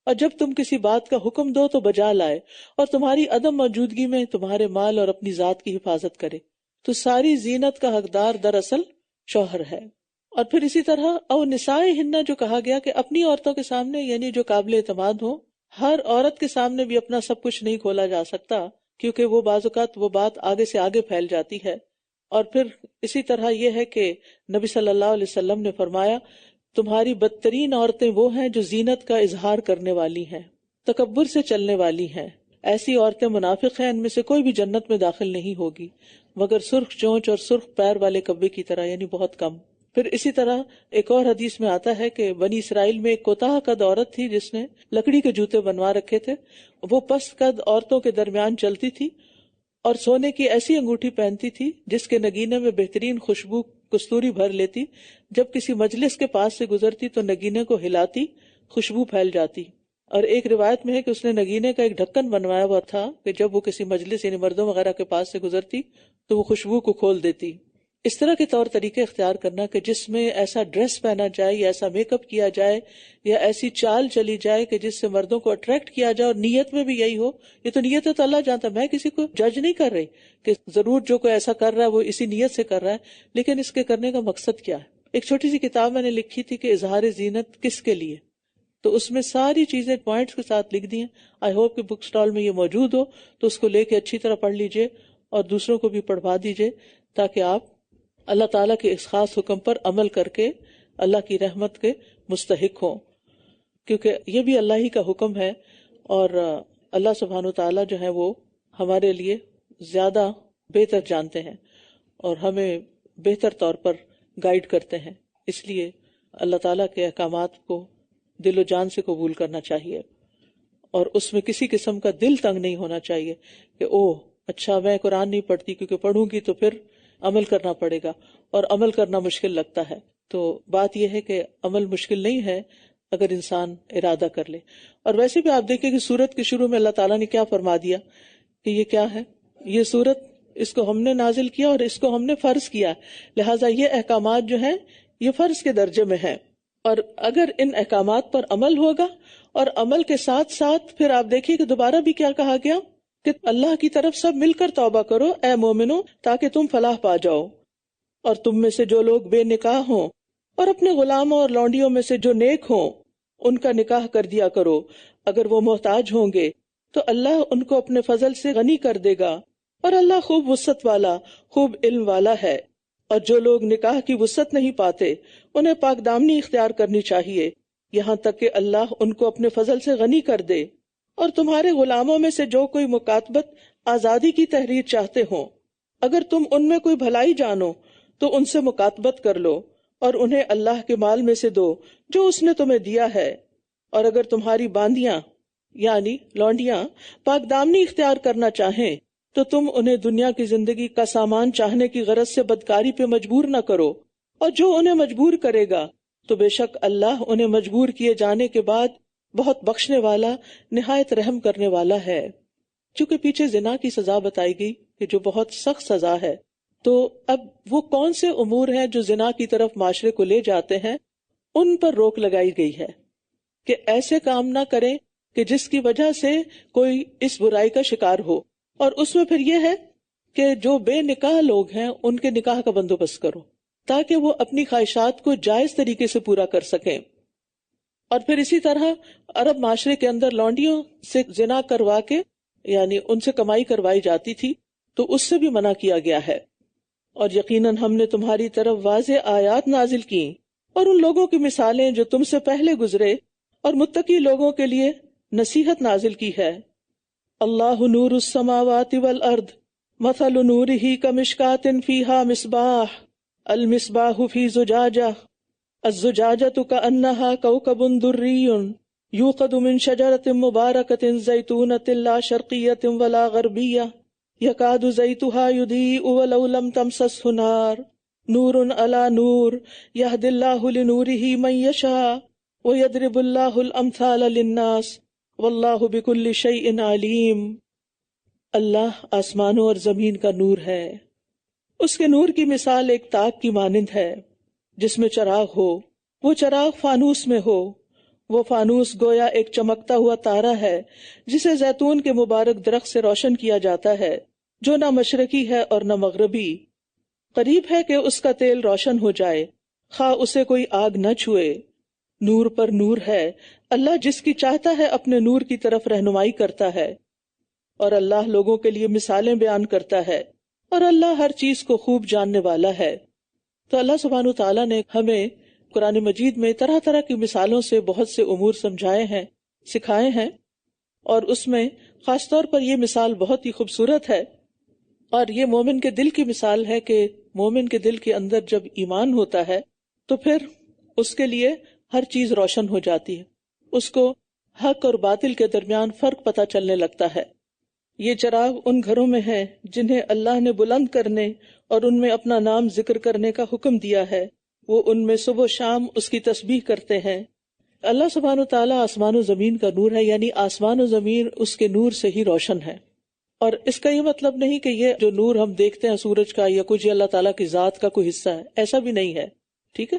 اور جب تم کسی بات کا حکم دو تو بجا لائے، اور تمہاری عدم موجودگی میں تمہارے مال اور اپنی ذات کی حفاظت کرے۔ تو ساری زینت کا حقدار دراصل شوہر ہے۔ اور پھر اسی طرح او نسائہن جو کہا گیا کہ اپنی عورتوں کے سامنے، یعنی جو قابل اعتماد ہو، ہر عورت کے سامنے بھی اپنا سب کچھ نہیں کھولا جا سکتا، کیونکہ وہ بعض اوقات وہ بات آگے سے آگے پھیل جاتی ہے۔ اور پھر اسی طرح یہ ہے کہ نبی صلی اللہ علیہ وسلم نے فرمایا تمہاری بدترین عورتیں وہ ہیں جو زینت کا اظہار کرنے والی ہیں، تکبر سے چلنے والی ہیں، ایسی عورتیں منافق ہیں، ان میں سے کوئی بھی جنت میں داخل نہیں ہوگی مگر سرخ چونچ اور سرخ پیر والے کبے کی طرح، یعنی بہت کم۔ پھر اسی طرح ایک اور حدیث میں آتا ہے کہ بنی اسرائیل میں ایک کوتاہ قد عورت تھی جس نے لکڑی کے جوتے بنوا رکھے تھے، وہ پست قد عورتوں کے درمیان چلتی تھی اور سونے کی ایسی انگوٹھی پہنتی تھی جس کے نگینے میں بہترین خوشبو کستوری بھر لیتی، جب کسی مجلس کے پاس سے گزرتی تو نگینے کو ہلاتی، خوشبو پھیل جاتی۔ اور ایک روایت میں ہے کہ اس نے نگینے کا ایک ڈھکن بنوایا ہوا تھا کہ جب وہ کسی مجلس یعنی مردوں وغیرہ کے پاس سے گزرتی تو وہ خوشبو کو کھول دیتی۔ اس طرح کے طور طریقے اختیار کرنا کہ جس میں ایسا ڈریس پہنا جائے یا ایسا میک اپ کیا جائے یا ایسی چال چلی جائے کہ جس سے مردوں کو اٹریکٹ کیا جائے، اور نیت میں بھی یہی ہو، یہ تو نیت ہے تو اللہ جانتا، میں کسی کو جج نہیں کر رہی کہ ضرور جو کوئی ایسا کر رہا ہے وہ اسی نیت سے کر رہا ہے، لیکن اس کے کرنے کا مقصد کیا ہے۔ ایک چھوٹی سی کتاب میں نے لکھی تھی کہ اظہار زینت کس کے لیے، تو اس میں ساری چیزیں پوائنٹس کے ساتھ لکھ دی ہیں۔ آئی ہوپ کہ بک سٹال میں یہ موجود ہو تو اس کو لے کے اچھی طرح پڑھ لیجئے اور دوسروں کو بھی پڑھوا دیجئے، تاکہ آپ اللہ تعالیٰ کے اس خاص حکم پر عمل کر کے اللہ کی رحمت کے مستحق ہوں، کیونکہ یہ بھی اللہ ہی کا حکم ہے، اور اللہ سبحانہ وتعالیٰ جو ہے وہ ہمارے لیے زیادہ بہتر جانتے ہیں اور ہمیں بہتر طور پر گائیڈ کرتے ہیں۔ اس لیے اللہ تعالیٰ کے احکامات کو دل و جان سے قبول کرنا چاہیے، اور اس میں کسی قسم کا دل تنگ نہیں ہونا چاہیے کہ اچھا میں قرآن نہیں پڑھتی کیونکہ پڑھوں گی تو پھر عمل کرنا پڑے گا، اور عمل کرنا مشکل لگتا ہے۔ تو بات یہ ہے کہ عمل مشکل نہیں ہے اگر انسان ارادہ کر لے۔ اور ویسے بھی آپ دیکھیں کہ سورت کے شروع میں اللہ تعالیٰ نے کیا فرما دیا کہ یہ کیا ہے، یہ سورت اس کو ہم نے نازل کیا اور اس کو ہم نے فرض کیا، لہٰذا یہ احکامات جو ہیں یہ فرض کے درجے میں ہیں، اور اگر ان احکامات پر عمل ہوگا، اور عمل کے ساتھ ساتھ پھر آپ دیکھیے کہ دوبارہ بھی کیا کہا گیا کہ اللہ کی طرف سب مل کر توبہ کرو اے مومنو تاکہ تم فلاح پا جاؤ، اور تم میں سے جو لوگ بے نکاح ہوں اور اپنے غلاموں اور لونڈیوں میں سے جو نیک ہوں ان کا نکاح کر دیا کرو، اگر وہ محتاج ہوں گے تو اللہ ان کو اپنے فضل سے غنی کر دے گا، اور اللہ خوب وسعت والا خوب علم والا ہے۔ اور جو لوگ نکاح کی وسعت نہیں پاتے انہیں پاک دامنی اختیار کرنی چاہیے یہاں تک کہ اللہ ان کو اپنے فضل سے غنی کر دے۔ اور تمہارے غلاموں میں سے جو کوئی مکاتبت آزادی کی تحریر چاہتے ہوں، اگر تم ان میں کوئی بھلائی جانو تو ان سے مکاتبت کر لو، اور انہیں اللہ کے مال میں سے دو جو اس نے تمہیں دیا ہے۔ اور اگر تمہاری باندیاں یعنی لونڈیاں پاک دامنی اختیار کرنا چاہیں تو تم انہیں دنیا کی زندگی کا سامان چاہنے کی غرض سے بدکاری پہ مجبور نہ کرو، اور جو انہیں مجبور کرے گا تو بے شک اللہ انہیں مجبور کیے جانے کے بعد بہت بخشنے والا نہایت رحم کرنے والا ہے۔ چونکہ پیچھے زنا کی سزا بتائی گئی کہ جو بہت سخت سزا ہے، تو اب وہ کون سے امور ہیں جو زنا کی طرف معاشرے کو لے جاتے ہیں، ان پر روک لگائی گئی ہے کہ ایسے کام نہ کریں کہ جس کی وجہ سے کوئی اس برائی کا شکار ہو۔ اور اس میں پھر یہ ہے کہ جو بے نکاح لوگ ہیں ان کے نکاح کا بندوبست کرو تاکہ وہ اپنی خواہشات کو جائز طریقے سے پورا کر سکیں۔ اور پھر اسی طرح عرب معاشرے کے اندر لونڈیوں سے زنا کروا کے یعنی ان سے کمائی کروائی جاتی تھی، تو اس سے بھی منع کیا گیا ہے۔ اور یقیناً ہم نے تمہاری طرف واضح آیات نازل کی اور ان لوگوں کی مثالیں جو تم سے پہلے گزرے، اور متقی لوگوں کے لیے نصیحت نازل کی ہے۔ اللہ نور السماوات والارض مثل نورہ کمشکاۃ فیہا مصباح المصباح فی زجاجہ الزجاجۃ کأنہا کوکب دری یوقد من شجرۃ مبارکۃ زیتونۃ لا شرقیۃ ولا غربیہ یکاد زیتها یضیء ولو لم تمسسہ نار نور علی نور یہدی اللہ لنورہ من یشاء ویضرب اللہ الامثال للناس واللہ بکل شیء علیم۔ اللہ آسمانوں اور زمین کا نور ہے، اس کے نور کی مثال ایک تاک کی مانند ہے جس میں چراغ ہو، وہ چراغ فانوس میں ہو، وہ فانوس گویا ایک چمکتا ہوا تارا ہے جسے زیتون کے مبارک درخت سے روشن کیا جاتا ہے جو نہ مشرقی ہے اور نہ مغربی، قریب ہے کہ اس کا تیل روشن ہو جائے خواہ اسے کوئی آگ نہ چھوئے۔ نور پر نور ہے، اللہ جس کی چاہتا ہے اپنے نور کی طرف رہنمائی کرتا ہے، اور اللہ لوگوں کے لیے مثالیں بیان کرتا ہے، اور اللہ ہر چیز کو خوب جاننے والا ہے۔ تو اللہ سبحانہ تعالیٰ نے ہمیں قرآن مجید میں طرح طرح کی مثالوں سے بہت سے امور سمجھائے ہیں، سکھائے ہیں، اور اس میں خاص طور پر یہ مثال بہت ہی خوبصورت ہے، اور یہ مومن کے دل کی مثال ہے کہ مومن کے دل کے اندر جب ایمان ہوتا ہے تو پھر اس کے لیے ہر چیز روشن ہو جاتی ہے، اس کو حق اور باطل کے درمیان فرق پتہ چلنے لگتا ہے۔ یہ چراغ ان گھروں میں ہے جنہیں اللہ نے بلند کرنے اور ان میں اپنا نام ذکر کرنے کا حکم دیا ہے، وہ ان میں صبح و شام اس کی تسبیح کرتے ہیں۔ اللہ سبحانہ وتعالیٰ آسمان و زمین کا نور ہے، یعنی آسمان و زمین اس کے نور سے ہی روشن ہے۔ اور اس کا یہ مطلب نہیں کہ یہ جو نور ہم دیکھتے ہیں سورج کا یا کچھ اللہ تعالیٰ کی ذات کا کوئی حصہ ہے، ایسا بھی نہیں ہے، ٹھیک ہے،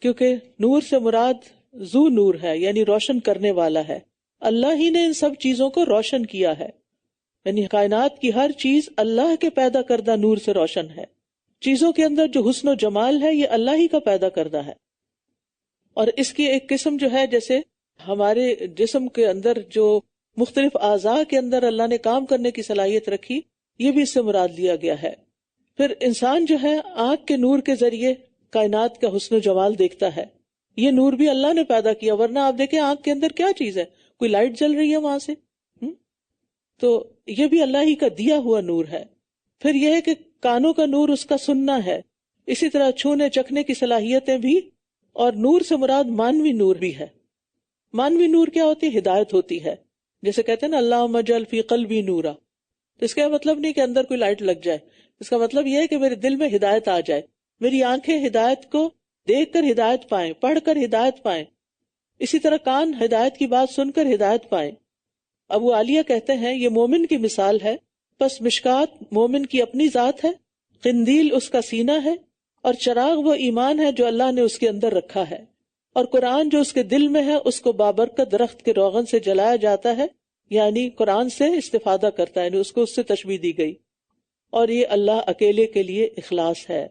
کیونکہ نور سے مراد ذو نور ہے، یعنی روشن کرنے والا ہے۔ اللہ ہی نے ان سب چیزوں کو روشن کیا ہے، یعنی کائنات کی ہر چیز اللہ کے پیدا کردہ نور سے روشن ہے۔ چیزوں کے اندر جو حسن و جمال ہے یہ اللہ ہی کا پیدا کردہ ہے۔ اور اس کی ایک قسم جو ہے، جیسے ہمارے جسم کے اندر جو مختلف اعضاء کے اندر اللہ نے کام کرنے کی صلاحیت رکھی، یہ بھی اس سے مراد لیا گیا ہے۔ پھر انسان جو ہے آنکھ کے نور کے ذریعے کائنات کا حسن و جمال دیکھتا ہے، یہ نور بھی اللہ نے پیدا کیا، ورنہ آپ دیکھیں آنکھ کے اندر کیا چیز ہے، کوئی لائٹ جل رہی ہے وہاں سے، تو یہ بھی اللہ ہی کا دیا ہوا نور ہے۔ پھر یہ ہے کہ کانوں کا نور اس کا سننا ہے، اسی طرح چھونے چکھنے کی صلاحیتیں بھی، اور نور سے مراد مانوی نور بھی ہے۔ مانوی نور کیا ہوتی ہے؟ ہدایت ہوتی ہے، جیسے کہتے ہیں نا اللہم اجعل فی قلبی نورا، تو اس کا مطلب نہیں کہ اندر کوئی لائٹ لگ جائے، اس کا مطلب یہ ہے کہ میرے دل میں ہدایت آ جائے، میری آنکھیں ہدایت کو دیکھ کر ہدایت پائیں، پڑھ کر ہدایت پائیں، اسی طرح کان ہدایت کی بات سن کر ہدایت پائیں۔ ابو عالیہ کہتے ہیں یہ مومن کی مثال ہے، پس مشکات مومن کی اپنی ذات ہے، قندیل اس کا سینہ ہے، اور چراغ وہ ایمان ہے جو اللہ نے اس کے اندر رکھا ہے، اور قرآن جو اس کے دل میں ہے اس کو بابرکت درخت کے روغن سے جلایا جاتا ہے، یعنی قرآن سے استفادہ کرتا ہے، یعنی اس کو اس سے تشبیہ دی گئی، اور یہ اللہ اکیلے کے لیے اخلاص ہے،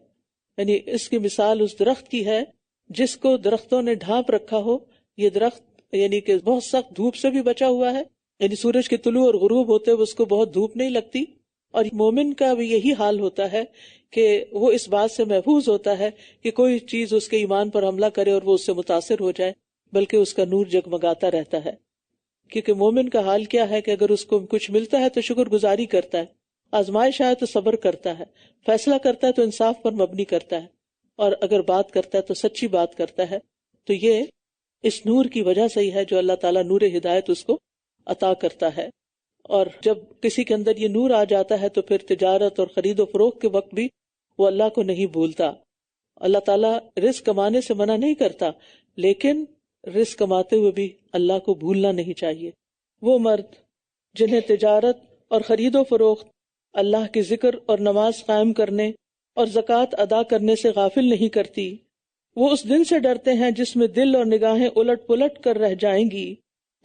یعنی اس کی مثال اس درخت کی ہے جس کو درختوں نے ڈھانپ رکھا ہو۔ یہ درخت یعنی کہ بہت سخت دھوپ سے بھی بچا ہوا ہے، یعنی سورج کے طلوع اور غروب ہوتے ہوئے اس کو بہت دھوپ نہیں لگتی، اور مومن کا بھی یہی حال ہوتا ہے کہ وہ اس بات سے محفوظ ہوتا ہے کہ کوئی چیز اس کے ایمان پر حملہ کرے اور وہ اس سے متاثر ہو جائے، بلکہ اس کا نور جگمگاتا رہتا ہے۔ کیونکہ مومن کا حال کیا ہے کہ اگر اس کو کچھ ملتا ہے تو شکر گزاری کرتا ہے، آزمائش آئے تو صبر کرتا ہے، فیصلہ کرتا ہے تو انصاف پر مبنی کرتا ہے، اور اگر بات کرتا ہے تو سچی بات کرتا ہے۔ تو یہ اس نور کی وجہ سے ہی ہے جو اللہ تعالیٰ نور ہدایت اس کو عطا کرتا ہے۔ اور جب کسی کے اندر یہ نور آ جاتا ہے تو پھر تجارت اور خرید و فروخت کے وقت بھی وہ اللہ کو نہیں بھولتا۔ اللہ تعالیٰ رزق کمانے سے منع نہیں کرتا، لیکن رزق کماتے ہوئے بھی اللہ کو بھولنا نہیں چاہیے۔ وہ مرد جنہیں تجارت اور خرید و فروخت اللہ کے ذکر اور نماز قائم کرنے اور زکوٰۃ ادا کرنے سے غافل نہیں کرتی، وہ اس دن سے ڈرتے ہیں جس میں دل اور نگاہیں الٹ پلٹ کر رہ جائیں گی،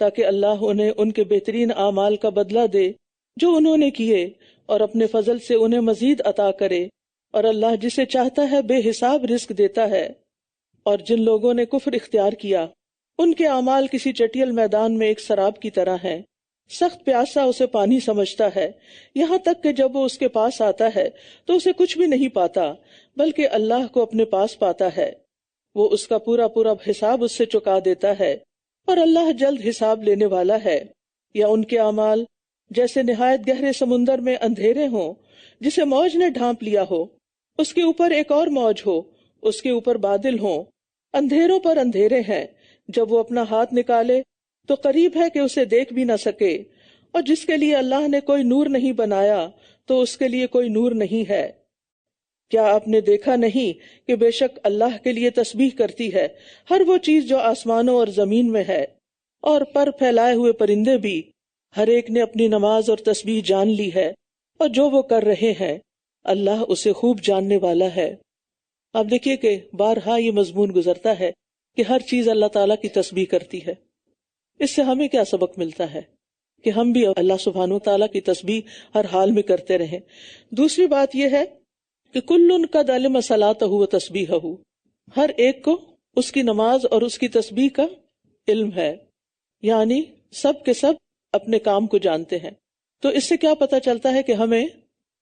تاکہ اللہ انہیں ان کے بہترین اعمال کا بدلہ دے جو انہوں نے کیے، اور اپنے فضل سے انہیں مزید عطا کرے، اور اللہ جسے چاہتا ہے بے حساب رزق دیتا ہے۔ اور جن لوگوں نے کفر اختیار کیا ان کے اعمال کسی چٹیل میدان میں ایک سراب کی طرح ہیں، سخت پیاسا اسے پانی سمجھتا ہے، یہاں تک کہ جب وہ اس کے پاس آتا ہے تو اسے کچھ بھی نہیں پاتا، بلکہ اللہ کو اپنے پاس پاتا ہے، وہ اس کا پورا پورا حساب اس سے چکا دیتا ہے، اور اللہ جلد حساب لینے والا ہے۔ یا ان کے اعمال جیسے نہایت گہرے سمندر میں اندھیرے ہوں جسے موج نے ڈھانپ لیا ہو، اس کے اوپر ایک اور موج ہو، اس کے اوپر بادل ہوں، اندھیروں پر اندھیرے ہیں، جب وہ اپنا ہاتھ نکالے تو قریب ہے کہ اسے دیکھ بھی نہ سکے، اور جس کے لیے اللہ نے کوئی نور نہیں بنایا تو اس کے لیے کوئی نور نہیں ہے۔ کیا آپ نے دیکھا نہیں کہ بے شک اللہ کے لیے تسبیح کرتی ہے ہر وہ چیز جو آسمانوں اور زمین میں ہے، اور پر پھیلائے ہوئے پرندے بھی، ہر ایک نے اپنی نماز اور تسبیح جان لی ہے، اور جو وہ کر رہے ہیں اللہ اسے خوب جاننے والا ہے۔ آپ دیکھیے کہ بارہا یہ مضمون گزرتا ہے کہ ہر چیز اللہ تعالیٰ کی تسبیح کرتی ہے۔ اس سے ہمیں کیا سبق ملتا ہے کہ ہم بھی اللہ سبحانہ وتعالیٰ کی تسبیح ہر حال میں کرتے رہیں۔ دوسری بات یہ ہے کہ کل قد علم صلاتہ و تسبیحہ، ہر ایک کو اس کی نماز اور اس کی تسبیح کا علم ہے، یعنی سب کے سب اپنے کام کو جانتے ہیں۔ تو اس سے کیا پتہ چلتا ہے کہ ہمیں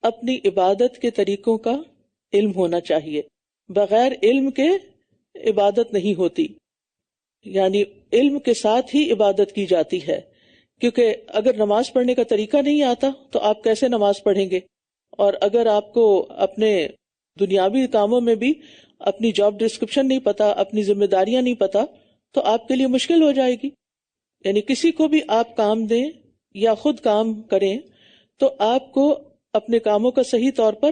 اپنی عبادت کے طریقوں کا علم ہونا چاہیے، بغیر علم کے عبادت نہیں ہوتی، یعنی علم کے ساتھ ہی عبادت کی جاتی ہے۔ کیونکہ اگر نماز پڑھنے کا طریقہ نہیں آتا تو آپ کیسے نماز پڑھیں گے؟ اور اگر آپ کو اپنے دنیاوی کاموں میں بھی اپنی جاب ڈسکرپشن نہیں پتا، اپنی ذمہ داریاں نہیں پتا، تو آپ کے لیے مشکل ہو جائے گی. یعنی کسی کو بھی آپ کام دیں یا خود کام کریں تو آپ کو اپنے کاموں کا صحیح طور پر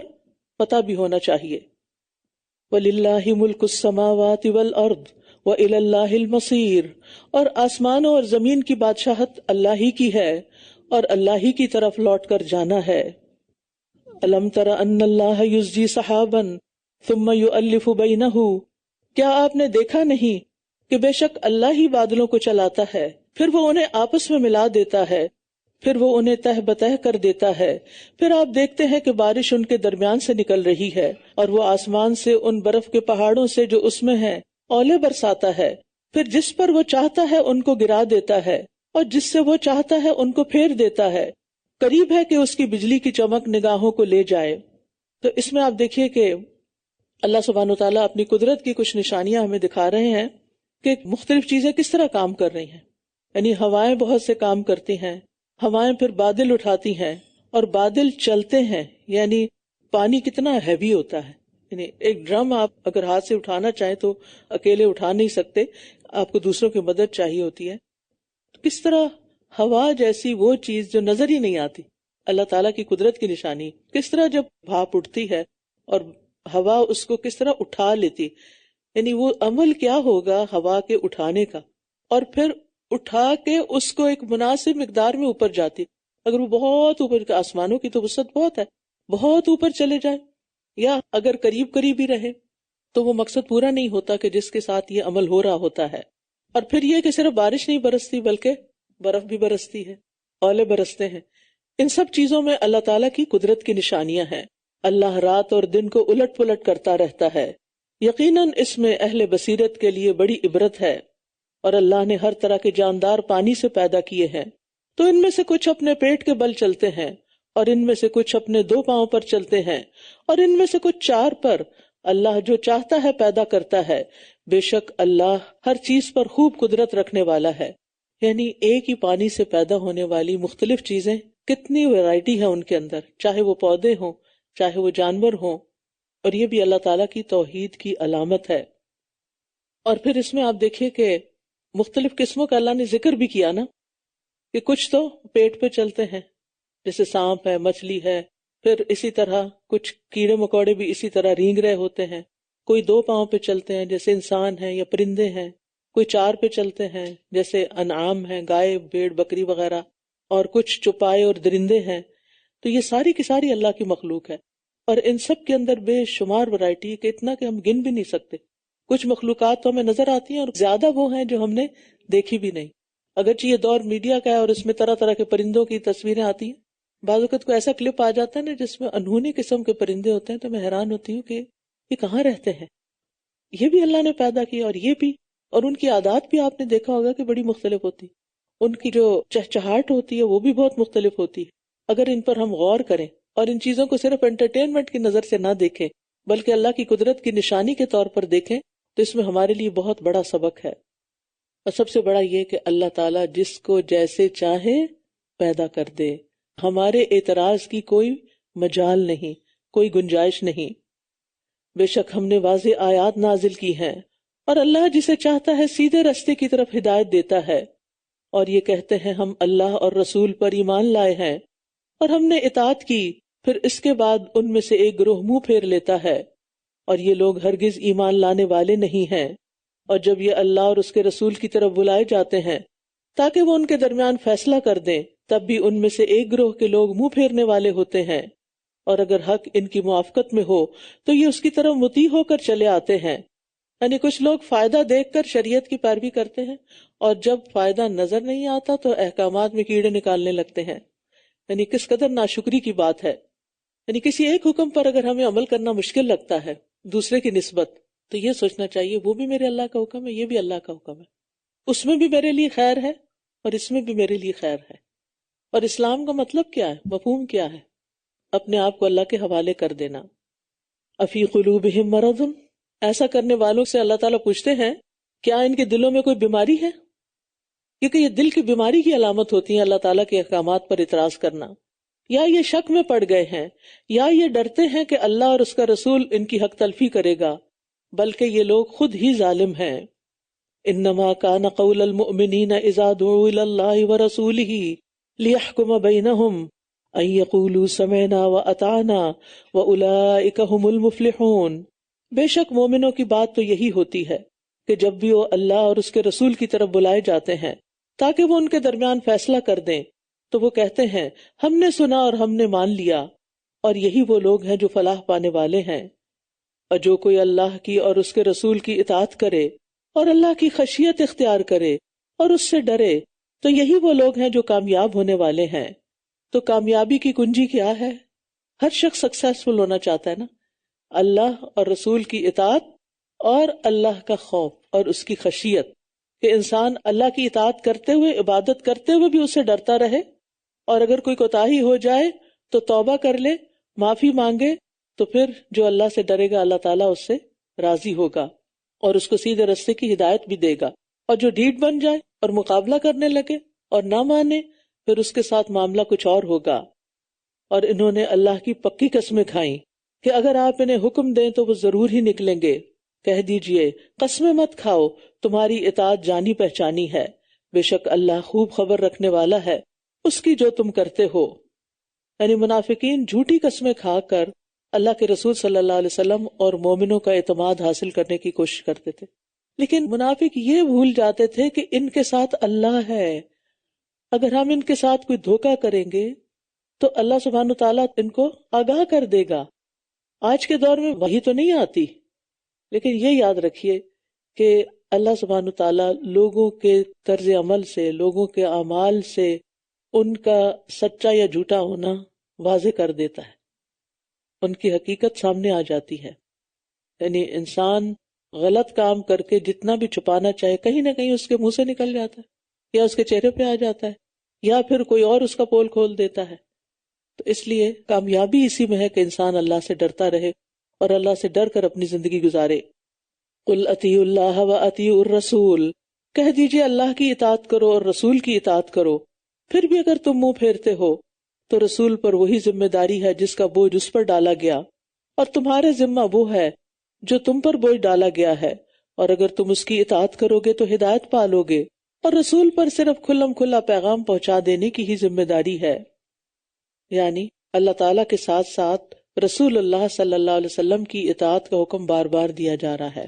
پتہ بھی ہونا چاہیے. وَلِلَّهِ مُلْكُ السَّمَاوَاتِ وَالْأَرْضِ وَإِلَى اللَّهِ الْمَصِيرُ، اور آسمانوں اور زمین کی بادشاہت اللہ ہی کی ہے اور اللہ ہی کی طرف لوٹ کر جانا ہے. أَلَمْ تَرَ أَنَّ اللَّهَ يُزْجِي سَحَابًا ثُمَّ يُؤَلِّفُ بَيْنَهُ، کیا آپ نے دیکھا نہیں کہ بے شک اللہ ہی بادلوں کو چلاتا ہے، پھر وہ انہیں آپس میں ملا دیتا ہے، پھر وہ انہیں تہ بتہ کر دیتا ہے، پھر آپ دیکھتے ہیں کہ بارش ان کے درمیان سے نکل رہی ہے، اور وہ آسمان سے ان برف کے پہاڑوں سے جو اس میں ہیں اولے برساتا ہے، پھر جس پر وہ چاہتا ہے ان کو گرا دیتا ہے، اور جس سے وہ چاہتا ہے ان کو پھیر دیتا ہے، قریب ہے کہ اس کی بجلی کی چمک نگاہوں کو لے جائے. تو اس میں آپ دیکھیے کہ اللہ سبحانہ وتعالیٰ اپنی قدرت کی کچھ نشانیاں ہمیں دکھا رہے ہیں کہ مختلف چیزیں کس طرح کام کر رہی ہیں. یعنی ہوائیں بہت سے کام کرتی ہیں، ہوائیں پھر بادل اٹھاتی ہیں اور بادل چلتے ہیں. یعنی پانی کتنا ہیوی ہوتا ہے، یعنی ایک ڈرم آپ اگر ہاتھ سے اٹھانا چاہیں تو اکیلے اٹھا نہیں سکتے، آپ کو دوسروں کی مدد چاہیے ہوتی ہے. کس طرح ہوا جیسی وہ چیز جو نظر ہی نہیں آتی، اللہ تعالیٰ کی قدرت کی نشانی، کس طرح جب بھاپ اٹھتی ہے اور ہوا اس کو کس طرح اٹھا لیتی. یعنی وہ عمل کیا ہوگا ہوا کے اٹھانے کا، اور پھر اٹھا کے اس کو ایک مناسب مقدار میں اوپر جاتی. اگر وہ بہت اوپر، آسمانوں کی تو وسعت بہت ہے، بہت اوپر چلے جائے یا اگر قریب قریب ہی رہے تو وہ مقصد پورا نہیں ہوتا کہ جس کے ساتھ یہ عمل ہو رہا ہوتا ہے. اور پھر یہ کہ صرف بارش نہیں برستی بلکہ برف بھی برستی ہے، اولے برستے ہیں. ان سب چیزوں میں اللہ تعالیٰ کی قدرت کی نشانیاں ہیں. اللہ رات اور دن کو الٹ پلٹ کرتا رہتا ہے. یقیناً اس میں اہل بصیرت کے لیے بڑی عبرت ہے. اور اللہ نے ہر طرح کے جاندار پانی سے پیدا کیے ہیں، تو ان میں سے کچھ اپنے پیٹ کے بل چلتے ہیں، اور ان میں سے کچھ اپنے 2 پاؤں پر چلتے ہیں، اور ان میں سے کچھ 4 پر. اللہ جو چاہتا ہے پیدا کرتا ہے، بے شک اللہ ہر چیز پر خوب قدرت رکھنے والا ہے. یعنی ایک ہی پانی سے پیدا ہونے والی مختلف چیزیں، کتنی ویرائٹی ہے ان کے اندر، چاہے وہ پودے ہوں چاہے وہ جانور ہوں. اور یہ بھی اللہ تعالیٰ کی توحید کی علامت ہے. اور پھر اس میں آپ دیکھیے کہ مختلف قسموں کا اللہ نے ذکر بھی کیا نا، کہ کچھ تو پیٹ پہ چلتے ہیں جیسے سانپ ہے، مچھلی ہے، پھر اسی طرح کچھ کیڑے مکوڑے بھی اسی طرح رینگ رہے ہوتے ہیں. کوئی 2 پاؤں پہ چلتے ہیں جیسے انسان ہیں یا پرندے ہیں، کوئی 4 پہ چلتے ہیں جیسے انعام ہیں، گائے بھیڑ بکری وغیرہ، اور کچھ چوپائے اور درندے ہیں. تو یہ ساری کی ساری اللہ کی مخلوق ہے، اور ان سب کے اندر بے شمار ورائٹی کہ اتنا کہ ہم گن بھی نہیں سکتے. کچھ مخلوقات تو ہمیں نظر آتی ہیں اور زیادہ وہ ہیں جو ہم نے دیکھی بھی نہیں. اگرچہ یہ دور میڈیا کا ہے اور اس میں طرح طرح کے پرندوں کی تصویریں آتی ہیں، بعض اوقات کو ایسا کلپ آ جاتا ہے نا جس میں انہونی قسم کے پرندے ہوتے ہیں، تو میں حیران ہوتی ہوں کہ یہ کہاں رہتے ہیں. یہ بھی اللہ نے پیدا کیا، اور یہ بھی، اور ان کی عادات بھی آپ نے دیکھا ہوگا کہ بڑی مختلف ہوتی. ان کی جو چہچہاٹ ہوتی ہے وہ بھی بہت مختلف ہوتی ہے. اگر ان پر ہم غور کریں اور ان چیزوں کو صرف انٹرٹینمنٹ کی نظر سے نہ دیکھیں بلکہ اللہ کی قدرت کی نشانی کے طور پر دیکھیں تو اس میں ہمارے لیے بہت بڑا سبق ہے. اور سب سے بڑا یہ کہ اللہ تعالیٰ جس کو جیسے چاہے پیدا کر دے، ہمارے اعتراض کی کوئی مجال نہیں، کوئی گنجائش نہیں. بے شک ہم نے واضح آیات نازل کی ہیں، اور اللہ جسے چاہتا ہے سیدھے رستے کی طرف ہدایت دیتا ہے. اور یہ کہتے ہیں ہم اللہ اور رسول پر ایمان لائے ہیں اور ہم نے اطاعت کی، پھر اس کے بعد ان میں سے ایک گروہ منہ پھیر لیتا ہے، اور یہ لوگ ہرگز ایمان لانے والے نہیں ہیں. اور جب یہ اللہ اور اس کے رسول کی طرف بلائے جاتے ہیں تاکہ وہ ان کے درمیان فیصلہ کر دیں، تب بھی ان میں سے ایک گروہ کے لوگ منہ پھیرنے والے ہوتے ہیں. اور اگر حق ان کی موافقت میں ہو تو یہ اس کی طرف مطیع ہو کر چلے آتے ہیں. یعنی کچھ لوگ فائدہ دیکھ کر شریعت کی پیروی کرتے ہیں، اور جب فائدہ نظر نہیں آتا تو احکامات میں کیڑے نکالنے لگتے ہیں. یعنی کس قدر ناشکری کی بات ہے. یعنی کسی ایک حکم پر اگر ہمیں عمل کرنا مشکل لگتا ہے دوسرے کی نسبت، تو یہ سوچنا چاہیے وہ بھی میرے اللہ کا حکم ہے، یہ بھی اللہ کا حکم ہے، اس میں بھی میرے لیے خیر ہے اور اس میں بھی میرے لیے خیر ہے. اور اسلام کا مطلب کیا ہے، مفہوم کیا ہے؟ اپنے آپ کو اللہ کے حوالے کر دینا. افی قلوبہم مرض، ایسا کرنے والوں سے اللہ تعالیٰ پوچھتے ہیں کیا ان کے دلوں میں کوئی بیماری ہے؟ کیونکہ یہ دل کی بیماری کی علامت ہوتی ہے اللہ تعالیٰ کے احکامات پر اعتراض کرنا، یا یہ شک میں پڑ گئے ہیں، یا یہ ڈرتے ہیں کہ اللہ اور اس کا رسول ان کی حق تلفی کرے گا، بلکہ یہ لوگ خود ہی ظالم ہیں۔ انما کان قول المؤمنین اذا دعوا الی اللہ ورسولہ لیحکم بینہم ان یقولوا سمعنا واطعنا واولئک ھم المفلحون۔ بے شک مومنوں کی بات تو یہی ہوتی ہے کہ جب بھی وہ اللہ اور اس کے رسول کی طرف بلائے جاتے ہیں تاکہ وہ ان کے درمیان فیصلہ کر دیں تو وہ کہتے ہیں ہم نے سنا اور ہم نے مان لیا، اور یہی وہ لوگ ہیں جو فلاح پانے والے ہیں۔ اور جو کوئی اللہ کی اور اس کے رسول کی اطاعت کرے اور اللہ کی خشیت اختیار کرے اور اس سے ڈرے تو یہی وہ لوگ ہیں جو کامیاب ہونے والے ہیں۔ تو کامیابی کی کنجی کیا ہے؟ ہر شخص سکسیسفل ہونا چاہتا ہے نا، اللہ اور رسول کی اطاعت اور اللہ کا خوف اور اس کی خشیت، کہ انسان اللہ کی اطاعت کرتے ہوئے، عبادت کرتے ہوئے بھی اس سے ڈرتا رہے، اور اگر کوئی کوتاہی ہو جائے تو توبہ کر لے، معافی مانگے، تو پھر جو اللہ سے ڈرے گا اللہ تعالیٰ اس سے راضی ہوگا اور اس کو سیدھے رستے کی ہدایت بھی دے گا۔ اور جو ڈھیٹ بن جائے اور مقابلہ کرنے لگے اور نہ مانے، پھر اس کے ساتھ معاملہ کچھ اور ہوگا۔ اور انہوں نے اللہ کی پکی قسمیں کھائیں کہ اگر آپ انہیں حکم دیں تو وہ ضرور ہی نکلیں گے۔ کہہ دیجئے قسمیں مت کھاؤ، تمہاری اطاعت جانی پہچانی ہے، بے شک اللہ خوب خبر رکھنے والا ہے اس کی جو تم کرتے ہو۔ یعنی منافقین جھوٹی قسمیں کھا کر اللہ کے رسول صلی اللہ علیہ وسلم اور مومنوں کا اعتماد حاصل کرنے کی کوشش کرتے تھے، لیکن منافق یہ بھول جاتے تھے کہ ان کے ساتھ اللہ ہے۔ اگر ہم ان کے ساتھ کوئی دھوکہ کریں گے تو اللہ سبحانہ وتعالیٰ ان کو آگاہ کر دے گا۔ آج کے دور میں وحی تو نہیں آتی، لیکن یہ یاد رکھیے کہ اللہ سبحانہ وتعالیٰ لوگوں کے طرز عمل سے، لوگوں کے اعمال سے ان کا سچا یا جھوٹا ہونا واضح کر دیتا ہے، ان کی حقیقت سامنے آ جاتی ہے۔ یعنی انسان غلط کام کر کے جتنا بھی چھپانا چاہے، کہیں نہ کہیں اس کے منہ سے نکل جاتا ہے، یا اس کے چہرے پہ آ جاتا ہے، یا پھر کوئی اور اس کا پول کھول دیتا ہے۔ تو اس لیے کامیابی اسی میں ہے کہ انسان اللہ سے ڈرتا رہے اور اللہ سے ڈر کر اپنی زندگی گزارے۔ قل اطیعوا اللہ واطیعوا الرسول، کہہ دیجئے اللہ کی اطاعت کرو اور رسول کی اطاعت کرو۔ پھر بھی اگر تم منہ پھیرتے ہو تو رسول پر وہی ذمہ داری ہے جس کا بوجھ اس پر ڈالا گیا، اور تمہارے ذمہ وہ ہے جو تم پر بوجھ ڈالا گیا ہے، اور اگر تم اس کی اطاعت کرو گے تو ہدایت پالو گے، اور رسول پر صرف کھلم کھلا پیغام پہنچا دینے کی ہی ذمہ داری ہے۔ یعنی اللہ تعالیٰ کے ساتھ ساتھ رسول اللہ صلی اللہ علیہ وسلم کی اطاعت کا حکم بار بار دیا جا رہا ہے،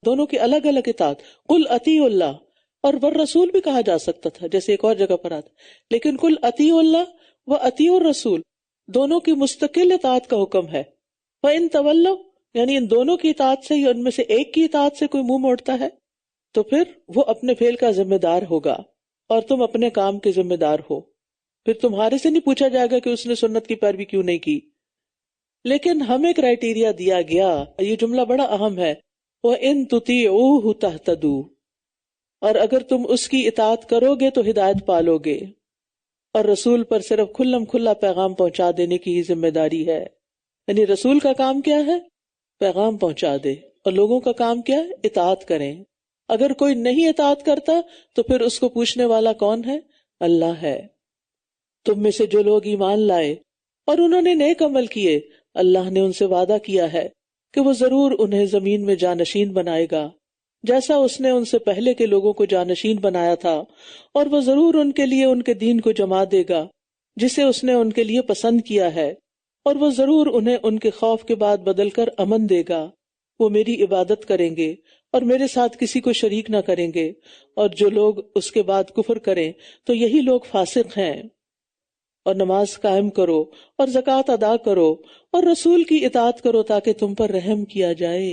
دونوں کی الگ الگ اطاعت۔ قل اطیعوا اللہ اور والرسول بھی کہا جا سکتا تھا، جیسے ایک اور جگہ پر آتا، لیکن قل اطیعوا اللہ و اطیعوا الرسول دونوں کی مستقل اطاعت کا حکم ہے۔ فَإِن تَوَلَّوْا یعنی ان دونوں کی اطاعت سے یا ان میں سے ایک کی اطاعت سے کوئی منہ موڑتا ہے تو پھر وہ اپنے فعل کا ذمہ دار ہوگا اور تم اپنے کام کے ذمہ دار ہو۔ پھر تمہارے سے نہیں پوچھا جائے گا کہ اس نے سنت کی پیروی کیوں نہیں کی، لیکن ہمیں کرائیٹیریا دیا گیا، یہ جملہ بڑا اہم ہے، وَإِن تُطِيعُوهُ تَهْتَدُوا اور اگر تم اس کی اطاعت کرو گے تو ہدایت پالو گے، اور رسول پر صرف کھلم کھلا پیغام پہنچا دینے کی ہی ذمہ داری ہے۔ یعنی رسول کا کام کیا ہے؟ پیغام پہنچا دے، اور لوگوں کا کام کیا ہے؟ اطاعت کریں۔ اگر کوئی نہیں اطاعت کرتا تو پھر اس کو پوچھنے والا کون ہے؟ اللہ ہے۔ تم میں سے جو لوگ ایمان لائے اور انہوں نے نیک عمل کیے، اللہ نے ان سے وعدہ کیا ہے کہ وہ ضرور انہیں زمین میں جانشین بنائے گا، جیسا اس نے ان سے پہلے کے لوگوں کو جانشین بنایا تھا، اور وہ ضرور ان کے لیے ان کے دین کو جما دے گا جسے اس نے ان کے لیے پسند کیا ہے، اور وہ ضرور انہیں ان کے خوف کے بعد بدل کر امن دے گا۔ وہ میری عبادت کریں گے اور میرے ساتھ کسی کو شریک نہ کریں گے، اور جو لوگ اس کے بعد کفر کریں تو یہی لوگ فاسق ہیں۔ اور نماز قائم کرو اور زکوٰۃ ادا کرو اور رسول کی اطاعت کرو تاکہ تم پر رحم کیا جائے۔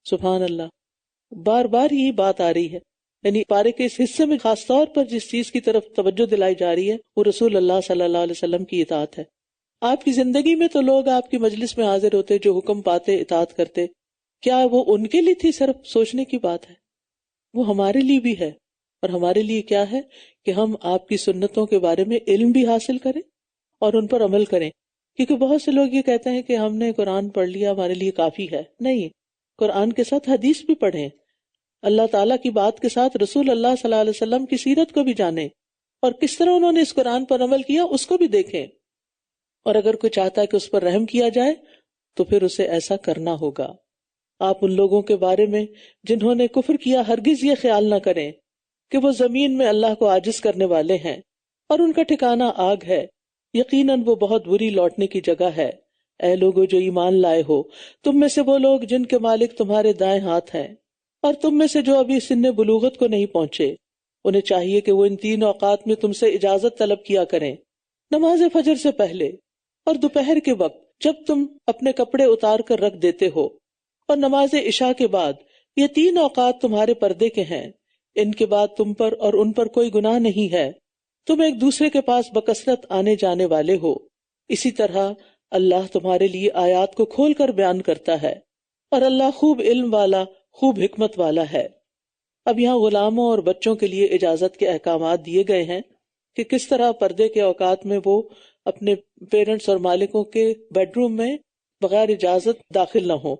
سبحان اللہ، بار بار یہ بات آ رہی ہے، یعنی پارے کے اس حصے میں خاص طور پر جس چیز کی طرف توجہ دلائی جا رہی ہے وہ رسول اللہ صلی اللہ علیہ وسلم کی اطاعت ہے۔ آپ کی زندگی میں تو لوگ آپ کی مجلس میں حاضر ہوتے جو حکم پاتے اطاعت کرتے، کیا وہ ان کے لیے تھی؟ صرف سوچنے کی بات ہے، وہ ہمارے لیے بھی ہے۔ اور ہمارے لیے کیا ہے کہ ہم آپ کی سنتوں کے بارے میں علم بھی حاصل کریں اور ان پر عمل کریں، کیونکہ بہت سے لوگ یہ کہتے ہیں کہ ہم نے قرآن پڑھ لیا ہمارے لیے کافی ہے۔ نہیں، قرآن کے ساتھ حدیث بھی پڑھیں۔ اللہ تعالیٰ کی بات کے ساتھ رسول اللہ صلی اللہ علیہ وسلم کی سیرت کو بھی جانیں، اور کس طرح انہوں نے اس قرآن پر عمل کیا اس کو بھی دیکھیں، اور اگر کوئی چاہتا ہے کہ اس پر رحم کیا جائے تو پھر اسے ایسا کرنا ہوگا۔ آپ ان لوگوں کے بارے میں جنہوں نے کفر کیا ہرگز یہ خیال نہ کریں کہ وہ زمین میں اللہ کو عاجز کرنے والے ہیں، اور ان کا ٹھکانہ آگ ہے، یقیناً وہ بہت بری لوٹنے کی جگہ ہے۔ اے لوگو جو ایمان لائے ہو، تم میں سے وہ لوگ جن کے مالک تمہارے دائیں ہاتھ ہیں، اور تم میں سے جو ابھی سن بلوغت کو نہیں پہنچے، انہیں چاہیے کہ وہ ان 3 اوقات میں تم سے اجازت طلب کیا کریں، نماز فجر سے پہلے اور دوپہر کے وقت جب تم اپنے کپڑے اتار کر رکھ دیتے ہو، اور نماز عشاء کے بعد۔ یہ 3 اوقات تمہارے پردے کے ہیں، ان کے بعد تم پر اور ان پر کوئی گناہ نہیں ہے، تم ایک دوسرے کے پاس بکثرت آنے جانے والے ہو۔ اسی طرح اللہ تمہارے لیے آیات کو کھول کر بیان کرتا ہے، اور اللہ خوب علم والا، خوب حکمت والا ہے۔ اب یہاں غلاموں اور بچوں کے لیے اجازت کے احکامات دیے گئے ہیں کہ کس طرح پردے کے اوقات میں وہ اپنے پیرنٹس اور مالکوں کے بیڈ روم میں بغیر اجازت داخل نہ ہو۔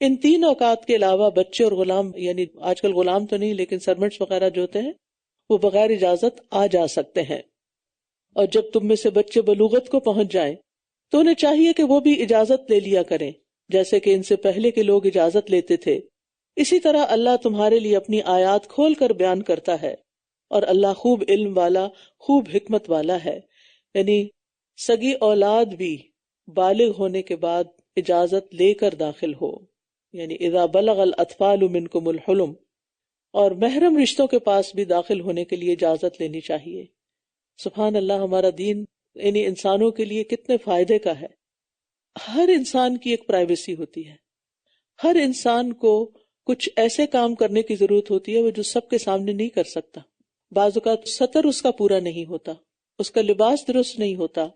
ان 3 اوقات کے علاوہ بچے اور غلام، یعنی آج کل غلام تو نہیں لیکن سرمنٹس وغیرہ جو ہوتے ہیں، وہ بغیر اجازت آ جا سکتے ہیں۔ اور جب تم میں سے بچے بلوغت کو پہنچ جائیں تو انہیں چاہیے کہ وہ بھی اجازت لے لیا کریں، جیسے کہ ان سے پہلے کے لوگ اجازت لیتے تھے۔ اسی طرح اللہ تمہارے لیے اپنی آیات کھول کر بیان کرتا ہے، اور اللہ خوب علم والا، خوب حکمت والا ہے۔ یعنی سگی اولاد بھی بالغ ہونے کے بعد اجازت لے کر داخل ہو، یعنی اذا بلغ الاطفال منکم الحلم، اور محرم رشتوں کے پاس بھی داخل ہونے کے لیے اجازت لینی چاہیے۔ سبحان اللہ، ہمارا دین یعنی انسانوں کے لیے کتنے فائدے کا ہے۔ ہر انسان کی ایک پرائیویسی ہوتی ہے، ہر انسان کو کچھ ایسے کام کرنے کی ضرورت ہوتی ہے وہ جو سب کے سامنے نہیں کر سکتا۔ بعض اوقات سطر اس کا پورا نہیں ہوتا، اس کا لباس درست نہیں ہوتا،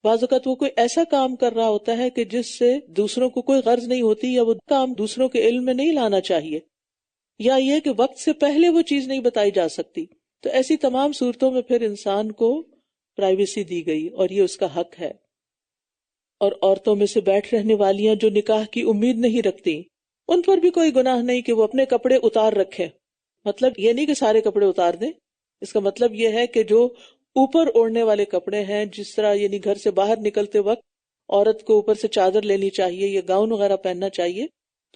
بعض اوقات وہ کوئی ایسا کام کر رہا ہوتا ہے کہ جس سے دوسروں کو کوئی غرض نہیں ہوتی، یا وہ کام دوسروں کے علم میں نہیں لانا چاہیے، یا یہ کہ وقت سے پہلے وہ چیز نہیں بتائی جا سکتی۔ تو ایسی تمام صورتوں میں پھر انسان کو پرائیویسی دی گئی، اور یہ اس کا حق ہے۔ اور عورتوں میں سے بیٹھ رہنے والیاں جو نکاح کی امید نہیں رکھتی، ان پر بھی کوئی گناہ نہیں کہ وہ اپنے کپڑے اتار رکھیں۔ مطلب یہ نہیں کہ سارے کپڑے اتار دیں، اس کا مطلب یہ ہے کہ جو اوپر اوڑھنے والے کپڑے ہیں، جس طرح یعنی گھر سے باہر نکلتے وقت عورت کو اوپر سے چادر لینی چاہیے یا گاؤن وغیرہ پہننا چاہیے،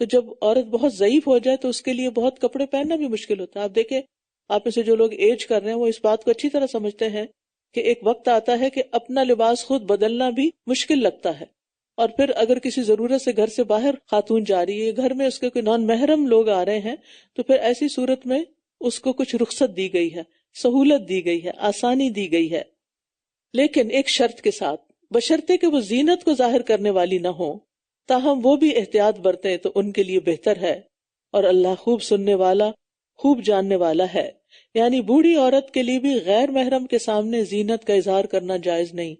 تو جب عورت بہت ضعیف ہو جائے تو اس کے لیے بہت کپڑے پہننا بھی مشکل ہوتا ہے۔ آپ دیکھیں، آپ میں سے جو لوگ ایج کر رہے ہیں وہ اس بات کو اچھی طرح سمجھتے ہیں کہ ایک وقت آتا ہے کہ اپنا لباس خود بدلنا بھی مشکل لگتا ہے، اور پھر اگر کسی ضرورت سے گھر سے باہر خاتون جا رہی ہے، گھر میں اس کے کوئی نان محرم لوگ آ رہے ہیں، تو پھر ایسی صورت میں اس کو کچھ رخصت دی گئی ہے، سہولت دی گئی ہے، آسانی دی گئی ہے، لیکن ایک شرط کے ساتھ، بشرطے کہ وہ زینت کو ظاہر کرنے والی نہ ہو، تاہم وہ بھی احتیاط برتیں تو ان کے لیے بہتر ہے، اور اللہ خوب سننے والا، خوب جاننے والا ہے۔ یعنی بوڑھی عورت کے لیے بھی غیر محرم کے سامنے زینت کا اظہار کرنا جائز نہیں،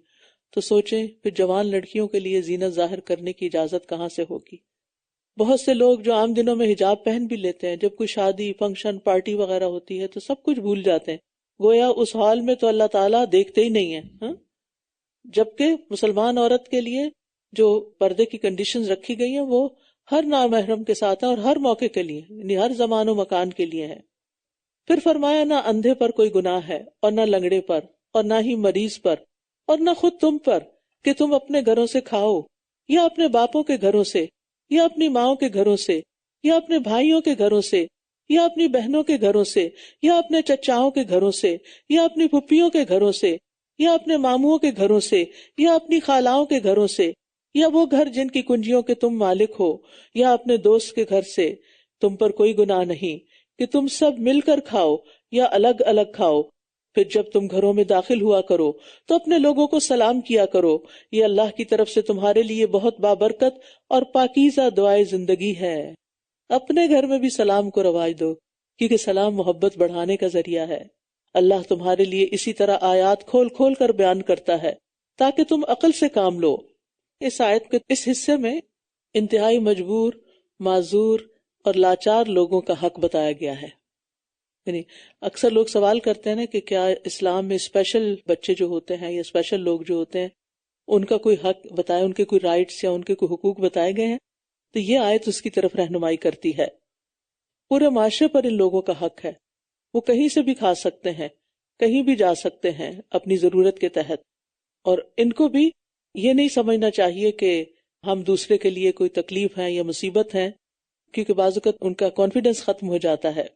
تو سوچیں پھر جوان لڑکیوں کے لیے زینت ظاہر کرنے کی اجازت کہاں سے ہوگی؟ بہت سے لوگ جو عام دنوں میں حجاب پہن بھی لیتے ہیں، جب کوئی شادی، فنکشن، پارٹی وغیرہ ہوتی ہے تو سب کچھ بھول جاتے ہیں، گویا اس حال میں تو اللہ تعالیٰ دیکھتے ہی نہیں ہے۔ جبکہ مسلمان عورت کے لیے جو پردے کی کنڈیشنز رکھی گئی ہیں وہ ہر نامحرم کے ساتھ ہیں، اور ہر موقع کے لیے، یعنی ہر زمان و مکان کے لیے ہے۔ پھر فرمایا نہ اندھے پر کوئی گناہ ہے، اور نہ لنگڑے پر، اور نہ ہی مریض پر، اور نہ خود تم پر کہ تم اپنے گھروں سے کھاؤ، یا اپنے باپوں کے گھروں سے، یا اپنی ماؤں کے گھروں سے، یا اپنے بھائیوں کے گھروں سے، یا اپنی بہنوں کے گھروں سے، یا اپنے چچاؤں کے گھروں سے، یا اپنی پھپھیوں کے گھروں سے، یا اپنے ماموں کے گھروں سے، یا اپنی خالاؤں کے گھروں سے، یا وہ گھر جن کی کنجیوں کے تم مالک ہو، یا اپنے دوست کے گھر سے۔ تم پر کوئی گناہ نہیں کہ تم سب مل کر کھاؤ یا الگ الگ کھاؤ۔ پھر جب تم گھروں میں داخل ہوا کرو تو اپنے لوگوں کو سلام کیا کرو، یہ اللہ کی طرف سے تمہارے لیے بہت بابرکت اور پاکیزہ دعائے زندگی ہے۔ اپنے گھر میں بھی سلام کو رواج دو، کیونکہ سلام محبت بڑھانے کا ذریعہ ہے۔ اللہ تمہارے لیے اسی طرح آیات کھول کھول کر بیان کرتا ہے تاکہ تم عقل سے کام لو۔ اس آیت کے اس حصے میں انتہائی مجبور، معذور اور لاچار لوگوں کا حق بتایا گیا ہے۔ یعنی اکثر لوگ سوال کرتے ہیں نا کہ کیا اسلام میں اسپیشل بچے جو ہوتے ہیں یا اسپیشل لوگ جو ہوتے ہیں ان کا کوئی حق بتائے، ان کے کوئی رائٹس یا ان کے کوئی حقوق بتائے گئے ہیں؟ تو یہ آیت اس کی طرف رہنمائی کرتی ہے۔ پورے معاشرے پر ان لوگوں کا حق ہے. وہ کہیں سے بھی کھا سکتے ہیں، کہیں بھی جا سکتے ہیں اپنی ضرورت کے تحت، اور ان کو بھی یہ نہیں سمجھنا چاہیے کہ ہم دوسرے کے لیے کوئی تکلیف ہے یا مصیبت ہے، کیونکہ بعض اوقات ان کا کانفیڈنس ختم ہو جاتا ہے.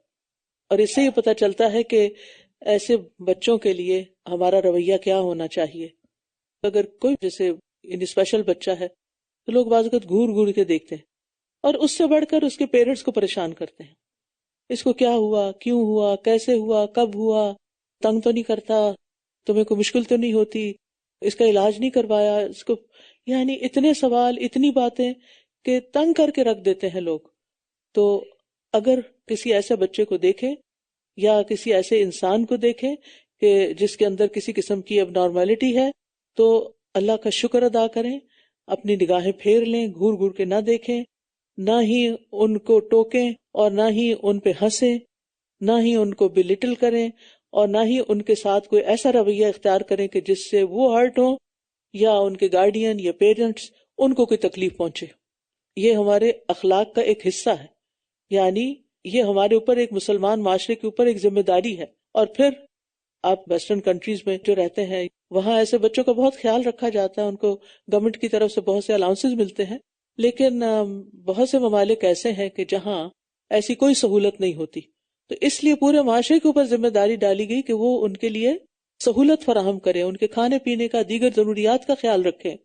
اور اس سے یہ پتہ چلتا ہے کہ ایسے بچوں کے لیے ہمارا رویہ کیا ہونا چاہیے. اگر کوئی جیسے اسپیشل بچہ ہے تو لوگ بعض اوقات گھور گھور کے دیکھتے ہیں اور اس سے بڑھ کر اس کے پیرنٹس کو پریشان کرتے ہیں. اس کو کیا ہوا، کیوں ہوا، کیسے ہوا، کب ہوا، تنگ تو نہیں کرتا، تمہیں کوئی مشکل تو نہیں ہوتی، اس کا علاج نہیں کروایا، اس کو، یعنی اتنے سوال، اتنی باتیں کہ تنگ کر کے رکھ دیتے ہیں لوگ. تو اگر کسی ایسے بچے کو دیکھیں یا کسی ایسے انسان کو دیکھیں کہ جس کے اندر کسی قسم کی اب نارملٹی ہے، تو اللہ کا شکر ادا کریں، اپنی نگاہیں پھیر لیں، گھور گھور کے نہ دیکھیں، نہ ہی ان کو ٹوکیں اور نہ ہی ان پہ ہنسیں، نہ ہی ان کو بلٹل کریں، اور نہ ہی ان کے ساتھ کوئی ایسا رویہ اختیار کریں کہ جس سے وہ ہرٹ ہوں یا ان کے گارڈین یا پیرنٹس ان کو کوئی تکلیف پہنچے. یہ ہمارے اخلاق کا ایک حصہ ہے، یعنی یہ ہمارے اوپر، ایک مسلمان معاشرے کے اوپر ایک ذمہ داری ہے. اور پھر آپ ویسٹرن کنٹریز میں جو رہتے ہیں وہاں ایسے بچوں کا بہت خیال رکھا جاتا ہے، ان کو گورنمنٹ کی طرف سے بہت سے الاؤنسز ملتے ہیں، لیکن بہت سے ممالک ایسے ہیں کہ جہاں ایسی کوئی سہولت نہیں ہوتی. تو اس لیے پورے معاشرے کے اوپر ذمہ داری ڈالی گئی کہ وہ ان کے لیے سہولت فراہم کریں، ان کے کھانے پینے کا، دیگر ضروریات کا خیال رکھیں.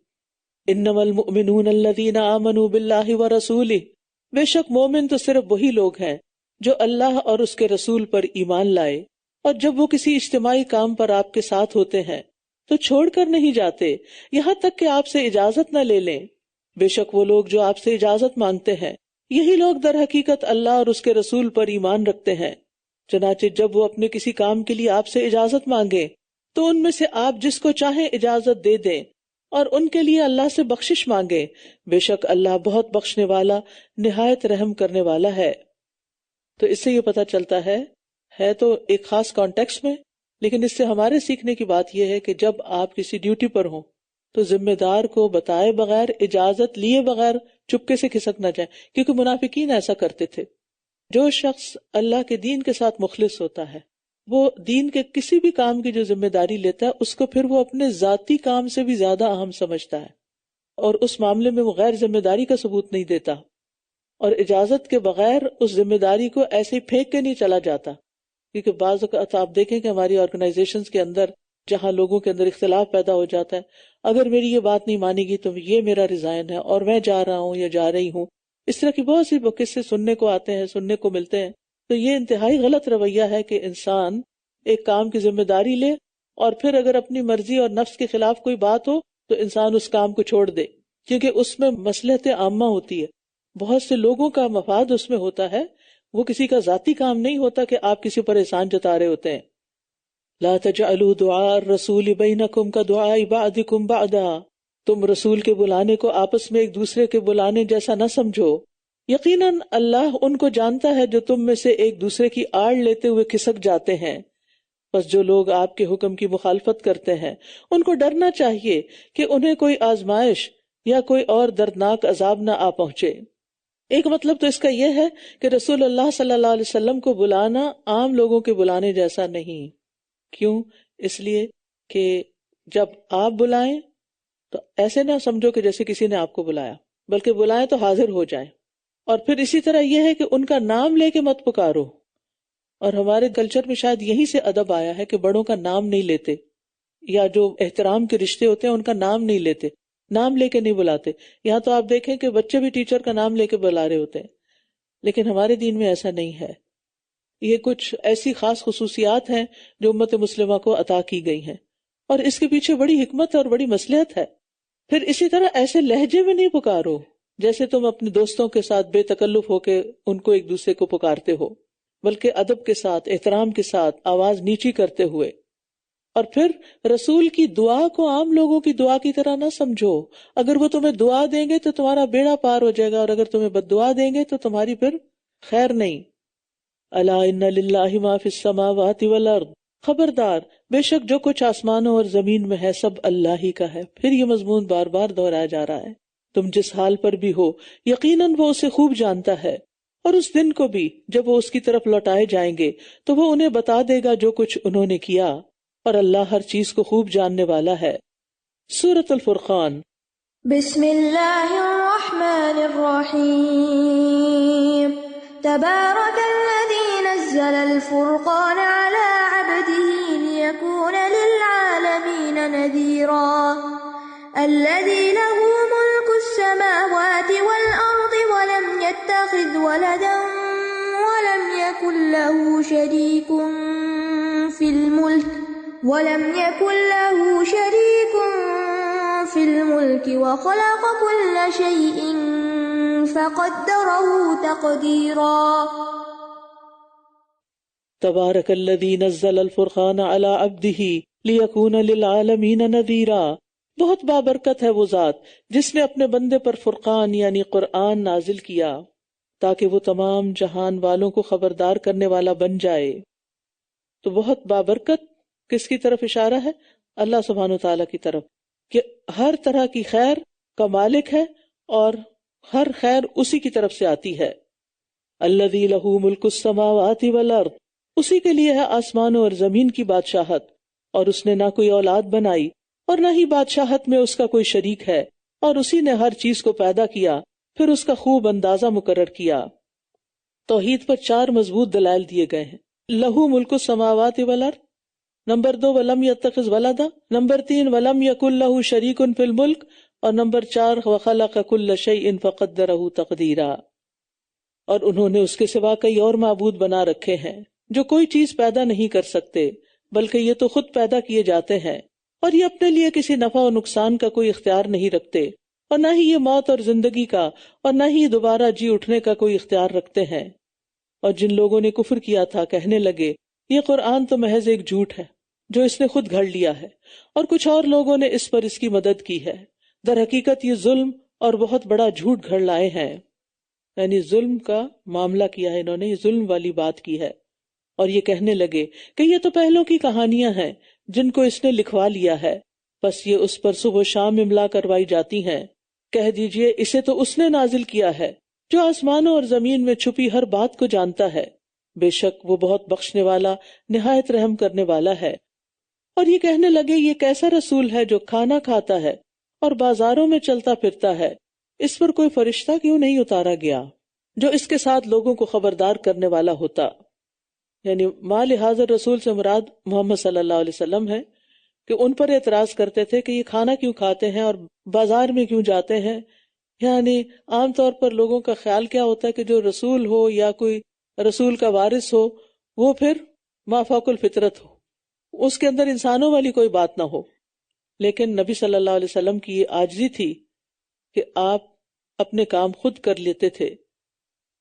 انما المؤمنون الذین آمنوا باللہ ورسولہ، بے شک مومن تو صرف وہی لوگ ہیں جو اللہ اور اس کے رسول پر ایمان لائے، اور جب وہ کسی اجتماعی کام پر آپ کے ساتھ ہوتے ہیں تو چھوڑ کر نہیں جاتے یہاں تک کہ آپ سے اجازت نہ لے لیں. بے شک وہ لوگ جو آپ سے اجازت مانگتے ہیں یہی لوگ در حقیقت اللہ اور اس کے رسول پر ایمان رکھتے ہیں. چنانچہ جب وہ اپنے کسی کام کے لیے آپ سے اجازت مانگے تو ان میں سے آپ جس کو چاہیں اجازت دے دیں، اور ان کے لیے اللہ سے بخشش مانگے، بے شک اللہ بہت بخشنے والا، نہایت رحم کرنے والا ہے. تو اس سے یہ پتہ چلتا ہے تو ایک خاص کانٹیکس میں، لیکن اس سے ہمارے سیکھنے کی بات یہ ہے کہ جب آپ کسی ڈیوٹی پر ہوں تو ذمہ دار کو بتائے بغیر، اجازت لیے بغیر چپکے سے کھسک نہ جائیں، کیونکہ منافقین ایسا کرتے تھے. جو شخص اللہ کے دین کے ساتھ مخلص ہوتا ہے وہ دین کے کسی بھی کام کی جو ذمہ داری لیتا ہے اس کو پھر وہ اپنے ذاتی کام سے بھی زیادہ اہم سمجھتا ہے، اور اس معاملے میں وہ غیر ذمہ داری کا ثبوت نہیں دیتا، اور اجازت کے بغیر اس ذمہ داری کو ایسے ہی پھینک کے نہیں چلا جاتا. کیونکہ بعض اوقات آپ دیکھیں کہ ہماری آرگنائزیشنز کے اندر جہاں لوگوں کے اندر اختلاف پیدا ہو جاتا ہے، اگر میری یہ بات نہیں مانے گی تو یہ میرا ریزائن ہے اور میں جا رہا ہوں یا جا رہی ہوں، اس طرح کی بہت سی قصے سننے کو آتے ہیں، سننے کو ملتے ہیں. تو یہ انتہائی غلط رویہ ہے کہ انسان ایک کام کی ذمہ داری لے اور پھر اگر اپنی مرضی اور نفس کے خلاف کوئی بات ہو تو انسان اس کام کو چھوڑ دے، کیونکہ اس میں مصلحت عامہ ہوتی ہے، بہت سے لوگوں کا مفاد اس میں ہوتا ہے، وہ کسی کا ذاتی کام نہیں ہوتا کہ آپ کسی پر احسان جتا رہے ہوتے ہیں. لا تجعلوا دعاء الرسول بینکم کدعاء بعضکم بعضا، تم رسول کے بلانے کو آپس میں ایک دوسرے کے بلانے جیسا نہ سمجھو، یقیناً اللہ ان کو جانتا ہے جو تم میں سے ایک دوسرے کی آڑ لیتے ہوئے کھسک جاتے ہیں. بس جو لوگ آپ کے حکم کی مخالفت کرتے ہیں ان کو ڈرنا چاہیے کہ انہیں کوئی آزمائش یا کوئی اور دردناک عذاب نہ آ پہنچے. ایک مطلب تو اس کا یہ ہے کہ رسول اللہ صلی اللہ علیہ وسلم کو بلانا عام لوگوں کے بلانے جیسا نہیں. کیوں؟ اس لیے کہ جب آپ بلائیں تو ایسے نہ سمجھو کہ جیسے کسی نے آپ کو بلایا، بلکہ بلائیں تو حاضر ہو جائیں. اور پھر اسی طرح یہ ہے کہ ان کا نام لے کے مت پکارو، اور ہمارے کلچر میں شاید یہی سے ادب آیا ہے کہ بڑوں کا نام نہیں لیتے، یا جو احترام کے رشتے ہوتے ہیں ان کا نام نہیں لیتے، نام لے کے نہیں بلاتے. یہاں تو آپ دیکھیں کہ بچے بھی ٹیچر کا نام لے کے بلا رہے ہوتے ہیں، لیکن ہمارے دین میں ایسا نہیں ہے. یہ کچھ ایسی خاص خصوصیات ہیں جو امت مسلمہ کو عطا کی گئی ہیں، اور اس کے پیچھے بڑی حکمت اور بڑی مصلحت ہے. پھر اسی طرح ایسے لہجے میں نہیں پکارو جیسے تم اپنے دوستوں کے ساتھ بے تکلف ہو کے ان کو ایک دوسرے کو پکارتے ہو، بلکہ ادب کے ساتھ، احترام کے ساتھ، آواز نیچی کرتے ہوئے. اور پھر رسول کی دعا کو عام لوگوں کی دعا کی طرح نہ سمجھو. اگر وہ تمہیں دعا دیں گے تو تمہارا بیڑا پار ہو جائے گا، اور اگر تمہیں بد دعا دیں گے تو تمہاری پھر خیر نہیں. الا ان للہ ما فی السماوات والارض، خبردار، بے شک جو کچھ آسمانوں اور زمین میں ہے سب اللہ ہی کا ہے. پھر یہ مضمون بار بار دہرایا جا رہا ہے، تم جس حال پر بھی ہو یقیناً وہ اسے خوب جانتا ہے اور اس دن کو بھی جب وہ اس کی طرف لوٹائے جائیں گے تو وہ انہیں بتا دے گا جو کچھ انہوں نے کیا، اور اللہ ہر چیز کو خوب جاننے والا ہے۔ سورۃ الفرقان۔ بسم اللہ الرحمن الرحیم تبارک الذی نزل الفرقان على عبده ليكون للعالمین نذیرا الذی له ملک السماوات والأرض ولم يتخذ ولدا ولم يكن له شريك في الملك وخلق كل شيء فقدره تقديرا۔ تبارک الذی نزل الفرقان علی عبدہ لیکون للعالمین نذیرا، بہت بابرکت ہے وہ ذات جس نے اپنے بندے پر فرقان یعنی قرآن نازل کیا تاکہ وہ تمام جہان والوں کو خبردار کرنے والا بن جائے۔ تو بہت بابرکت کس کی طرف اشارہ ہے؟ اللہ سبحانہ وتعالیٰ کی طرف، کہ ہر طرح کی خیر کا مالک ہے اور ہر خیر اسی کی طرف سے آتی ہے۔ الذی لہ ملک السماوات والارض، اسی کے لیے ہے آسمانوں اور زمین کی بادشاہت، اور اس نے نہ کوئی اولاد بنائی اور نہ ہی بادشاہت میں اس کا کوئی شریک ہے، اور اسی نے ہر چیز کو پیدا کیا پھر اس کا خوب اندازہ مقرر کیا۔ توحید پر 4 مضبوط دلائل دیے گئے ہیں۔ لہو ملک السماوات والارض، نمبر 2 ولم یتخذ ولدا، نمبر 3 ولم یکن لہ شریک فی الملک، اور نمبر 4 وخلق کل شیء فقدرہ تقدیرا۔ اور انہوں نے اس کے سوا کئی اور معبود بنا رکھے ہیں جو کوئی چیز پیدا نہیں کر سکتے بلکہ یہ تو خود پیدا کیے جاتے ہیں، اور یہ اپنے لیے کسی نفع و نقصان کا کوئی اختیار نہیں رکھتے، اور نہ ہی یہ موت اور زندگی کا اور نہ ہی دوبارہ جی اٹھنے کا کوئی اختیار رکھتے ہیں۔ اور جن لوگوں نے کفر کیا تھا کہنے لگے یہ قرآن تو محض ایک جھوٹ ہے جو اس نے خود گھڑ لیا ہے، اور کچھ اور لوگوں نے اس پر اس کی مدد کی ہے، در حقیقت یہ ظلم اور بہت بڑا جھوٹ گھڑ لائے ہیں۔ یعنی ظلم کا معاملہ کیا ہے انہوں نے، یہ ظلم والی بات کی ہے، اور یہ کہنے لگے کہ یہ تو پہلوں کی کہانیاں ہیں جن کو اس نے لکھوا لیا ہے، بس یہ اس پر صبح و شام املا کروائی جاتی ہیں۔ کہہ دیجئے اسے تو اس نے نازل کیا ہے جو آسمانوں اور زمین میں چھپی ہر بات کو جانتا ہے، بے شک وہ بہت بخشنے والا نہایت رحم کرنے والا ہے۔ اور یہ کہنے لگے یہ کیسا رسول ہے جو کھانا کھاتا ہے اور بازاروں میں چلتا پھرتا ہے، اس پر کوئی فرشتہ کیوں نہیں اتارا گیا جو اس کے ساتھ لوگوں کو خبردار کرنے والا ہوتا۔ یعنی ما لہذا رسول سے مراد محمد صلی اللہ علیہ وسلم ہے کہ ان پر اعتراض کرتے تھے کہ یہ کھانا کیوں کھاتے ہیں اور بازار میں کیوں جاتے ہیں۔ یعنی عام طور پر لوگوں کا خیال کیا ہوتا ہے کہ جو رسول ہو یا کوئی رسول کا وارث ہو وہ پھر ما فوق الفطرت ہو، اس کے اندر انسانوں والی کوئی بات نہ ہو۔ لیکن نبی صلی اللہ علیہ وسلم کی یہ عاجزی تھی کہ آپ اپنے کام خود کر لیتے تھے۔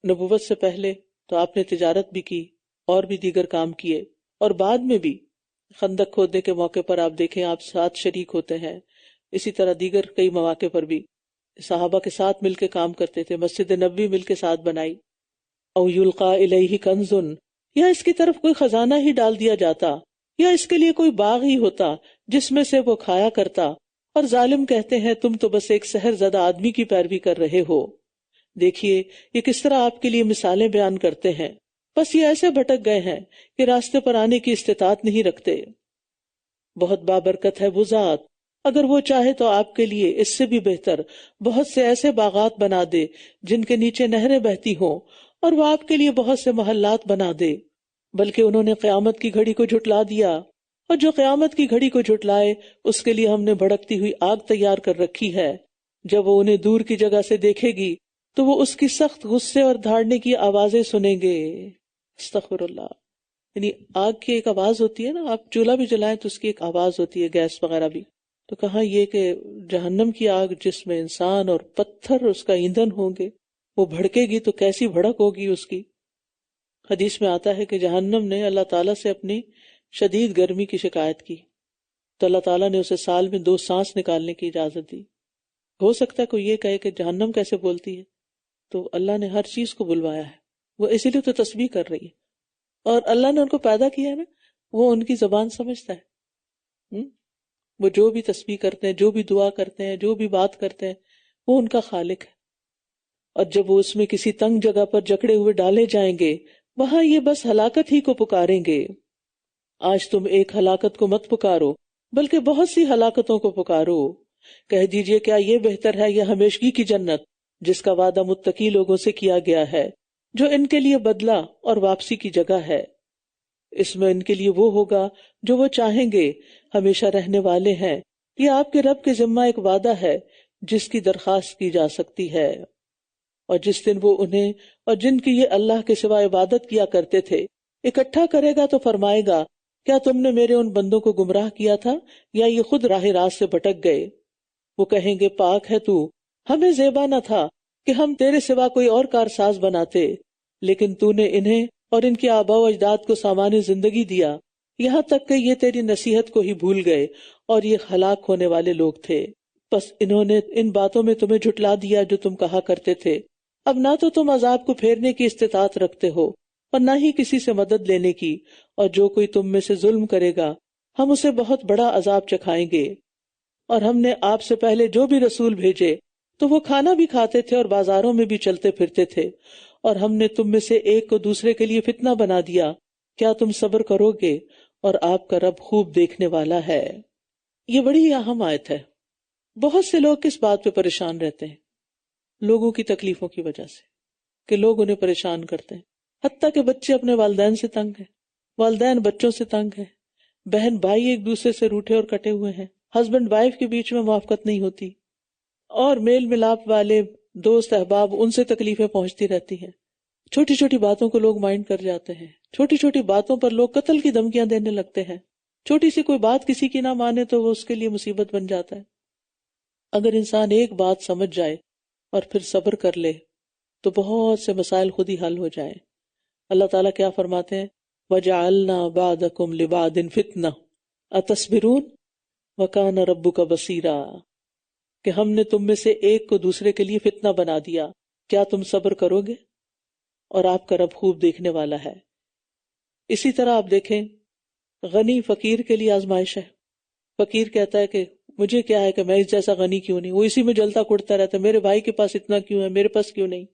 نبوت سے پہلے تو آپ نے تجارت بھی کی اور بھی دیگر کام کیے، اور بعد میں بھی خندق کھودنے کے موقع پر آپ دیکھیں آپ ساتھ شریک ہوتے ہیں، اسی طرح دیگر کئی مواقع پر بھی صحابہ کے ساتھ مل کے کام کرتے تھے، مسجد نبوی مل کے ساتھ بنائی۔ او یلقا الیہ کنز، یا اس کی طرف کوئی خزانہ ہی ڈال دیا جاتا، یا اس کے لیے کوئی باغ ہی ہوتا جس میں سے وہ کھایا کرتا۔ اور ظالم کہتے ہیں تم تو بس ایک سحر زدہ آدمی کی پیروی کر رہے ہو۔ دیکھیے یہ کس طرح آپ کے لیے مثالیں بیان کرتے ہیں، بس یہ ایسے بھٹک گئے ہیں کہ راستے پر آنے کی استطاعت نہیں رکھتے۔ بہت بابرکت ہے وہ ذات، اگر وہ چاہے تو آپ کے لیے اس سے بھی بہتر بہت سے ایسے باغات بنا دے جن کے نیچے نہریں بہتی ہوں، اور وہ آپ کے لیے بہت سے محلات بنا دے۔ بلکہ انہوں نے قیامت کی گھڑی کو جھٹلا دیا، اور جو قیامت کی گھڑی کو جھٹلائے اس کے لیے ہم نے بھڑکتی ہوئی آگ تیار کر رکھی ہے، جب وہ انہیں دور کی جگہ سے دیکھے گی تو وہ اس کی سخت غصے اور دھاڑنے کی آوازیں سنیں گے۔ استغفر اللہ۔ یعنی آگ کی ایک آواز ہوتی ہے نا، آپ چولہا بھی جلائیں تو اس کی ایک آواز ہوتی ہے، گیس وغیرہ بھی، تو کہاں یہ کہ جہنم کی آگ جس میں انسان اور پتھر اس کا ایندھن ہوں گے، وہ بھڑکے گی تو کیسی بھڑک ہوگی اس کی۔ حدیث میں آتا ہے کہ جہنم نے اللہ تعالیٰ سے اپنی شدید گرمی کی شکایت کی تو اللہ تعالیٰ نے اسے سال میں 2 سانس نکالنے کی اجازت دی۔ ہو سکتا ہے کوئی یہ کہے کہ جہنم کیسے بولتی ہے، تو اللہ نے ہر چیز کو بلوایا ہے، وہ اسی لیے تو تسبیح کر رہی ہے، اور اللہ نے ان کو پیدا کیا ہے نا، وہ ان کی زبان سمجھتا ہے۔ وہ جو بھی تسبیح کرتے ہیں، جو بھی دعا کرتے ہیں، جو بھی بات کرتے ہیں، وہ ان کا خالق ہے۔ اور جب وہ اس میں کسی تنگ جگہ پر جکڑے ہوئے ڈالے جائیں گے وہاں یہ بس ہلاکت ہی کو پکاریں گے۔ آج تم ایک ہلاکت کو مت پکارو بلکہ بہت سی ہلاکتوں کو پکارو۔ کہہ دیجئے کیا یہ بہتر ہے یا ہمیشگی کی جنت جس کا وعدہ متقی لوگوں سے کیا گیا ہے، جو ان کے لیے بدلہ اور واپسی کی جگہ ہے۔ اس میں ان کے لیے وہ ہوگا جو وہ چاہیں گے، ہمیشہ رہنے والے ہیں۔ یہ آپ کے رب کے ذمہ ایک وعدہ ہے جس کی درخواست کی جا سکتی ہے۔ اور جس دن وہ انہیں اور جن کی یہ اللہ کے سوا عبادت کیا کرتے تھے اکٹھا کرے گا تو فرمائے گا، کیا تم نے میرے ان بندوں کو گمراہ کیا تھا یا یہ خود راہ راست سے بھٹک گئے؟ وہ کہیں گے، پاک ہے تو، ہمیں زیبا نہ تھا کہ ہم تیرے سوا کوئی اور کارساز بناتے، لیکن تو نے انہیں اور ان کے آباء و اجداد کو سامان زندگی دیا، یہاں تک کہ یہ تیری نصیحت کو ہی بھول گئے اور یہ ہلاک ہونے والے لوگ تھے۔ بس انہوں نے ان باتوں میں تمہیں جھٹلا دیا جو تم کہا کرتے تھے۔ اب نہ تو تم عذاب کو پھیرنے کی استطاعت رکھتے ہو اور نہ ہی کسی سے مدد لینے کی، اور جو کوئی تم میں سے ظلم کرے گا ہم اسے بہت بڑا عذاب چکھائیں گے۔ اور ہم نے آپ سے پہلے جو بھی رسول بھیجے تو وہ کھانا بھی کھاتے تھے اور بازاروں میں بھی چلتے پھرتے تھے، اور ہم نے تم میں سے ایک کو دوسرے کے لیے فتنہ بنا دیا، کیا تم صبر کرو گے؟ اور آپ کا رب خوب دیکھنے والا ہے۔ یہ بڑی اہم آیت ہے۔ بہت سے لوگ کس بات پہ پریشان رہتے ہیں؟ لوگوں کی تکلیفوں کی وجہ سے، کہ لوگ انہیں پریشان کرتے ہیں، حتیٰ کہ بچے اپنے والدین سے تنگ ہیں، والدین بچوں سے تنگ ہیں، بہن بھائی ایک دوسرے سے روٹھے اور کٹے ہوئے ہیں، ہسبینڈ وائف کے بیچ میں موافقت نہیں ہوتی، اور میل ملاپ والے دوست احباب ان سے تکلیفیں پہنچتی رہتی ہیں۔ چھوٹی چھوٹی باتوں کو لوگ مائنڈ کر جاتے ہیں، چھوٹی چھوٹی باتوں پر لوگ قتل کی دھمکیاں دینے لگتے ہیں، چھوٹی سی کوئی بات کسی کی نہ مانے تو وہ اس کے لیے مصیبت بن جاتا ہے۔ اگر انسان ایک بات سمجھ جائے اور پھر صبر کر لے تو بہت سے مسائل خود ہی حل ہو جائیں۔ اللہ تعالیٰ کیا فرماتے ہیں؟ وَجَعَلْنَا بَعْدَكُمْ لِبَعْدٍ فِتْنَةً أَتَصْبِرُونَ وَكَانَ رَبُّكَ بَصِيرًا، کہ ہم نے تم میں سے ایک کو دوسرے کے لیے فتنہ بنا دیا، کیا تم صبر کرو گے؟ اور آپ کا رب خوب دیکھنے والا ہے۔ اسی طرح آپ دیکھیں، غنی فقیر کے لیے آزمائش ہے۔ فقیر کہتا ہے کہ مجھے کیا ہے کہ میں اس جیسا غنی کیوں نہیں، وہ اسی میں جلتا کڑتا رہتا ہے، میرے بھائی کے پاس اتنا کیوں ہے، میرے پاس کیوں نہیں۔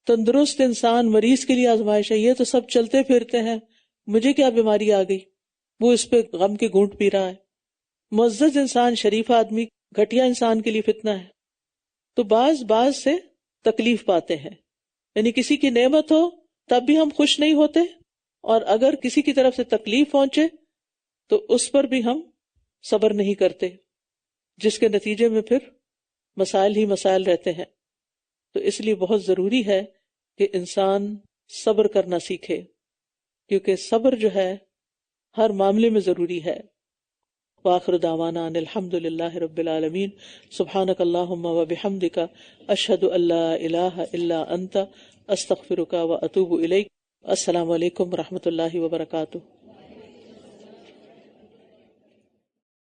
تندرست انسان، مریض کے لیے آزمائش ہے، یہ تو سب چلتے پھرتے ہیں، مجھے کیا بیماری آ گئی، وہ اس پہ غم کے گھونٹ پی رہا ہے۔ معزز انسان، شریف آدمی، گھٹیا انسان کے لیے فتنہ ہے۔ تو بعض سے تکلیف پاتے ہیں، یعنی کسی کی نعمت ہو تب بھی ہم خوش نہیں ہوتے، اور اگر کسی کی طرف سے تکلیف پہنچے تو اس پر بھی ہم صبر نہیں کرتے، جس کے نتیجے میں پھر مسائل ہی مسائل رہتے ہیں۔ تو اس لیے بہت ضروری ہے کہ انسان صبر کرنا سیکھے، کیونکہ صبر جو ہے ہر معاملے میں ضروری ہے۔ وآخر دعوانا ان الحمد للہ رب العالمین، سبحانک اللہم وبحمدک، اشہد ان لا الہ الا انت، استغفرک واتوب الیک۔ السلام علیکم ورحمۃ اللہ وبرکاتہ۔